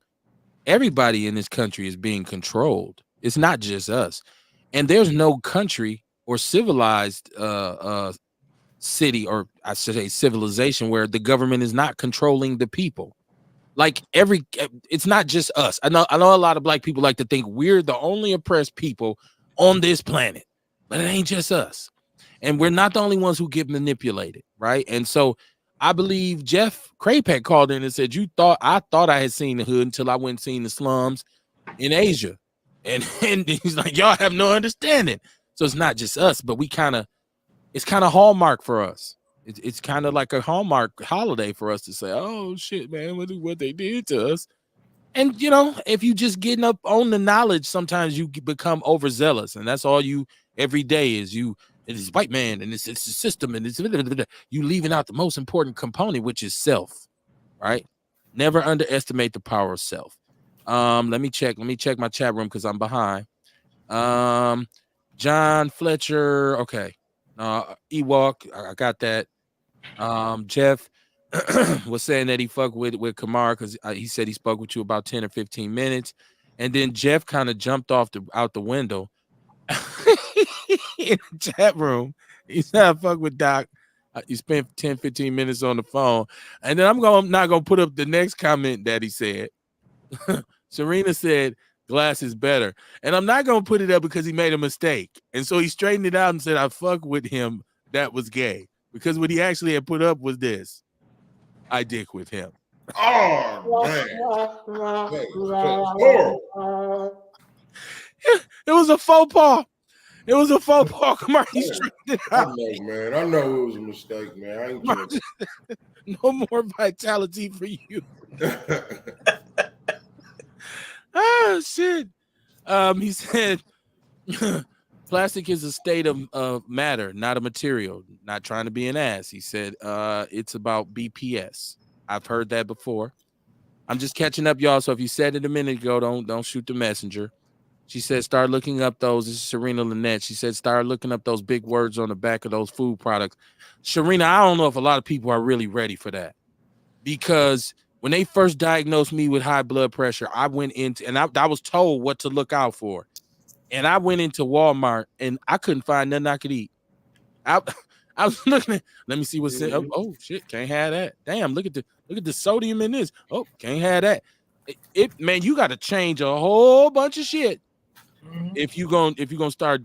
everybody in this country is being controlled. It's not just us. And there's no country or civilized city, or I should say civilization, where the government is not controlling the people. Like it's not just us. I know a lot of black people like to think we're the only oppressed people on this planet, but it ain't just us. And we're not the only ones who get manipulated, right? And so I believe Jeff Crapek called in and said, I thought I had seen the hood until I went and seen the slums in Asia. And he's like, y'all have no understanding. So it's not just us, but it's kind of Hallmark for us. It's kind of like a Hallmark holiday for us to say, oh shit, man, what they did to us. And you know, if you just getting up on the knowledge, sometimes you become overzealous, and that's all you every day is. You it is white man, and it's a system, and it's you leaving out the most important component, which is self, right? Never underestimate the power of self. Let me check my chat room because I'm behind. John Fletcher, okay. Ewok, I got that. Jeff was saying that he fucked with Kamar because he said he spoke with you about 10 or 15 minutes, and then Jeff kind of jumped out the window in the chat room. He said I fuck with Doc. He spent 10, 15 minutes on the phone, and then I'm not gonna put up the next comment that he said. Serena said glass is better, and I'm not gonna put it up because he made a mistake, and so he straightened it out and said I fuck with him. That was gay because what he actually had put up was this: I dick with him. Oh man, horrible. It was a faux pas. It was a faux pas. Come on, he straightened it out. I know, man. I know it was a mistake, man. I ain't joking. No more vitality for you. Oh shit. He said plastic is a state of matter, not a material. Not trying to be an ass. He said it's about BPS. I've heard that before. I'm just catching up, y'all. So if you said it a minute ago, don't shoot the messenger. She said, start looking up those. This is Serena Lynette. She said, start looking up those big words on the back of those food products. Serena, I don't know if a lot of people are really ready for that. Because when they first diagnosed me with high blood pressure, I went into, and I was told what to look out for. And I went into Walmart, and I couldn't find nothing I could eat. I was looking at, let me see what's in. Oh, shit, can't have that. Damn, look at the sodium in this. Oh, can't have that. Man, you got to change a whole bunch of shit. If you're gonna start,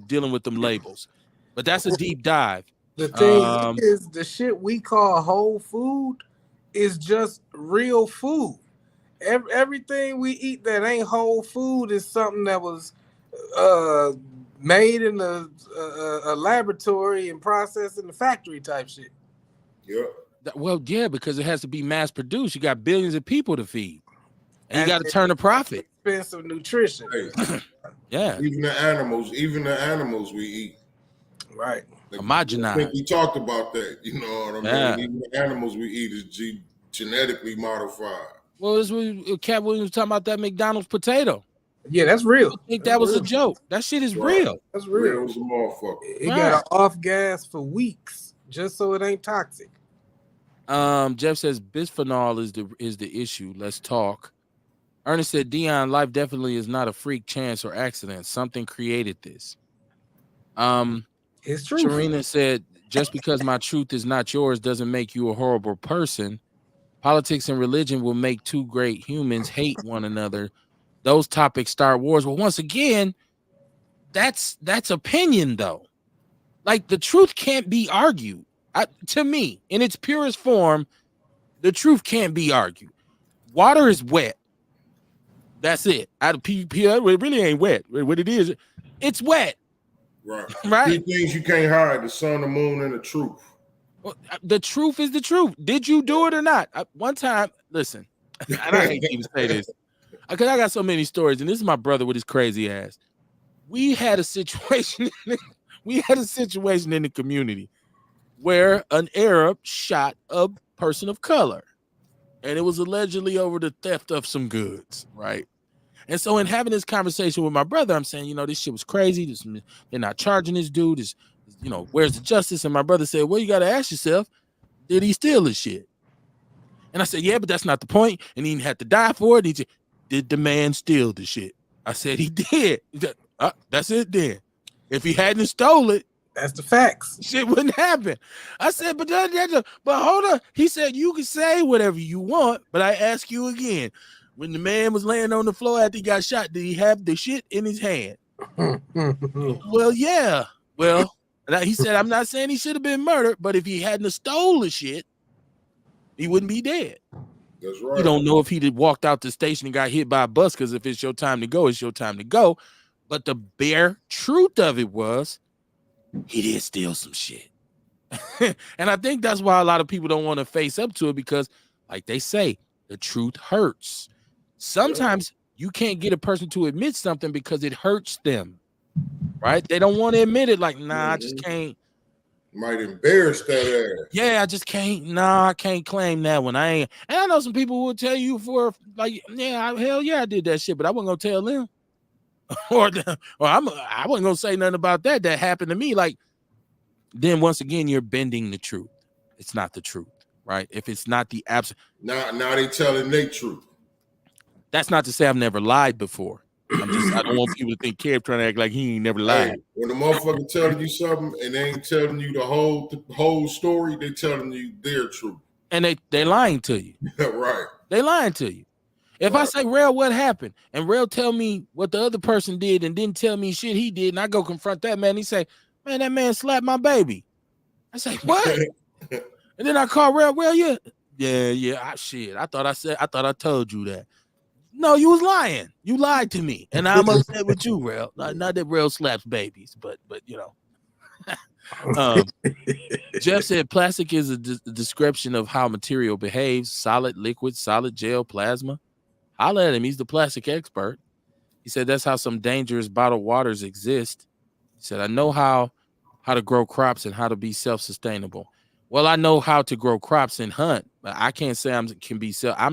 dealing with them labels. But that's a deep dive. The thing is, the shit we call whole food is just real food. Everything we eat that ain't whole food is something that was made in a laboratory and processed in the factory type shit. Yeah. Well, yeah, because it has to be mass produced. You got billions of people to feed, and you got to turn a profit. Expensive nutrition. Hey. Yeah. Even the animals we eat. Right. Like, homogenized. I think we talked about that. You know what I mean? Yeah. Even the animals we eat is genetically modified. Well, this was Cat Williams was talking about that McDonald's potato. Yeah, that's real. I think that was a joke. That shit is real. That's real. Real as a motherfucker. It got off gas for weeks just so it ain't toxic. Jeff says bisphenol is the issue. Let's talk. Ernest said, Dion, life definitely is not a freak, chance, or accident. Something created this. It's true. Sharina said, just because my truth is not yours doesn't make you a horrible person. Politics and religion will make two great humans hate one another. Those topics start wars. Well, once again, that's opinion, though. Like, the truth can't be argued. To me, in its purest form, the truth can't be argued. Water is wet. That's it. It really ain't wet. What it is, it's wet. Right. Right. Three things you can't hide: the sun, the moon, and the truth. Well, the truth is the truth. Did you do it or not? One time, listen, and I hate to even say this because I got so many stories, and this is my brother with his crazy ass. We had a situation. We had a situation in the community where an Arab shot a person of color, and it was allegedly over the theft of some goods, right? And so in having this conversation with my brother, I'm saying, this shit was crazy. They're not charging this dude. Where's the justice? And my brother said, well, you got to ask yourself, did he steal this shit? And I said, yeah, but that's not the point. And he didn't have to die for it. He said, did the man steal the shit? I said, he did. He said, that's it then. If he hadn't stole it, that's the facts. Shit wouldn't happen. I said, but hold on. He said, you can say whatever you want, but I ask you again. When the man was laying on the floor after he got shot, did he have the shit in his hand? Well, yeah. Well, he said, I'm not saying he should have been murdered, but if he hadn't stole the shit, he wouldn't be dead. That's right. You don't know if he'd walked out the station and got hit by a bus, because if it's your time to go, it's your time to go. But the bare truth of it was, he did steal some shit. And I think that's why a lot of people don't want to face up to it, because, like they say, the truth hurts. Sometimes you can't get a person to admit something because it hurts them. right? They don't want to admit it. Like, nah, I just can't. Might embarrass that ass. Yeah, I just can't. Nah, I can't claim that one. I ain't. And I know some people will tell you for like, yeah, hell yeah, I did that shit, but I wasn't gonna tell them. or I wasn't gonna say nothing about that happened to me. Like, then once again, you're bending the truth. It's not the truth, right? If it's not the absolute. Now they telling their truth. That's not to say I've never lied before. I don't want people to think Kev trying to act like he ain't never lied. Hey, when the motherfucker telling you something and they ain't telling you the whole story, they telling you their truth. And they lying to you. Right. They lying to you. If I say, Rail, what happened? And Rail tell me what the other person did and didn't tell me shit he did, and I go confront that man, he say, man, that man slapped my baby. I say, what? And then I call Rail, yeah, shit. I thought I told you that. No, you was lying. You lied to me. And I'm upset with you, Rail. Not that Rail slaps babies, but you know. Jeff said plastic is a description of how material behaves: solid, liquid, solid, gel, plasma. Holla at him. He's the plastic expert. He said that's how some dangerous bottled waters exist. He said, I know how to grow crops and how to be self-sustainable. Well, I know how to grow crops and hunt, but I can't say I'm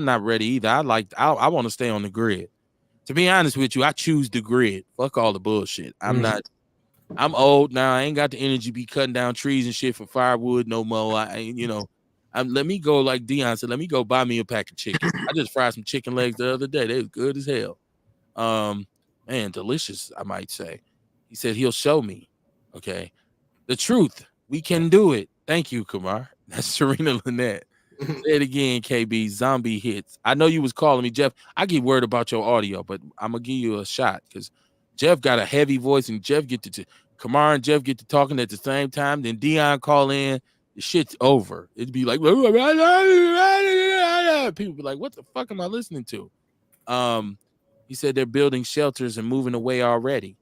not ready either. I want to stay on the grid. To be honest with you, I choose the grid. Fuck all the bullshit. I'm old now. I ain't got the energy to be cutting down trees and shit for firewood no more. Let me go, like Dion said, let me go buy me a pack of chicken. I just fried some chicken legs the other day. They was good as hell. Man, delicious, I might say. He said he'll show me. Okay. The truth. We can do it. Thank you, Kumar. That's Serena Lynette. Say it again, KB. Zombie hits. I know you was calling me, Jeff. I get worried about your audio, but I'm gonna give you a shot because Jeff got a heavy voice, and Jeff Kamar and Jeff get to talking at the same time. Then Dion call in, the shit's over. It'd be like, people be like, what the fuck am I listening to? He said they're building shelters and moving away already.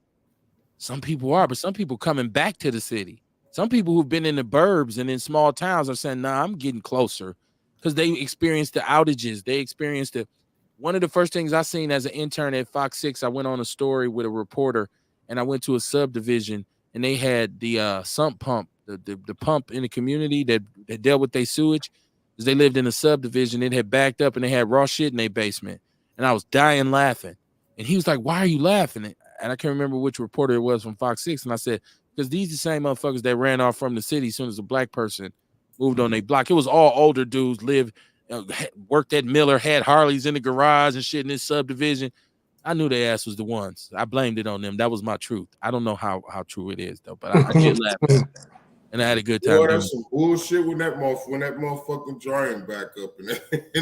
Some people are, but some people coming back to the city. Some people who've been in the burbs and in small towns are saying, nah, I'm getting closer because they experienced the outages. They experienced it. One of the first things I seen as an intern at Fox 6, I went on a story with a reporter, and I went to a subdivision, and they had the sump pump, the pump in the community that dealt with their sewage, because they lived in a subdivision. It had backed up, and they had raw shit in their basement, and I was dying laughing. And he was like, why are you laughing? And I can't remember which reporter it was from Fox 6, and I said, because these are the same motherfuckers that ran off from the city as soon as a black person moved on their block. It was all older dudes, worked at Miller, had Harleys in the garage and shit in this subdivision. I knew their ass was the ones. I blamed it on them. That was my truth. I don't know how true it is, though, but I did laugh at it. And I had a good time. Boy, that's some bullshit when that motherfucking drain back up in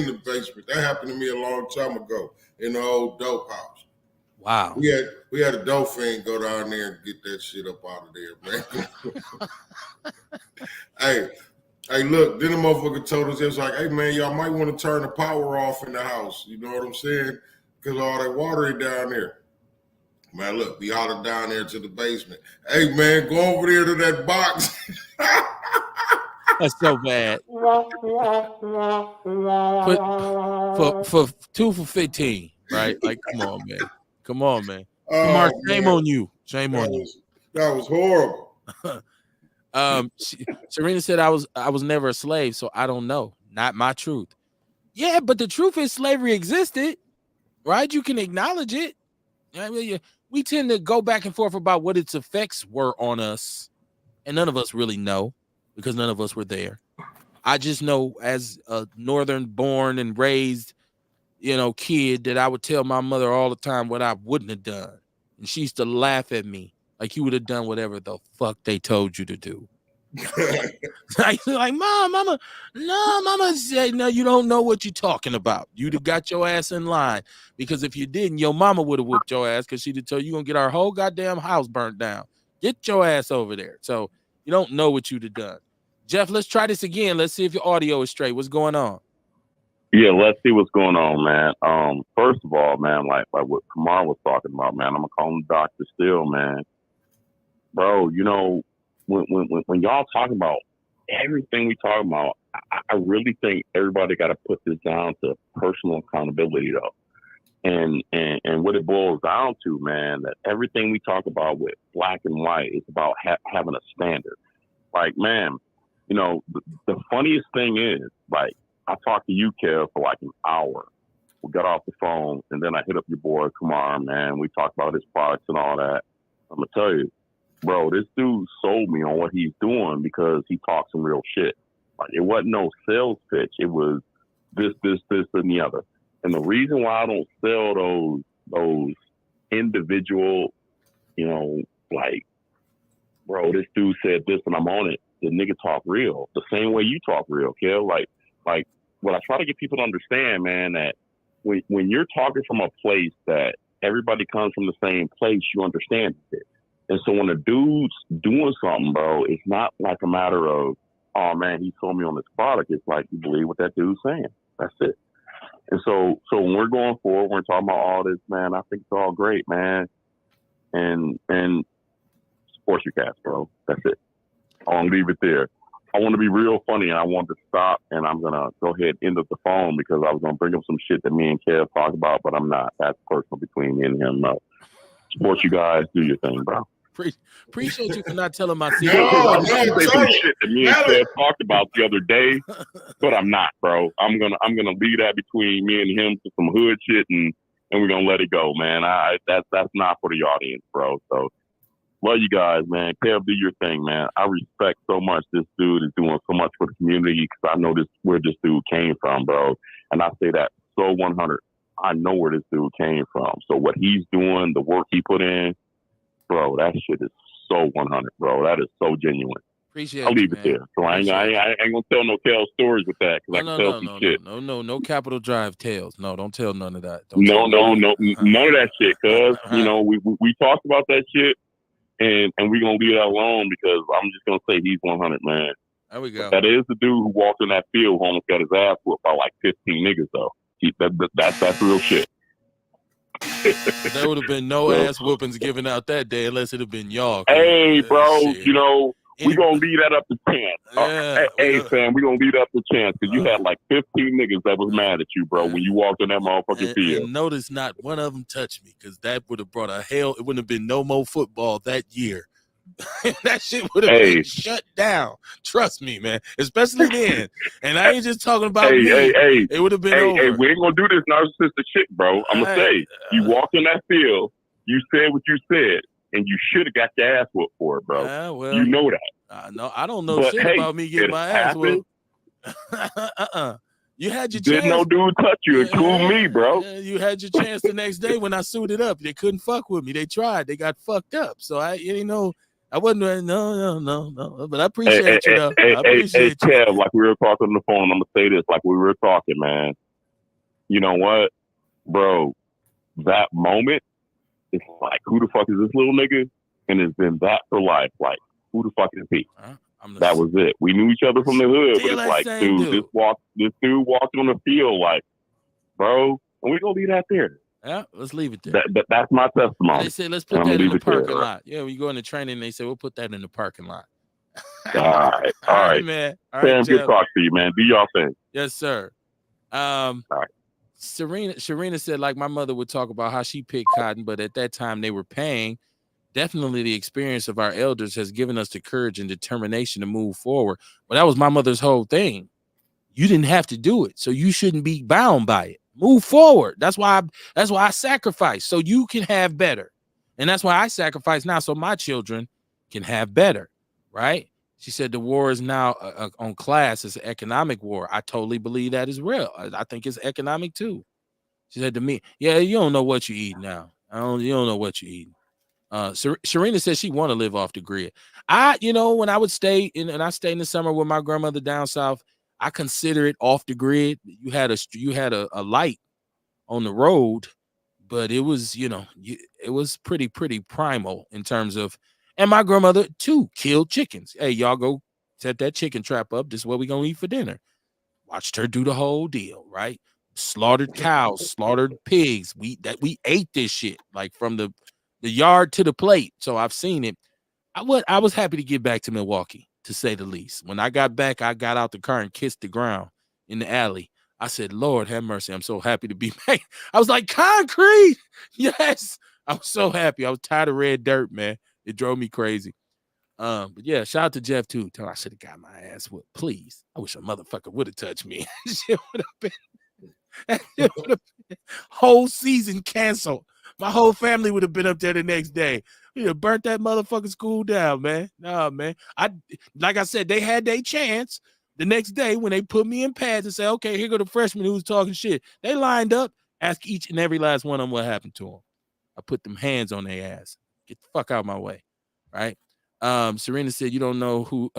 the basement. That happened to me a long time ago in the old dope house. Wow. We had a dope fiend go down there and get that shit up out of there, man. Hey, look, then the motherfucker told us, it was like, hey, man, y'all might want to turn the power off in the house. You know what I'm saying? Because all that water is down there. Man, look, we hollered down there to the basement. Hey, man, go over there to that box. That's so bad. For 2 for 15, right? Like, come on, man. Kumar, shame on you. Shame on you. That was horrible. Serena said I was never a slave, so I don't know. Not my truth. Yeah, but the truth is slavery existed, right? You can acknowledge it. I mean, we tend to go back and forth about what its effects were on us, and none of us really know because none of us were there. I just know as a northern born and raised, kid, that I would tell my mother all the time what I wouldn't have done. And she used to laugh at me like you would have done whatever the fuck they told you to do. like, mama said, no, you don't know what you're talking about. You'd have got your ass in line, because if you didn't, your mama would have whooped your ass because she'd have told you, you're gonna get our whole goddamn house burnt down. Get your ass over there. So you don't know what you'd have done. Jeff, let's try this again. Let's see if your audio is straight. What's going on? Yeah, let's see what's going on, man. First of all, man, like what Kamar was talking about, man, I'm gonna call him Dr. Steele, man. Bro, when y'all talking about everything we talk about, I really think everybody got to put this down to personal accountability, though. And what it boils down to, man, that everything we talk about with black and white is about having a standard. Like, man, the funniest thing is, like, I talked to you, Kev, for like an hour. We got off the phone, and then I hit up your boy Kumar, man. We talked about his products and all that. I'm gonna tell you, bro, this dude sold me on what he's doing because he talks some real shit. Like, it wasn't no sales pitch. It was this, and the other. And the reason why I don't sell those individual, like, bro, this dude said this and I'm on it. The nigga talk real. The same way you talk real, Kel. Like what I try to get people to understand, man, that when you're talking from a place that everybody comes from the same place, you understand it. And so when a dude's doing something, bro, it's not like a matter of, oh man, he told me on this product. It's like, you believe what that dude's saying. That's it. And so when we're going forward, we're talking about all this, man, I think it's all great, man. And support your cats, bro. That's it. I want to leave it there. I want to be real funny, and I want to stop, and I'm going to go ahead and end up the phone because I was going to bring up some shit that me and Kev talked about, but I'm not. That's personal between me and him. Support you guys. Do your thing, bro. Appreciate you for not telling my secret. I'm gonna say some shit that me and Kev talked about the other day, but I'm not, bro. I'm gonna leave that between me and him to some hood shit, and we're gonna let it go, man. That's not for the audience, bro. So love you guys, man. Kev, do your thing, man. I respect so much this dude is doing so much for the community because I know where this dude came from, bro. And I say that so 100. I know where this dude came from. So what he's doing, the work he put in, bro, that shit is so 100, bro. That is so genuine. Appreciate I'll leave it, it there. So I ain't gonna tell no tale stories with that because I can tell some shit. No Capitol Drive tales. No, don't tell none of that. No, none of that shit. Cause we talked about that shit, and we gonna leave that alone because I'm just gonna say he's 100, man. There we go. But that is the dude who walked in that field who almost got his ass whooped by like 15 niggas though. That's real shit. There would have been no ass whoopings given out that day unless it had been y'all. Hey, bro, we gonna leave that up to chance. Hey, Sam, we gonna leave that up to chance because you had like 15 niggas that was mad at you, bro, when you walked in that motherfucking field. And notice not one of them touched me because that would have brought it wouldn't have been no more football that year. That shit would have been shut down. Trust me, man. Especially then. And I ain't just talking about me. It would have been over. Hey, we ain't gonna do this narcissistic shit, bro. I'm gonna say you walked in that field, you said what you said, and you should have got your ass whooped for it, bro. Well, you know that. No, I don't know shit about me getting my ass whooped. You had your chance. Didn't no dude touch you, including me, bro. You had your chance the next day when I suited up. They couldn't fuck with me. They tried. They got fucked up. So I wasn't no. But I appreciate you though. I appreciate you. Kev, like we were talking on the phone, I'm gonna say this, like we were talking, man. You know what, bro? That moment, it's like, who the fuck is this little nigga? And it's been that for life. Like, who the fuck is he? That was it. We knew each other from the hood, but it's like, dude, this dude walked on the field, like, bro, and we gonna leave that there. Yeah, let's leave it there. That's my testimony. They said let's put that in the parking lot. Yeah, we go into training. They said we'll put that in the parking lot. All right, man. All Sam, right, good talk to you, man. Do y'all thing. Yes, sir. All right. Sharina said, like my mother would talk about how she picked cotton, but at that time they were paying. Definitely the experience of our elders has given us the courage and determination to move forward. Well, that was my mother's whole thing. You didn't have to do it, so you shouldn't be bound by it. Move forward. That's why I sacrifice, so you can have better. And that's why I sacrifice now, so my children can have better, right? She said the war is now on class. It's an economic war. I totally believe that as well. I think it's economic too. She said to me, yeah, you don't know what you eat now. You don't know what you eat. Sharina says she want to live off the grid. When I would stay and I stayed in the summer with my grandmother down south, I consider it off the grid. You had a light on the road, but it was, it was pretty primal in terms of, and my grandmother too killed chickens. Hey, y'all go set that chicken trap up. This is what we gonna eat for dinner. Watched her do the whole deal, right? Slaughtered cows, slaughtered pigs. We ate this shit like from the yard to the plate. So I've seen it. I was happy to get back to Milwaukee, to say the least. When I got back, I got out the car and kissed the ground in the alley. I said, Lord have mercy. I'm so happy to be back. I was like, concrete. Yes. I was so happy. I was tired of red dirt, man. It drove me crazy. But yeah, shout out to Jeff too. Tell I should have got my ass whooped. Please. I wish a motherfucker would have touched me. Shit would have been whole season canceled. My whole family would have been up there the next day. We'd have burnt that motherfucking school down, man. Nah, man. Like I said, they had their chance the next day when they put me in pads and say, okay, here go the freshman who's talking shit. They lined up, ask each and every last one of them what happened to them. I put them hands on their ass. Get the fuck out of my way. Right? Serena said you don't know who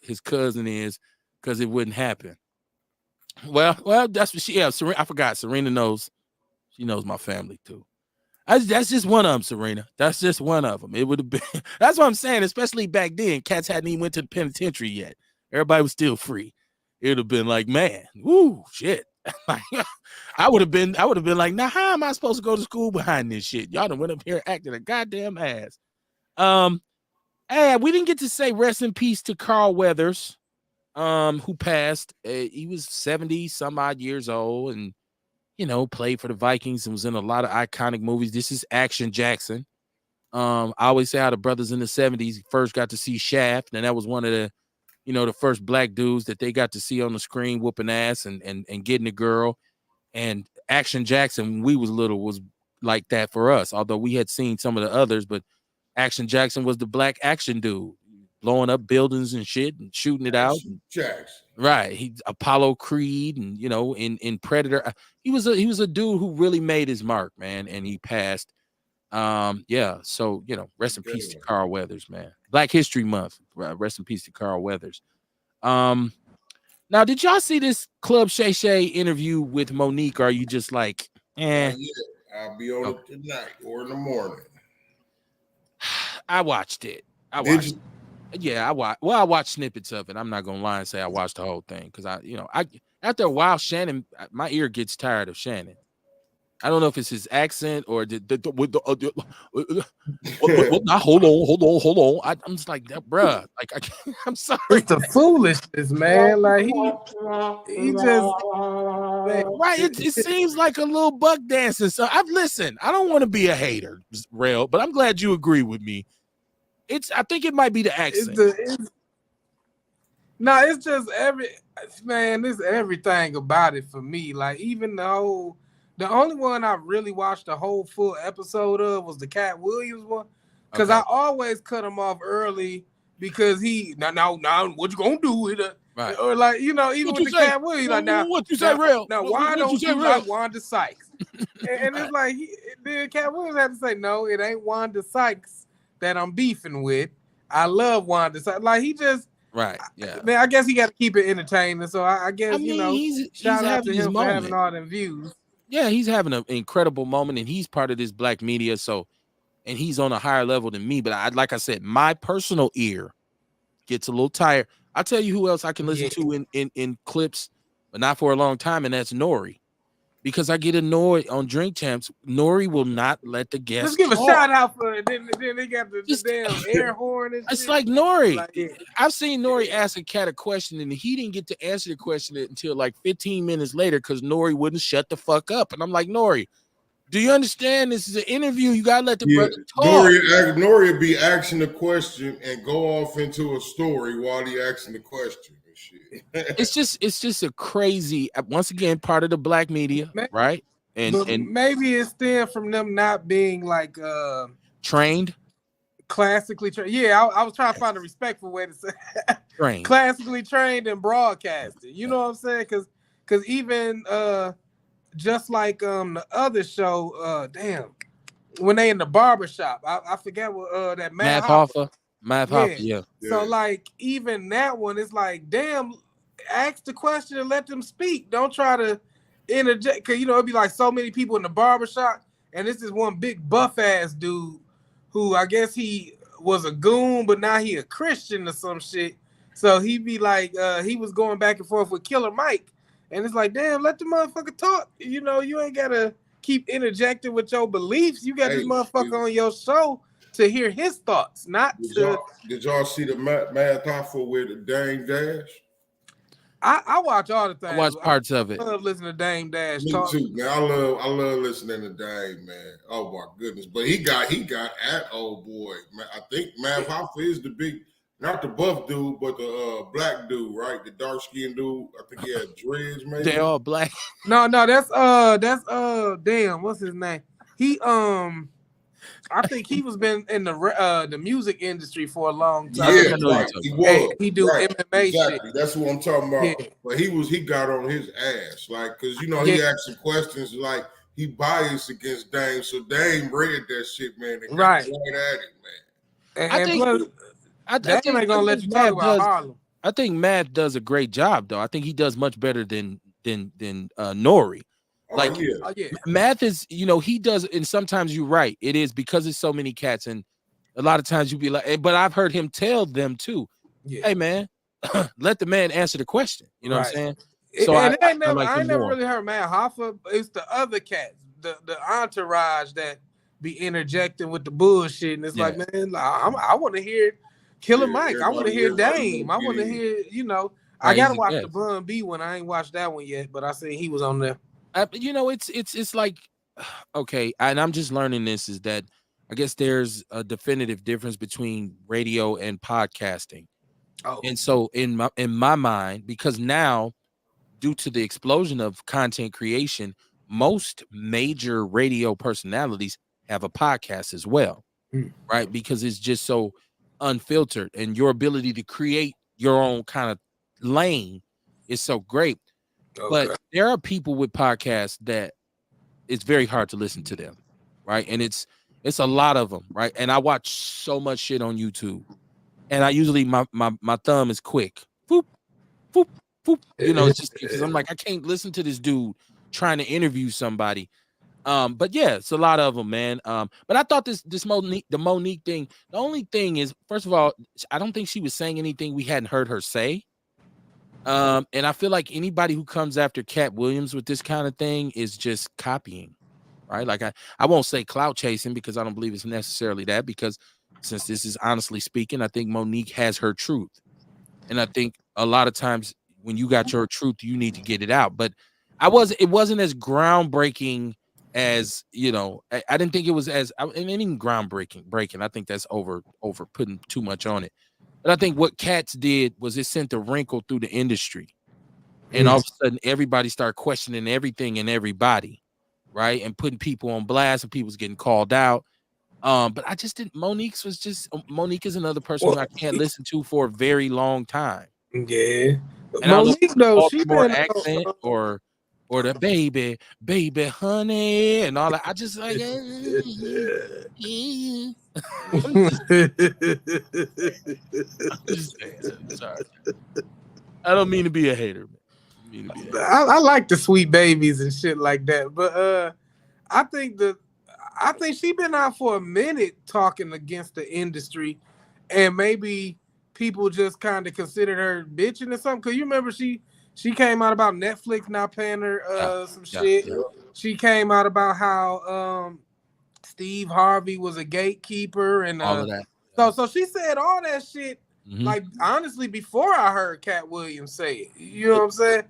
his cousin is because it wouldn't happen. Well, that's what Serena, I forgot. Serena knows. She knows my family too. That's just one of them, Serena. That's just one of them. It would have been. That's what I'm saying. Especially back then, cats hadn't even went to the penitentiary yet. Everybody was still free. It would have been like, man, woo, shit. I would have been like, now how am I supposed to go to school behind this shit? Y'all done went up here acting a goddamn ass. Hey, we didn't get to say rest in peace to Carl Weathers, who passed. He was 70 some odd years old, and played for the Vikings and was in a lot of iconic movies. This is Action Jackson. I always say how the brothers in the 70s first got to see Shaft, and that was one of the, the first black dudes that they got to see on the screen whooping ass and getting a girl. And Action Jackson, when we was little, was like that for us, although we had seen some of the others, but Action Jackson was the black action dude, blowing up buildings and shit and shooting it out. Jackson. Right. He Apollo Creed and in Predator. He was a dude who really made his mark, man, and he passed. Yeah, so rest in peace to Carl Weathers, man. Black History Month. Rest in peace to Carl Weathers. Now did y'all see this Club Shay Shay interview with Monique? Or are you just like, Yeah, I'll be on it tonight or in the morning. I watched it. Yeah, I watched snippets of it. I'm not gonna lie and say I watched the whole thing because I after a while, Shannon, my ear gets tired of Shannon. I don't know if it's his accent or hold on. I'm just like that, bruh. Like I'm sorry. It's the foolishness, man. Like he just right. It seems like a little buck dancing. So listen. I don't want to be a hater, Rail, but I'm glad you agree with me. I think it might be the accent. It's just there's everything about it for me. Like even the only one I really watched the whole full episode of was the Cat Williams one. Because I always cut him off early because he now what you gonna do with it? Right. Or like, even with the Cat Williams, like now what you say, Real? Now why don't you like Wanda Sykes? and it's like the Cat Williams had to say, no, it ain't Wanda Sykes that I'm beefing with. I love Wanda Sykes. Like he just right, yeah. Man, I guess he got to keep it entertaining. So I guess he's shout out to him for moment. having all them views. Yeah, he's having an incredible moment, and he's part of this black media. So, and he's on a higher level than me. But like I said, my personal ear gets a little tired. I'll tell you who else I can listen to in clips, but not for a long time, and that's Nori. Because I get annoyed on Drink Champs. Nori will not let the guests Let's give a talk. shout out for it. Then they got the damn air horn and it's shit. like Nori. I've seen Nori ask a cat a question and he didn't get to answer the question until like 15 minutes later because Nori wouldn't shut the fuck up. And I'm like, Nori, do you understand this is an interview? You gotta let the brother talk. Nori be asking the question and go off into a story while he asking the question. It's just a crazy, once again, part of the black media, right? And maybe it stemmed from them not being like trained, classically trained. Yeah, I was trying to find a respectful way to say trained, classically trained in broadcasting. You know what I'm saying? Because even just like the other show, when they in the barbershop, I forget what that Matt Hoffa. Yeah. So like even that one is like, damn, ask the question and let them speak. Don't try to interject, because it'd be like so many people in the barbershop, and this is one big buff ass dude who I guess he was a goon, but now he a Christian or some shit. So he'd be like, he was going back and forth with Killer Mike, and it's like, damn, let the motherfucker talk. You ain't gotta keep interjecting with your beliefs. You got this motherfucker on your show to hear his thoughts, not Did y'all see the Mad Hoffa with Dame Dash? I watch all the things. I watch parts of it. I love listening to Dame Dash Me talk. too, man. I love listening to Dame, man. Oh my goodness. But he got at old boy. Man, I think Mav Hoffa is the big, not the buff dude, but the black dude, right? The dark skinned dude. I think he had dreads, maybe. They all black. No, that's damn, what's his name? He I think he was been in the music industry for a long time. Yeah, right. He was. He do right. MMA exactly. shit. That's what I'm talking about. Yeah. But he got on his ass, like, cause you know he asked some questions, like he biased against Dame, so Dame read that shit, man, and got right at it, man. I think plus, Dame ain't gonna let you talk about Harlem. I think Matt does a great job, though. I think he does much better than Nori. Like, Math is, you know, he does, and sometimes you're right. It is because it's so many cats, and a lot of times you be like, but I've heard him tell them too, hey man, let the man answer the question. You know what I'm saying? So I never really heard Matt Hoffa. It's the other cats, the entourage that be interjecting with the bullshit, and it's like, man, I want to hear Killer Mike. I want to hear Dame. I want to hear, you know, I gotta watch the Bun B one. I ain't watched that one yet, but I seen he was on there. You know, it's like, okay, and I'm just learning this, is that I guess there's a definitive difference between radio and podcasting. And so in my mind, because now, due to the explosion of content creation, most major radio personalities have a podcast as well, right? Because it's just so unfiltered, and your ability to create your own kind of lane is so great. But there are people with podcasts that it's very hard to listen to them, right? And it's a lot of them, right? And I watch so much shit on YouTube, and I usually my thumb is quick, boop, boop, boop. You know, it's just because I'm like, I can't listen to this dude trying to interview somebody. But yeah, it's a lot of them, man. But I thought the Monique thing. The only thing is, first of all, I don't think she was saying anything we hadn't heard her say. And I feel like anybody who comes after Cat Williams with this kind of thing is just copying, right? Like I won't say clout chasing, because I don't believe it's necessarily that, because since this is honestly speaking, I think Monique has her truth. And I think a lot of times when you got your truth, you need to get it out. But it wasn't as groundbreaking as, you know, I didn't think it was as, and even breaking. I think that's over putting too much on it. But I think what Cats did was it sent a wrinkle through the industry. And all of a sudden, everybody started questioning everything and everybody, right? And putting people on blast, and people's getting called out. But I just didn't. Monique is another person who I can't listen to for a very long time. Yeah. And Monique, though, she more accent or the baby, honey, and all that. I just like, I'm sorry. I don't mean to be a hater, man. I like the sweet babies and shit like that, but I think she been out for a minute talking against the industry, and maybe people just kind of considered her bitching or something. Cause you remember she came out about Netflix not paying her some shit. Yeah. She came out about how Steve Harvey was a gatekeeper and all of that. So she said all that shit, like, honestly, before I heard Cat Williams say it. You know what I'm saying?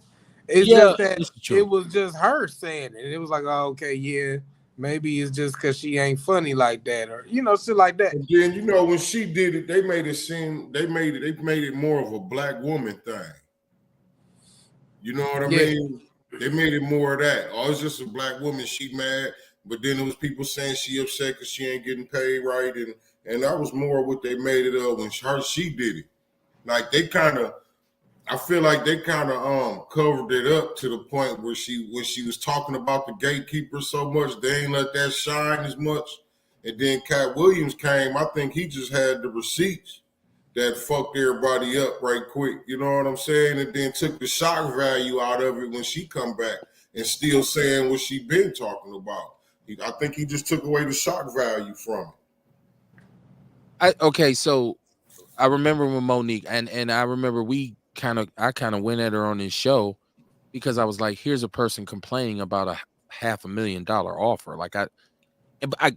It's just that it was just her saying it. It was like, oh, okay, yeah, maybe it's just because she ain't funny like that, or, you know, shit like that. And then, you know, when she did it, they made it more of a black woman thing. You know what I mean? They made it more of that. Oh, it's just a black woman, she mad. But then there was people saying she upset because she ain't getting paid right, and that was more what they made it of when she did it. Like I feel like they kind of covered it up to the point where when she was talking about the gatekeeper so much, they ain't let that shine as much. And then Cat Williams came. I think he just had the receipts that fucked everybody up right quick. You know what I'm saying? And then took the shock value out of it when she come back and still saying what she been talking about. I think he just took away the shock value from it. So I remember when Monique and I remember I kind of went at her on this show because I was like, here's a person complaining about a $500,000 offer. Like I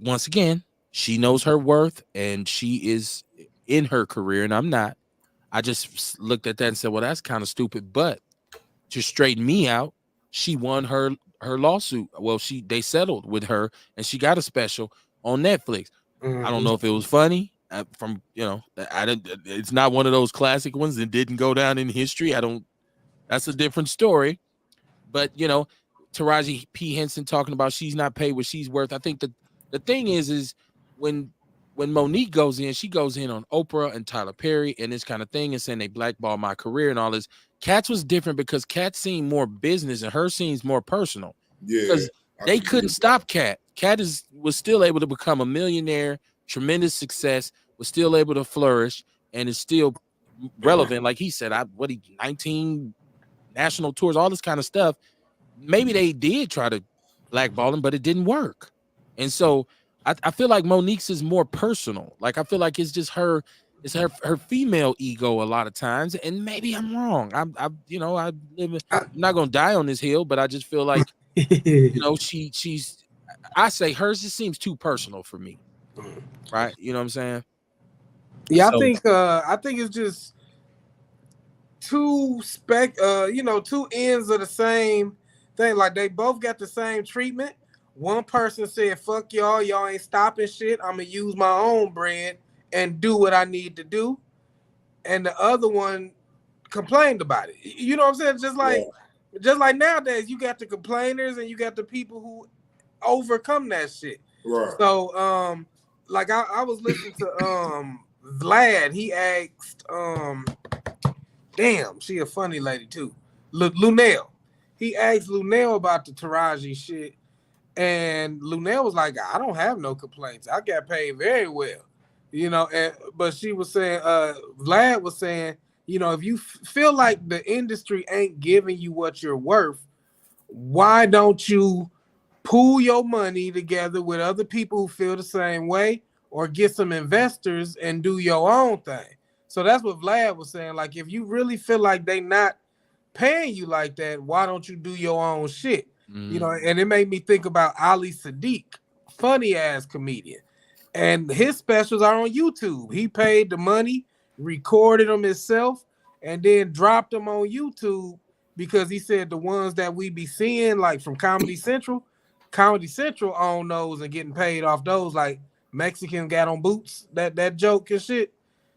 once again, she knows her worth and she is in her career and I'm not. I just looked at that and said, well, that's kind of stupid. But to straighten me out, she won her lawsuit. Well, they settled with her, and she got a special on Netflix. I don't know if it was funny. From I didn't. It's not one of those classic ones that didn't go down in history. I don't. That's a different story. But Taraji P. Henson talking about she's not paid what she's worth. I think the thing is when Monique goes in, she goes in on Oprah and Tyler Perry and this kind of thing and saying they blackball my career and all this. Kat's was different because Kat seemed more business and her seems more personal. Yeah, because they couldn't stop Kat. Kat was still able to become a millionaire, tremendous success, was still able to flourish, and is still relevant. Like he said, 19 national tours, all this kind of stuff. Maybe they did try to blackball him, but it didn't work. And so I feel like Monique's is more personal. Like I feel like it's just it's her female ego a lot of times. And maybe I'm wrong. I'm not gonna die on this hill, but I just feel like she's I say hers just seems too personal for me. Right? You know what I'm saying? Yeah, I think it's just two two ends of the same thing. Like they both got the same treatment. One person said, "Fuck y'all ain't stopping shit. I'm gonna use my own bread and do what I need to do," and the other one complained about it. You know what I'm saying? Just like nowadays, you got the complainers and you got the people who overcome that shit. Right. So, like I was listening to Vlad. He asked, damn, she a funny lady too, Lunel. He asked Lunel about the Taraji shit. And Lunel was like, I don't have no complaints. I got paid very well, but she was saying, Vlad was saying, if you feel like the industry ain't giving you what you're worth, why don't you pool your money together with other people who feel the same way or get some investors and do your own thing? So that's what Vlad was saying. Like, if you really feel like they not paying you like that, why don't you do your own shit? And it made me think about Ali Sadiq, funny ass comedian, and his specials are on YouTube. He paid the money, recorded them himself, and then dropped them on YouTube because he said the ones that we be seeing, like from Comedy Central own those and getting paid off those, like Mexican got on boots, that joke and shit.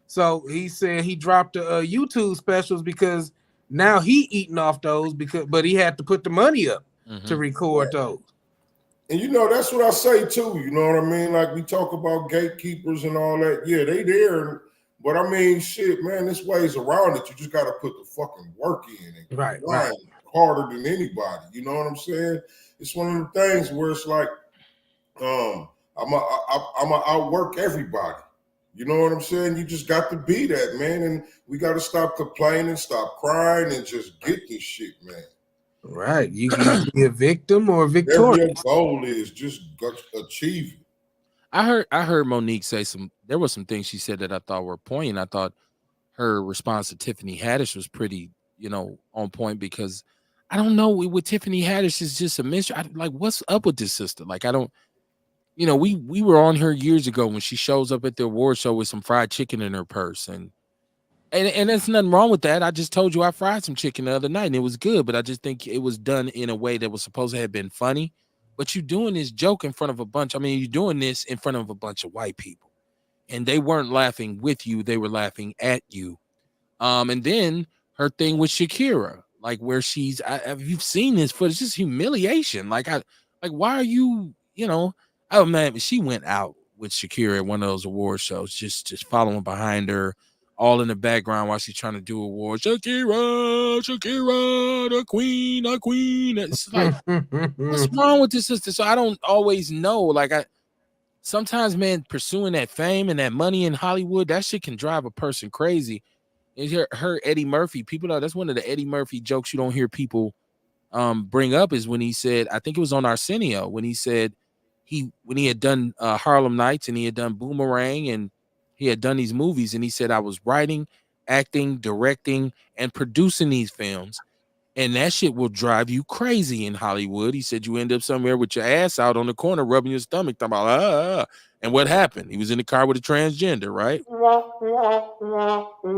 So he said he dropped the YouTube specials because now he eating off those but he had to put the money up to record those. And that's what I say too. You know what I mean? Like we talk about gatekeepers and all that. Yeah, they there. But I mean, shit, man, this ways around it. You just got to put the fucking work in and right harder than anybody. You know what I'm saying? It's one of the things where it's like, I'm a outwork everybody. You know what I'm saying? You just got to be that, man. And we got to stop complaining, stop crying, and just get this shit, man. Right. You can be a victim or victorious. Your goal is just achieve it. I heard Monique say there were some things she said that I thought were poignant. I thought her response to Tiffany Haddish was pretty, on point, because I don't know, with Tiffany Haddish is just a mystery. Like, what's up with this sister? Like, I don't, we were on her years ago when she shows up at the award show with some fried chicken in her purse, and there's nothing wrong with that. I just told you I fried some chicken the other night and it was good, but I just think it was done in a way that was supposed to have been funny. But you're doing this joke in front of you're doing this in front of a bunch of white people, and they weren't laughing with you. They were laughing at you. And then her thing with Shakira, like where you've seen this footage, just humiliation. Like, why are you, oh man, she went out with Shakira at one of those award shows, just following behind her, all in the background while she's trying to do awards. Shakira, the queen. It's like, what's wrong with this sister? So I don't always know. Like, sometimes, man, pursuing that fame and that money in Hollywood, that shit can drive a person crazy. And her Eddie Murphy, people know that's one of the Eddie Murphy jokes you don't hear people bring up, is when he said, I think it was on Arsenio, when he said when he had done Harlem Nights and he had done Boomerang and he had done these movies, and he said, I was writing, acting, directing, and producing these films, and that shit will drive you crazy in Hollywood. He said you end up somewhere with your ass out on the corner rubbing your stomach, talking about and what happened? He was in the car with a transgender, right?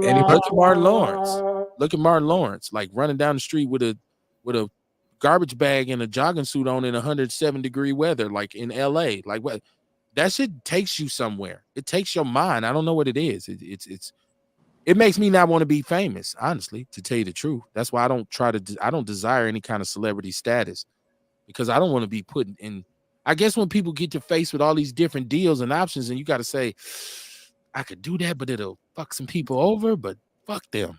Eddie Martin Lawrence. Look at Martin Lawrence, like running down the street with a garbage bag and a jogging suit on in 107-degree weather, like in LA. Like what that shit takes you somewhere. It takes your mind. I don't know what it is. It makes me not want to be famous, honestly, to tell you the truth. That's why I don't desire any kind of celebrity status because I don't want to be put in. I guess when people get to face with all these different deals and options, and you got to say, I could do that, but it'll fuck some people over, but fuck them.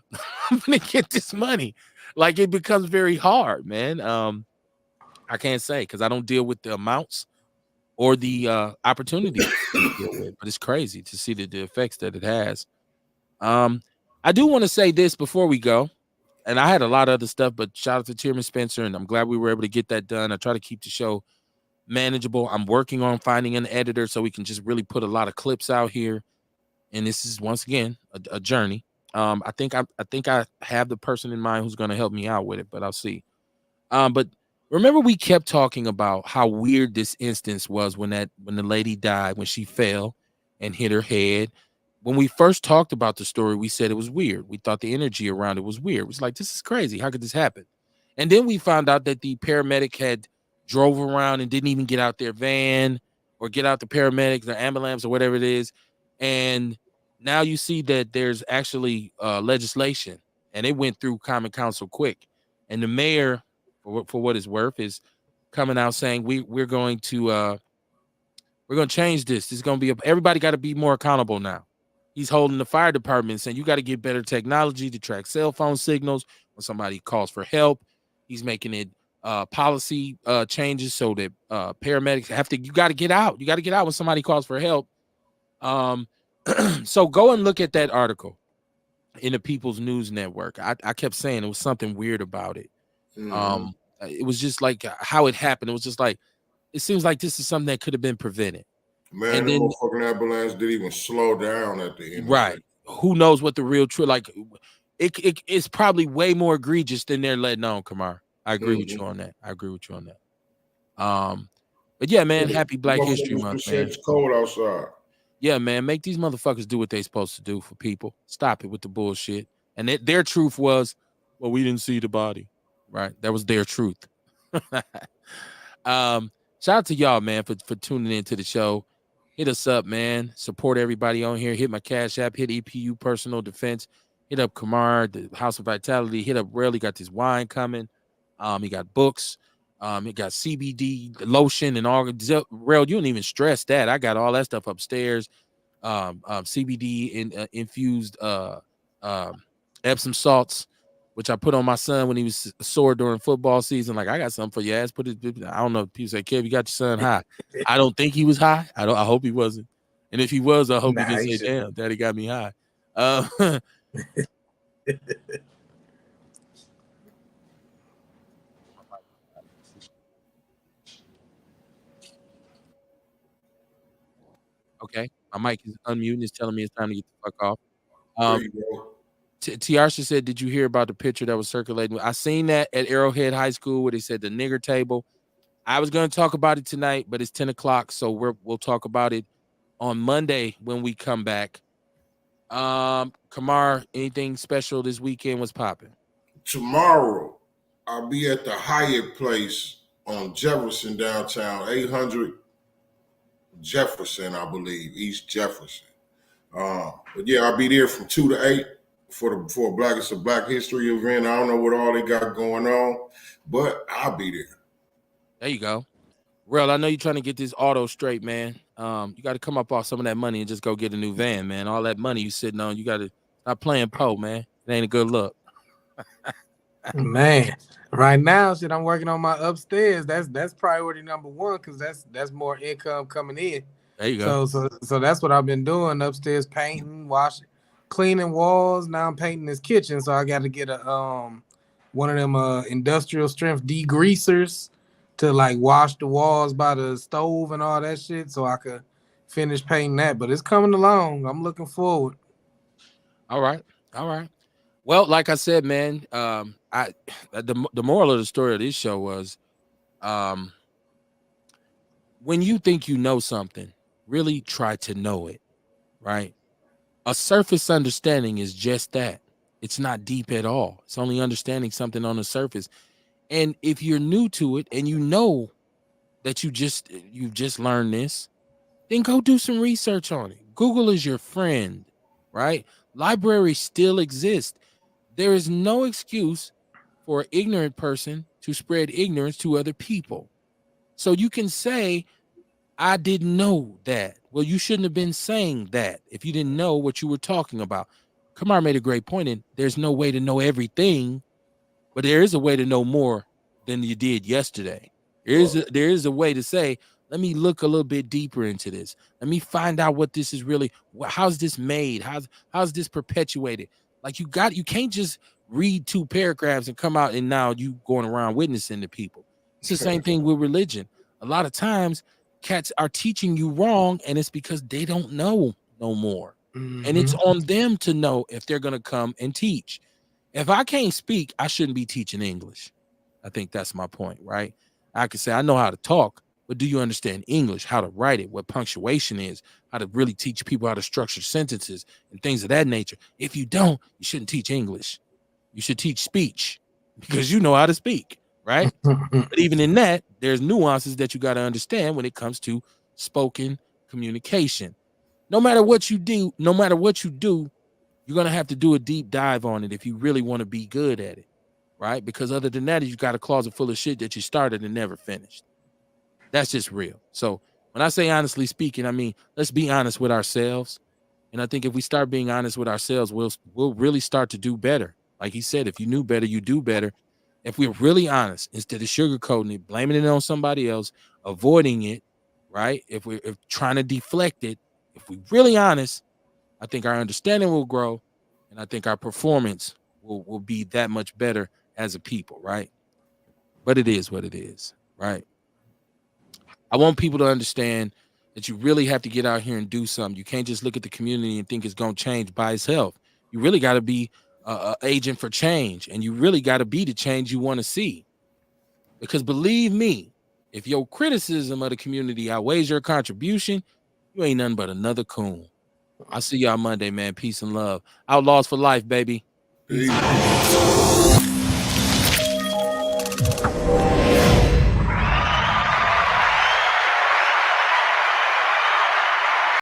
I'm gonna get this money. Like it becomes very hard, man. I can't say because I don't deal with the amounts or the opportunities they deal with, but it's crazy to see the effects that it has. I do want to say this before we go, and I had a lot of other stuff, but shout out to Tierman Spencer, and I'm glad we were able to get that done. I try to keep the show manageable. I'm working on finding an editor so we can just really put a lot of clips out here. And this is once again a journey. I think I have the person in mind who's going to help me out with it, but I'll see. But remember we kept talking about how weird this instance was when the lady died, when she fell and hit her head. When we first talked about the story, we said it was weird. We thought the energy around it was weird. It was like, this is crazy. How could this happen? And then we found out that the paramedic had drove around and didn't even get out their van or get out the paramedics or ambulance or whatever it is. And now you see that there's actually legislation, and it went through Common Council quick. And the mayor, for what it's worth, is coming out saying we're going to change this. This is going to be everybody got to be more accountable now. He's holding the fire department saying you got to get better technology to track cell phone signals when somebody calls for help. He's making it policy changes so that paramedics you got to get out. You got to get out when somebody calls for help. So go and look at that article in the People's News Network. I kept saying it was something weird about it. It was just like how it happened. It was just like, it seems like this is something that could have been prevented. Man, and the then motherfucking ambulance didn't even slow down at the end. right. Who knows what the real truth, like it's probably way more egregious than they're letting on, Kamar. I agree with you on that. But yeah, man, happy Black History Month, man. It's cold outside. Yeah, man, make these motherfuckers do what they're supposed to do for people. Stop it with the bullshit. And their truth was, well, we didn't see the body. Right? That was their truth. Shout out to y'all, man, for tuning into the show. Hit us up, man. Support everybody on here. Hit my Cash App. Hit EPU Personal Defense. Hit up Kamar, the House of Vitality. Hit up Rel. He got this wine coming. He got books. He got CBD lotion and all. Rel, you don't even stress that. I got all that stuff upstairs. CBD infused Epsom salts, which I put on my son when he was sore during football season. Like, I got something for your ass. I don't know. People say, Kev, you got your son high. I don't think he was high. I hope he wasn't. And if he was, I hope he didn't say, damn, daddy got me high. Okay. My mic is unmuted. It's telling me it's time to get the fuck off. Tiarsha said, did you hear about the picture that was circulating? I seen that at Arrowhead High School where they said the nigger table. I was going to talk about it tonight, but it's 10 o'clock. So we'll talk about it on Monday when we come back. Kamar, anything special this weekend? What's popping? Tomorrow, I'll be at the Hyatt Place on Jefferson downtown, 800 Jefferson, I believe, East Jefferson. But yeah, I'll be there from 2 to 8 for a Black History event. I don't know what all they got going on, but I'll be there. There you go. Rel, I know you're trying to get this auto straight, man. You got to come up off some of that money and just go get a new van, man. All that money you sitting on, you got to stop playing Poe, man. It ain't a good look. Man, right now, shit, I'm working on my upstairs. That's priority number one because that's more income coming in. There you go. So that's what I've been doing upstairs, painting, washing, cleaning walls. Now I'm painting this kitchen, so I got to get a one of them industrial strength degreasers to like wash the walls by the stove and all that shit, so I could finish painting that. But it's coming along. I'm looking forward. All right. Well, like I said, man, the moral of the story of this show was, when you think you know something, really try to know it, right? A surface understanding is just that. It's not deep at all. It's only understanding something on the surface. And if you're new to it and you know that you've just learned this, then go do some research on it. Google is your friend, right? Libraries still exist. There is no excuse for an ignorant person to spread ignorance to other people. So you can say, I didn't know that. Well, you shouldn't have been saying that if you didn't know what you were talking about. Kamar made a great point, and there's no way to know everything, but there is a way to know more than you did yesterday. There is a way to say, let me look a little bit deeper into this. Let me find out what this is really. How's this made? How's this perpetuated? Like you can't just read 2 paragraphs and come out and now you going around witnessing to people. It's the same thing with religion. A lot of times, cats are teaching you wrong, and it's because they don't know no more. And it's on them to know if they're gonna come and teach. If I can't speak, I shouldn't be teaching English. I think that's my point, right? I could say I know how to talk, but do you understand English, how to write it, what punctuation is, how to really teach people how to structure sentences and things of that nature? If you don't, you shouldn't teach English. You should teach speech because you know how to speak, right? But even in that, there's nuances that you got to understand when it comes to spoken communication. No matter what you do, you're going to have to do a deep dive on it if you really want to be good at it, right? Because other than that, you got a closet full of shit that you started and never finished. That's just real. So when I say honestly speaking, I mean, let's be honest with ourselves. And I think if we start being honest with ourselves, we'll really start to do better. Like he said, if you knew better, you do better. If we're really honest, instead of sugarcoating it, blaming it on somebody else, avoiding it, right? If trying to deflect it, if we're really honest, I think our understanding will grow, and I think our performance will be that much better as a people, right? But it is what it is, right? I want people to understand that you really have to get out here and do something. You can't just look at the community and think it's going to change by itself. You really got to be an agent for change, and you really got to be the change you want to see. Because believe me, if your criticism of the community outweighs your contribution, you ain't nothing but another coon. I'll see y'all Monday, man. Peace and love. Outlaws for life, baby. Peace.